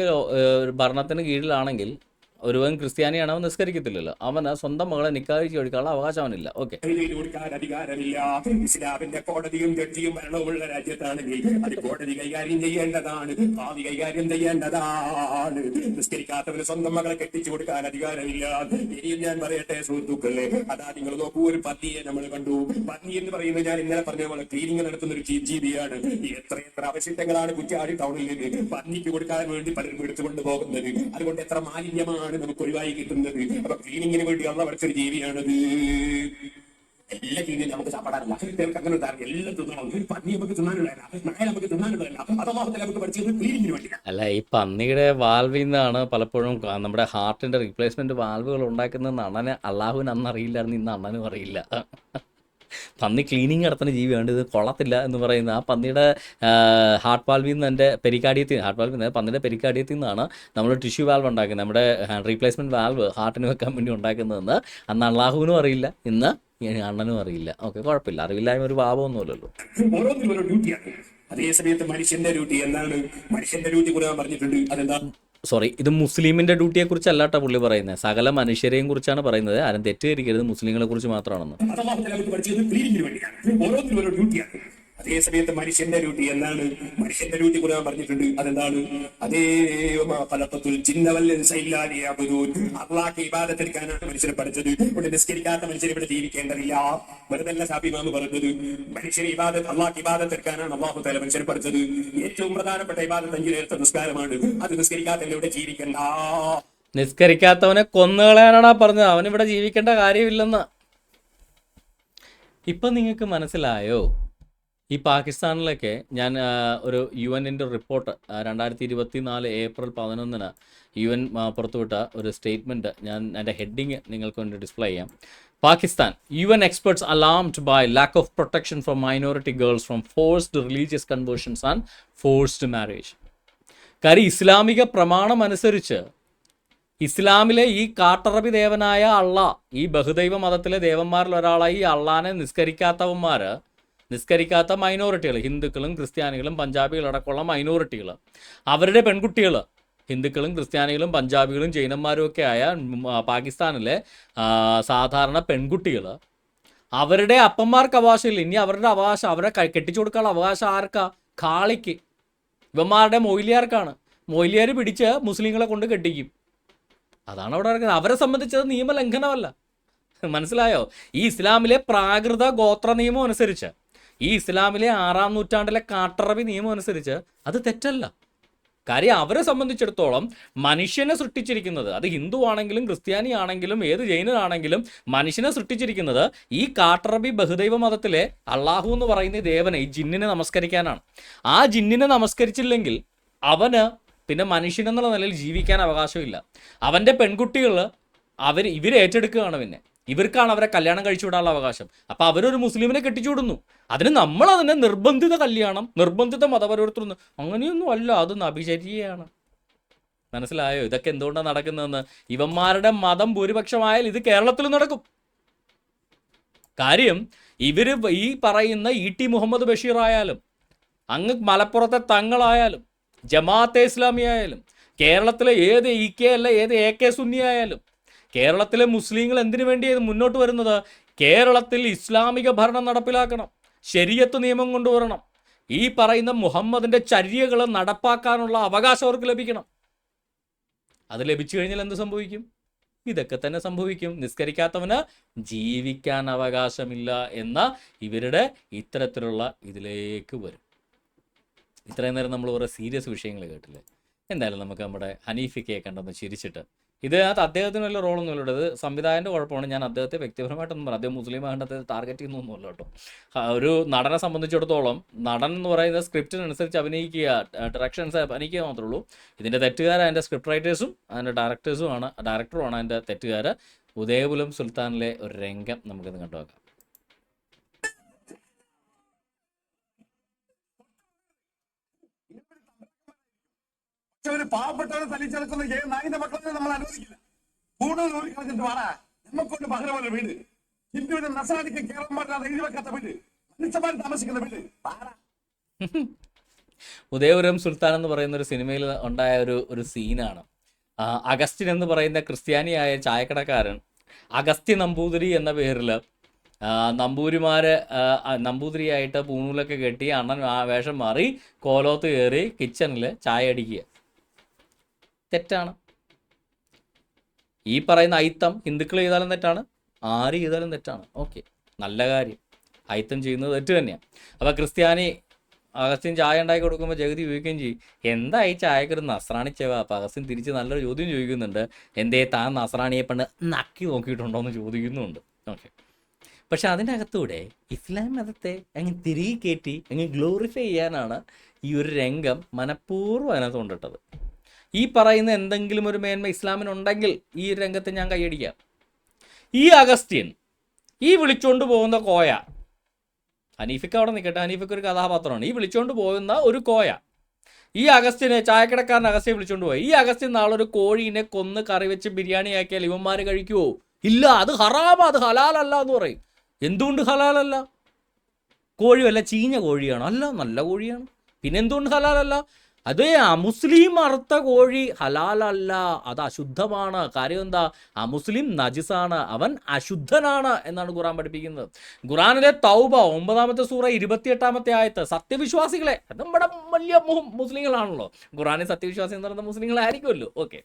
ഭരണത്തിന് കീഴിലാണെങ്കിൽ ഒരുവൻ ക്രിസ്ത്യാനിയാണ്, അവൻ നിസ്കരിക്കത്തില്ലല്ലോ. അവന് സ്വന്തം മകളെ നിക്കാഹ് കഴിച്ചു കൊടുക്കാനുള്ള അവകാശം അവനില്ല. ഓക്കെ, കൊടുക്കാൻ അധികാരമില്ല. ഇസ്ലാമിന്റെ കോടതിയും ജഡ്ജിയും ഭരണവുമുള്ള രാജ്യത്താണെങ്കിൽ അത് കോടതി കൈകാര്യം ചെയ്യേണ്ടതാണ്, ഭാവി കൈകാര്യം ചെയ്യേണ്ടതാണ്. നിസ്കരിക്കാത്തവന് സ്വന്തം മകളെ കെട്ടിച്ചു കൊടുക്കാൻ അധികാരമില്ല. ഇനിയും ഞാൻ പറയട്ടെ സുഹൃത്തുക്കളെ, അതാ നിങ്ങൾ നോക്കൂ, ഒരു പന്നിയെ നമ്മൾ കണ്ടു. പന്നി എന്ന് പറയുന്നത് ഞാൻ ഇന്നലെ പറഞ്ഞ പോലെ ക്ലീനിങ് നടത്തുന്ന ഒരു ജീവിയാണ്. എത്ര അവശിഷ്ടങ്ങളാണ് കുറ്റ്യാടി ടൗണിൽ നിന്ന് പന്നിക്ക് കൊടുക്കാൻ വേണ്ടി പലരും എടുത്തുകൊണ്ട് പോകുന്നത്. അതുകൊണ്ട് എത്ര മാലിന്യമാണ് നമുക്ക് ഒഴിവായി കിട്ടുന്നത്. അപ്പൊ ക്ലീനിങ്ങിന് വേണ്ടി ഉള്ള പഠിച്ചൊരു ജീവിയാണത്. എല്ലാ ക്ലീനിങ് നമുക്ക് സാപ്പാടാറില്ല, അങ്ങനെ എല്ലാം തിന്നണം. പന്നി നമുക്ക് തിന്നാനുള്ളതല്ല, നായ നമുക്ക് തിന്നാനുള്ളതല്ല. അതല്ലാതെ നമുക്ക് പഠിച്ചത് ക്ലീനിങ്ങിന് വേണ്ടിയാണ്. അല്ല, ഈ പന്നിയുടെ വാൽവിൽ നിന്നാണ് പലപ്പോഴും നമ്മുടെ ഹാർട്ടിന്റെ റീപ്ലേസ്മെന്റ് വാൽവുകൾ ഉണ്ടാക്കുന്നതെന്ന് അണ്ണന് അള്ളാഹുവിന് അന്ന് അറിയില്ലായിരുന്നു, ഇന്ന് അണ്ണനും അറിയില്ല. പന്നി ക്ലീനിങ് നടത്തുന്ന ജീവിയാണ്, ഇത് കൊള്ളത്തില്ല എന്ന് പറയുന്ന ആ പന്നിയുടെ ഹാർട്ട് വാൽവിൽ നിന്ന് എൻ്റെ ഹാർട്ട് വാൽവിൽ നിന്ന് പന്നിയുടെ പെരിക്കാർഡിയത്തിൽ നിന്നാണ് നമ്മൾ ടിഷ്യൂ വാൽവ് ഉണ്ടാക്കുന്നത്, നമ്മുടെ റീപ്ലേസ്മെൻറ്റ് വാൽവ് ഹാർട്ടിന് വെക്കാൻ വേണ്ടി ഉണ്ടാക്കുന്നതെന്ന് അന്ന് അള്ളാഹുവിനും അറിയില്ല, ഇന്ന് അണ്ണനും അറിയില്ല. ഓക്കെ, കുഴപ്പമില്ല, അറിവില്ലായ്മ ഒരു പാപമൊന്നുമില്ലല്ലോ. ഓരോന്നിനും ഓരോ ഡ്യൂട്ടിയാണ്. അതേ സമയത്ത് മനുഷ്യന്റെ ഡ്യൂട്ടി എന്താണ്? മനുഷ്യന്റെ ഡ്യൂട്ടി കൂടെ പറഞ്ഞിട്ടുണ്ട്. അതെന്താ? സോറി, ഇത് മുസ്ലിമിൻ്റെ ഡ്യൂട്ടിയെക്കുറിച്ചല്ല കേട്ടോ പുള്ളി പറയുന്നത്, സകല മനുഷ്യരെയും കുറിച്ചാണ് പറയുന്നത്. ആരും തെറ്റിദ്ധരിക്കരുത്, മുസ്ലിങ്ങളെ കുറിച്ച് മാത്രമാണെന്ന്. ഓരോന്നിനും ഓരോ ഡ്യൂട്ടിയാണ്. അതേ സമയത്ത് മനുഷ്യന്റെ ഡ്യൂട്ടി എന്താണ്? മനുഷ്യന്റെ ഡ്യൂട്ടി കൂടെ പറഞ്ഞിട്ടുണ്ട്. അതെന്താണ്? അതേ അള്ളാഹ്ക്ക് ഇബാദത്തെടുക്കാനാണ് മനുഷ്യരെ പഠിച്ചത്. ഇവിടെ നിസ്കരിക്കാത്ത മനുഷ്യർ ഇവിടെ ജീവിക്കേണ്ടതില്ല. വെറുതെ സാബിമാമ് പറഞ്ഞത് മനുഷ്യരെ അള്ളാഹ്ക്ക് ഇബാദത്തെടുക്കാനാണ് അള്ളാഹു തആല മനുഷ്യരെ പഠിച്ചത്. ഏറ്റവും പ്രധാനപ്പെട്ട ഇബാദത്ത് 5 നേരത്തെ നിസ്കാരമാണ്. അത് നിസ്കരിക്കാത്ത ഇവിടെ ജീവിക്കണ്ട. നിസ്കരിക്കാത്തവനെ കൊന്നുകളയാനാണ് പറഞ്ഞത്, അവനിവിടെ ജീവിക്കേണ്ട കാര്യമില്ലെന്ന്. ഇപ്പം നിങ്ങൾക്ക് മനസ്സിലായോ? ഈ പാകിസ്ഥാനിലൊക്കെ ഞാൻ ഒരു UN റിപ്പോർട്ട് 2024 ഏപ്രിൽ 11 UN പുറത്തുവിട്ട ഒരു സ്റ്റേറ്റ്മെൻറ്റ് ഞാൻ എൻ്റെ ഹെഡിങ് നിങ്ങൾക്ക് വേണ്ടി ഡിസ്പ്ലേ ചെയ്യാം. Pakistan, UN experts alarmed by lack of protection for minority girls from forced religious conversions and forced marriage. കാര്യം ഇസ്ലാമിക പ്രമാണം അനുസരിച്ച് ഇസ്ലാമിലെ ഈ കാട്ടറബി ദേവനായ അള്ളാ, ഈ ബഹുദൈവ മതത്തിലെ ദേവന്മാരിൽ ഒരാളായി ഈ അള്ളാനെ നിസ്കരിക്കാത്ത മൈനോറിറ്റികൾ, ഹിന്ദുക്കളും ക്രിസ്ത്യാനികളും പഞ്ചാബികളും അടക്കമുള്ള മൈനോറിറ്റികൾ, അവരുടെ പെൺകുട്ടികൾ, ഹിന്ദുക്കളും ക്രിസ്ത്യാനികളും പഞ്ചാബികളും ജൈനന്മാരും ഒക്കെ ആയ പാകിസ്ഥാനിലെ സാധാരണ പെൺകുട്ടികൾ, അവരുടെ അപ്പന്മാർക്ക് അവകാശമില്ല. ഇനി അവരുടെ അവകാശം, അവരെ കെട്ടിച്ചു കൊടുക്കാനുള്ള അവകാശം ആർക്കാ? ഖാളിക്ക്, ഇവന്മാരുടെ മൊയ്ലിയാർക്കാണ്. മൊയ്ലിയാർ പിടിച്ച് മുസ്ലിങ്ങളെ കൊണ്ട് കെട്ടിക്കും. അതാണ് അവിടെ നടക്കുന്നത്. അവരെ സംബന്ധിച്ചത് നിയമലംഘനമല്ല. മനസ്സിലായോ? ഈ ഇസ്ലാമിലെ പ്രാകൃത ഗോത്ര നിയമം അനുസരിച്ച്, ഈ ഇസ്ലാമിലെ 6-ാം നൂറ്റാണ്ടിലെ കാട്ടറബി നിയമം അനുസരിച്ച് അത് തെറ്റല്ല. കാര്യം അവരെ സംബന്ധിച്ചിടത്തോളം മനുഷ്യനെ സൃഷ്ടിച്ചിരിക്കുന്നത്, അത് ഹിന്ദു ആണെങ്കിലും ക്രിസ്ത്യാനി ആണെങ്കിലും ഏത് ജൈനനാണെങ്കിലും മനുഷ്യനെ സൃഷ്ടിച്ചിരിക്കുന്നത് ഈ കാട്ടറബി ബഹുദൈവ മതത്തിലെ അള്ളാഹു എന്ന് പറയുന്ന ദേവനെ, ഈ ജിന്നിനെ നമസ്കരിക്കാനാണ്. ആ ജിന്നിനെ നമസ്കരിച്ചില്ലെങ്കിൽ അവന് പിന്നെ മനുഷ്യനെന്നുള്ള നിലയിൽ ജീവിക്കാൻ അവകാശമില്ല. അവൻ്റെ പെൺകുട്ടികൾ ഇവർ ഏറ്റെടുക്കുകയാണ്. പിന്നെ ഇവർക്കാണ് അവരെ കല്യാണം കഴിച്ചു വിടാനുള്ള അവകാശം. അപ്പോൾ അവരൊരു മുസ്ലിമിനെ കെട്ടിച്ചു വിടുന്നു. നമ്മളതിനെ നിർബന്ധിത കല്യാണം, നിർബന്ധിത മതപരിവർത്തനം, അങ്ങനെയൊന്നും അല്ല, അത് നബിചര്യയാണ്. മനസ്സിലായോ? ഇതൊക്കെ എന്തുകൊണ്ടാണ് നടക്കുന്നതെന്ന്? ഇവന്മാരുടെ മതം ഭൂരിപക്ഷമായാൽ ഇത് കേരളത്തിൽ നടക്കും. കാര്യം ഇവർ ഈ പറയുന്ന ET മുഹമ്മദ് ബഷീർ ആയാലും, അങ്ങ് മലപ്പുറത്തെ തങ്ങളായാലും, ജമാഅത്തെ ഇസ്ലാമി ആയാലും, കേരളത്തിലെ ഏത് EK അല്ല ഏത് AK സുന്നി ആയാലും, കേരളത്തിലെ മുസ്ലിങ്ങൾ എന്തിനു വേണ്ടിയാണ് മുന്നോട്ട് വരുന്നത്? കേരളത്തിൽ ഇസ്ലാമിക ഭരണം നടപ്പിലാക്കണം, ശരീഅത്ത് നിയമം കൊണ്ടുവരണം, ഈ പറയുന്ന മുഹമ്മദിൻ്റെ ചര്യകൾ നടപ്പാക്കാനുള്ള അവകാശം അവർക്ക് ലഭിക്കണം. അത് ലഭിച്ചു കഴിഞ്ഞാൽ എന്ത് സംഭവിക്കും? ഇതൊക്കെ തന്നെ സംഭവിക്കും. നിസ്കരിക്കാത്തവന് ജീവിക്കാൻ അവകാശമില്ല എന്ന ഇവരുടെ ഇത്തരത്തിലുള്ള ഇതിലേക്ക് വരും. ഇത്രയും നേരം നമ്മൾ കുറേ സീരിയസ് വിഷയങ്ങൾ കേട്ടില്ലേ? എന്തായാലും നമുക്ക് നമ്മുടെ ഹനീഫിക്കയെ കണ്ടൊന്ന് ചിരിച്ചിട്ട് ഇതിനകത്ത് അദ്ദേഹത്തിന് വല്ല റോളൊന്നുമില്ല. ഇത് സംവിധായകൻ്റെ കുഴപ്പമാണ്. ഞാൻ അദ്ദേഹത്തെ വ്യക്തിപരമായിട്ടൊന്നും പറയാം. അദ്ദേഹം മുസ്ലിം ആയതുകൊണ്ട് അദ്ദേഹത്തെ ടാർഗറ്റ് ചെയ്യുന്നൊന്നുമല്ല കേട്ടോ. ഒരു നടനെ സംബന്ധിച്ചിടത്തോളം നടൻ എന്ന് പറയുന്നത് സ്ക്രിപ്റ്റിനനുസരിച്ച് അഭിനയിക്കുക, ഡയറക്ഷൻസ് അഭിനയിക്കുക മാത്രമേ ഉള്ളൂ. ഇതിൻ്റെ തെറ്റുകാർ അതിൻ്റെ സ്ക്രിപ്റ്റ് റൈറ്റേഴ്സും അതിൻ്റെ ഡയറക്ടറുമാണ് അതിൻ്റെ തെറ്റുകാർ. ഉദയപുലം സുൽത്താനിലെ ഒരു രംഗം നമുക്കിന്ന് കണ്ടുവെക്കാം. ഒരു പാവപ്പെട്ടവരെ തല്ലിച്ചെടുക്കുന്ന നായിന്റെ മക്കളെ നമ്മൾ അനുവദിക്കില്ല. കൂടുതൽ ജോലി കളിച്ചിട്ട് വാടാ, നമുക്കൊണ്ട് പകരം പോലെ വീട്, ഹിന്ദുവിന്റെ നസാനിക്ക് കേരളം മാറ്റാതെ എഴുതി വെക്കാത്ത വീട്, മനുഷ്യന്മാർ താമസിക്കുന്ന വീട്. ഉദയപുരം സുൽത്താൻ എന്ന് പറയുന്ന ഒരു സിനിമയിൽ ഉണ്ടായ ഒരു സീനാണ്. അഗസ്റ്റിൻ എന്ന് പറയുന്ന ക്രിസ്ത്യാനിയായ ചായക്കടക്കാരൻ അഗസ്ത്യ നമ്പൂതിരി എന്ന പേരിൽ നമ്പൂതിരിയായിട്ട് പൂണൂലൊക്കെ കെട്ടി അണ്ണൻ വേഷം മാറി കോലോത്ത് കയറി കിച്ചണിൽ ചായ അടിക്കുക. തെറ്റാണ്. ഈ പറയുന്ന അയിത്തം ഹിന്ദുക്കൾ ചെയ്താലും തെറ്റാണ്, ആര് ചെയ്താലും തെറ്റാണ്. ഓക്കെ, നല്ല കാര്യം. അയിത്തം ചെയ്യുന്നത് തെറ്റ് തന്നെയാണ്. അപ്പോൾ ക്രിസ്ത്യാനി അഗസ്റ്റിൻ ചായ ഉണ്ടാക്കി കൊടുക്കുമ്പോൾ ജഗതി ചോദിക്കുകയും ചെയ്യും, എന്താ ഈ ചായക്കൊരു നസ്രാണി ചെവ? അപ്പോൾ അഗസ്റ്റിൻ തിരിച്ച് നല്ലൊരു ചോദ്യം ചോദിക്കുന്നുണ്ട്, എന്തേ താൻ നസ്രാണിയെ പണ്ട് നക്കി നോക്കിയിട്ടുണ്ടോ എന്ന് ചോദിക്കുന്നുണ്ട്. ഓക്കെ, പക്ഷെ അതിൻ്റെ അകത്തൂടെ ഇസ്ലാം മതത്തെ അങ്ങ് തിരികെ കയറ്റി അങ്ങ് ഗ്ലോറിഫൈ ചെയ്യാനാണ് ഈ ഒരു രംഗം മനഃപൂർവ്വം അതിനകത്ത് കൊണ്ടിട്ടത്. ഈ പറയുന്ന എന്തെങ്കിലും ഒരു മേന്മ ഇസ്ലാമിനുണ്ടെങ്കിൽ ഈ രംഗത്തെ ഞാൻ കൈയടിക്കാം. ഈ അഗസ്ത്യൻ, ഈ വിളിച്ചുകൊണ്ട് പോകുന്ന കോയ, ഹനീഫിക്ക് അവിടെ നിൽക്കട്ടെ, ഹനീഫിക്ക് ഒരു കഥാപാത്രമാണ്. ഈ വിളിച്ചുകൊണ്ട് പോകുന്ന ഒരു കോയ, ഈ അഗസ്ത്യനെ, ചായക്കടക്കാരൻ അഗസ്ത്യനെ വിളിച്ചുകൊണ്ട് പോയി. ഈ അഗസ്ത്യൻ നാളെ ഒരു കോഴീനെ കൊന്ന് കറി വെച്ച് ബിരിയാണി ആക്കിയാൽ ഇവന്മാർ കഴിക്കുമോ? ഇല്ല, അത് ഹറാമ, അത് ഹലാലല്ല എന്ന് പറയും. എന്തുകൊണ്ട് ഹലാലല്ല? കോഴി വല്ല ചീഞ്ഞ കോഴിയാണോ? അല്ല, നല്ല കോഴിയാണ്. പിന്നെ എന്തുകൊണ്ട് ഹലാലല്ല? അതേ, അമുസ്ലിം അറുത്ത കോഴി ഹലാലല്ല, അത് അശുദ്ധമാണ്. കാര്യം എന്താ? അമുസ്ലിം നജിസാണ്, അവൻ അശുദ്ധനാണ് എന്നാണ് ഖുറാൻ പഠിപ്പിക്കുന്നത്. ഖുറാനിലെ തൗബ 9-ാമത്തെ സൂറ 28-ാമത്തെ ആയത്ത്, സത്യവിശ്വാസികളെ, അത് നമ്മുടെ വലിയ മുസ്ലിങ്ങളാണല്ലോ, ഖുറാനിൽ സത്യവിശ്വാസി എന്ന് പറയുന്ന മുസ്ലിങ്ങളായിരിക്കുമല്ലോ. ഓക്കെ,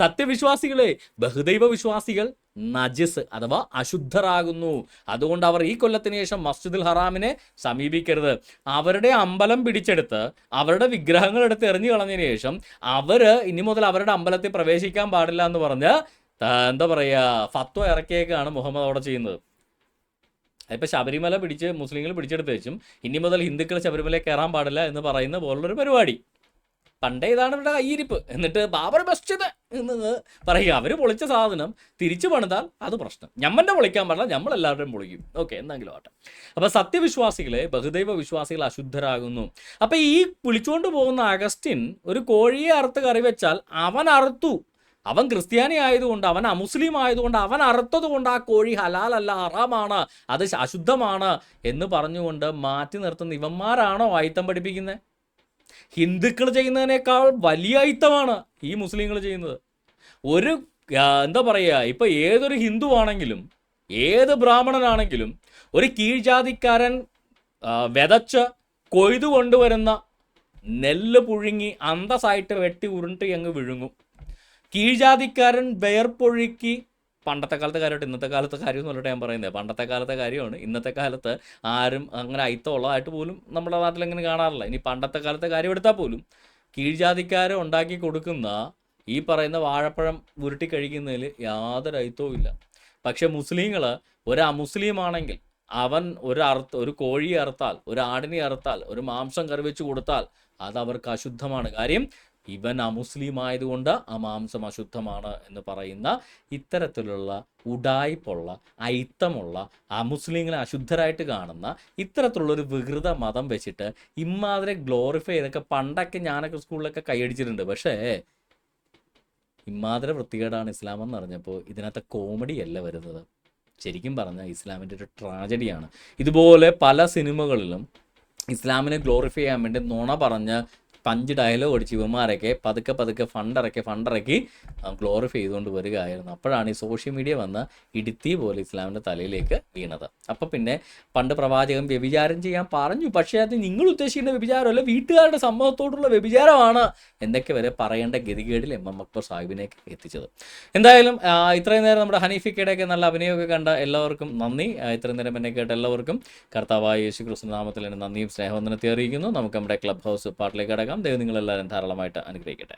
സത്യവിശ്വാസികളെ, ബഹുദൈവ വിശ്വാസികൾ നജിസ് അഥവാ അശുദ്ധരാകുന്നു. അതുകൊണ്ട് അവർ ഈ കൊല്ലത്തിന് ശേഷം മസ്ജിദുൽ ഹറാമിനെ സമീപിക്കരുത്. അവരുടെ അമ്പലം പിടിച്ചെടുത്ത് അവരുടെ വിഗ്രഹങ്ങൾ എടുത്ത് എറിഞ്ഞു കളഞ്ഞതിന് ശേഷം അവർ ഇനി മുതൽ അവരുടെ അമ്പലത്തിൽ പ്രവേശിക്കാൻ പാടില്ല എന്ന് പറഞ്ഞ് എന്താ പറയുക, ഫത്വ ഇറക്കിയേക്കാണ് മുഹമ്മദ് അവിടെ ചെയ്യുന്നത്. അതിപ്പോൾ ശബരിമല മുസ്ലിങ്ങൾ പിടിച്ചെടുത്ത് വെച്ചും ഇനി മുതൽ ഹിന്ദുക്കൾ ശബരിമലയിൽ കയറാൻ പാടില്ല എന്ന് പറയുന്ന പോലുള്ളൊരു പരിപാടി. പണ്ടേ ഇതാണ് ഇവരുടെ കയ്യിരിപ്പ്. എന്നിട്ട് ബാബർ മസ്ജിദ് എന്ന് പറയുക. അവർ പൊളിച്ച സാധനം തിരിച്ചു പണിതാൽ അത് പ്രശ്നം. ഞമ്മൻ്റെ പൊളിക്കാൻ പാടില്ല, നമ്മളെല്ലാവരുടെയും പൊളിക്കും. ഓക്കെ, എന്തെങ്കിലും ആട്ടെ. അപ്പോൾ സത്യവിശ്വാസികളെ, ബഹുദൈവ വിശ്വാസികൾ അശുദ്ധരാകുന്നു. അപ്പോൾ ഈ വിളിച്ചുകൊണ്ട് പോകുന്ന അഗസ്റ്റിൻ ഒരു കോഴിയെ അറുത്ത് കറി വെച്ചാൽ അവൻ അറുത്തു, അവൻ ക്രിസ്ത്യാനി ആയതുകൊണ്ട്, അവൻ അമുസ്ലിം ആയതുകൊണ്ട്, അവൻ അറുത്തത് കൊണ്ട് ആ കോഴി ഹലാലല്ല, ഹറാമാണ്, അത് അശുദ്ധമാണ് എന്ന് പറഞ്ഞുകൊണ്ട് മാറ്റി നിർത്തുന്ന ഇവന്മാരാണോ അയിത്തം പഠിപ്പിക്കുന്നത്? ഹിന്ദുക്കൾ ചെയ്യുന്നതിനേക്കാൾ വലിയ അയിത്തമാണ് ഈ മുസ്ലിങ്ങൾ ചെയ്യുന്നത്. ഒരു എന്താ പറയുക, ഇപ്പം ഏതൊരു ഹിന്ദു ആണെങ്കിലും ഏത് ബ്രാഹ്മണനാണെങ്കിലും ഒരു കീഴ്ജാതിക്കാരൻ വിതച്ച് കൊയ്തു കൊണ്ടുവരുന്ന നെല്ല് പുഴുങ്ങി അന്തസ്സായിട്ട് വെട്ടി ഉരുട്ടി അങ്ങ് വിഴുങ്ങും. കീഴ്ജാതിക്കാരൻ വേർപ്പൊഴുക്കി, പണ്ടത്തെ കാലത്തെ കാര്യമായിട്ട് ഇന്നത്തെ കാലത്തെ കാര്യം എന്നല്ല ഞാൻ പറയുന്നത്, പണ്ടത്തെ കാലത്തെ കാര്യമാണ്. ഇന്നത്തെ കാലത്ത് ആരും അങ്ങനെ അയിത്തമുള്ളതായിട്ട് പോലും നമ്മുടെ നാട്ടിലെങ്ങനെ കാണാറില്ല. ഇനി പണ്ടത്തെ കാലത്തെ കാര്യം എടുത്താൽ പോലും കീഴ്ജാതിക്കാരെ ഉണ്ടാക്കി കൊടുക്കുന്ന ഈ പറയുന്ന വാഴപ്പഴം ഉരുട്ടി കഴിക്കുന്നതിൽ യാതൊരു അയിത്തവും ഇല്ല. പക്ഷെ മുസ്ലിങ്ങൾ, ഒരു അമുസ്ലിം ആണെങ്കിൽ അവൻ ഒരു കോഴിയെ അറുത്താൽ, ഒരു ആടിനെ അറുത്താൽ, ഒരു മാംസം കറി വെച്ച് കൊടുത്താൽ അത് അവർക്ക് അശുദ്ധമാണ്. കാര്യം ഇവൻ അമുസ്ലിം ആയതുകൊണ്ട് ആ മാംസം അശുദ്ധമാണ് എന്ന് പറയുന്ന ഇത്തരത്തിലുള്ള ഉഡായിപ്പുള്ള, അയിത്തമുള്ള, അമുസ്ലിങ്ങളെ അശുദ്ധരായിട്ട് കാണുന്ന ഇത്തരത്തിലുള്ളൊരു വികൃത മതം വെച്ചിട്ട് ഇമ്മാതിരെ ഗ്ലോറിഫൈ ചെയ്തൊക്കെ പണ്ടൊക്കെ ഞാനൊക്കെ സ്കൂളിലൊക്കെ കൈയടിച്ചിട്ടുണ്ട്. പക്ഷേ ഇമ്മാതിരെ വൃത്തികേടാണ് ഇസ്ലാം എന്ന് പറഞ്ഞപ്പോൾ ഇതിനകത്ത് കോമഡിയല്ല വരുന്നത്. ശരിക്കും പറഞ്ഞാൽ ഇസ്ലാമിൻ്റെ ഒരു ട്രാജഡിയാണ്. ഇതുപോലെ പല സിനിമകളിലും ഇസ്ലാമിനെ ഗ്ലോറിഫൈ ചെയ്യാൻ വേണ്ടി നുണ പറഞ്ഞ് 5 ഡയലോഗ് അടിച്ച് ഇവന്മാരൊക്കെ പതുക്കെ ഫണ്ടിറക്കി ഗ്ലോറിഫൈ ചെയ്തുകൊണ്ട് വരികയായിരുന്നു. അപ്പോഴാണ് ഈ സോഷ്യൽ മീഡിയ വന്ന് ഇടുത്തി പോലെ ഇസ്ലാമിൻ്റെ തലയിലേക്ക് വീണത്. അപ്പം പിന്നെ പണ്ട് പ്രവാചകൻ വ്യഭിചാരം ചെയ്യാൻ പറഞ്ഞു, പക്ഷേ അത് നിങ്ങൾ ഉദ്ദേശിക്കുന്ന വ്യഭിചാരമല്ല, വീട്ടുകാരുടെ സമ്മതത്തോടുള്ള വ്യഭിചാരമാണ് എന്നൊക്കെ വരെ പറയേണ്ട ഗതികേടിൽ എം അക്ബർ സാഹിബിനെയൊക്കെ എത്തിച്ചത്. എന്തായാലും ഇത്രയും നേരം നമ്മുടെ ഹനീഫിക്കയുടെയൊക്കെ നല്ല അഭിനയമൊക്കെ കണ്ട എല്ലാവർക്കും നന്ദി. ഇത്രയും നേരം എന്നെ കേട്ട എല്ലാവർക്കും കർത്താവായ യേശു ക്രിസ്തു നാമത്തിൽ എന്നെ നന്ദിയും സ്നേഹവന്ദനത്തെ അറിയിക്കുന്നു. നമുക്ക് നമ്മുടെ ക്ലബ് ഹൗസ് പാട്ടിലേക്ക് കടക്കാം. ദൈവം നിങ്ങളെല്ലാവരും ധാരാളമായിട്ട് അനുഗ്രഹിക്കട്ടെ.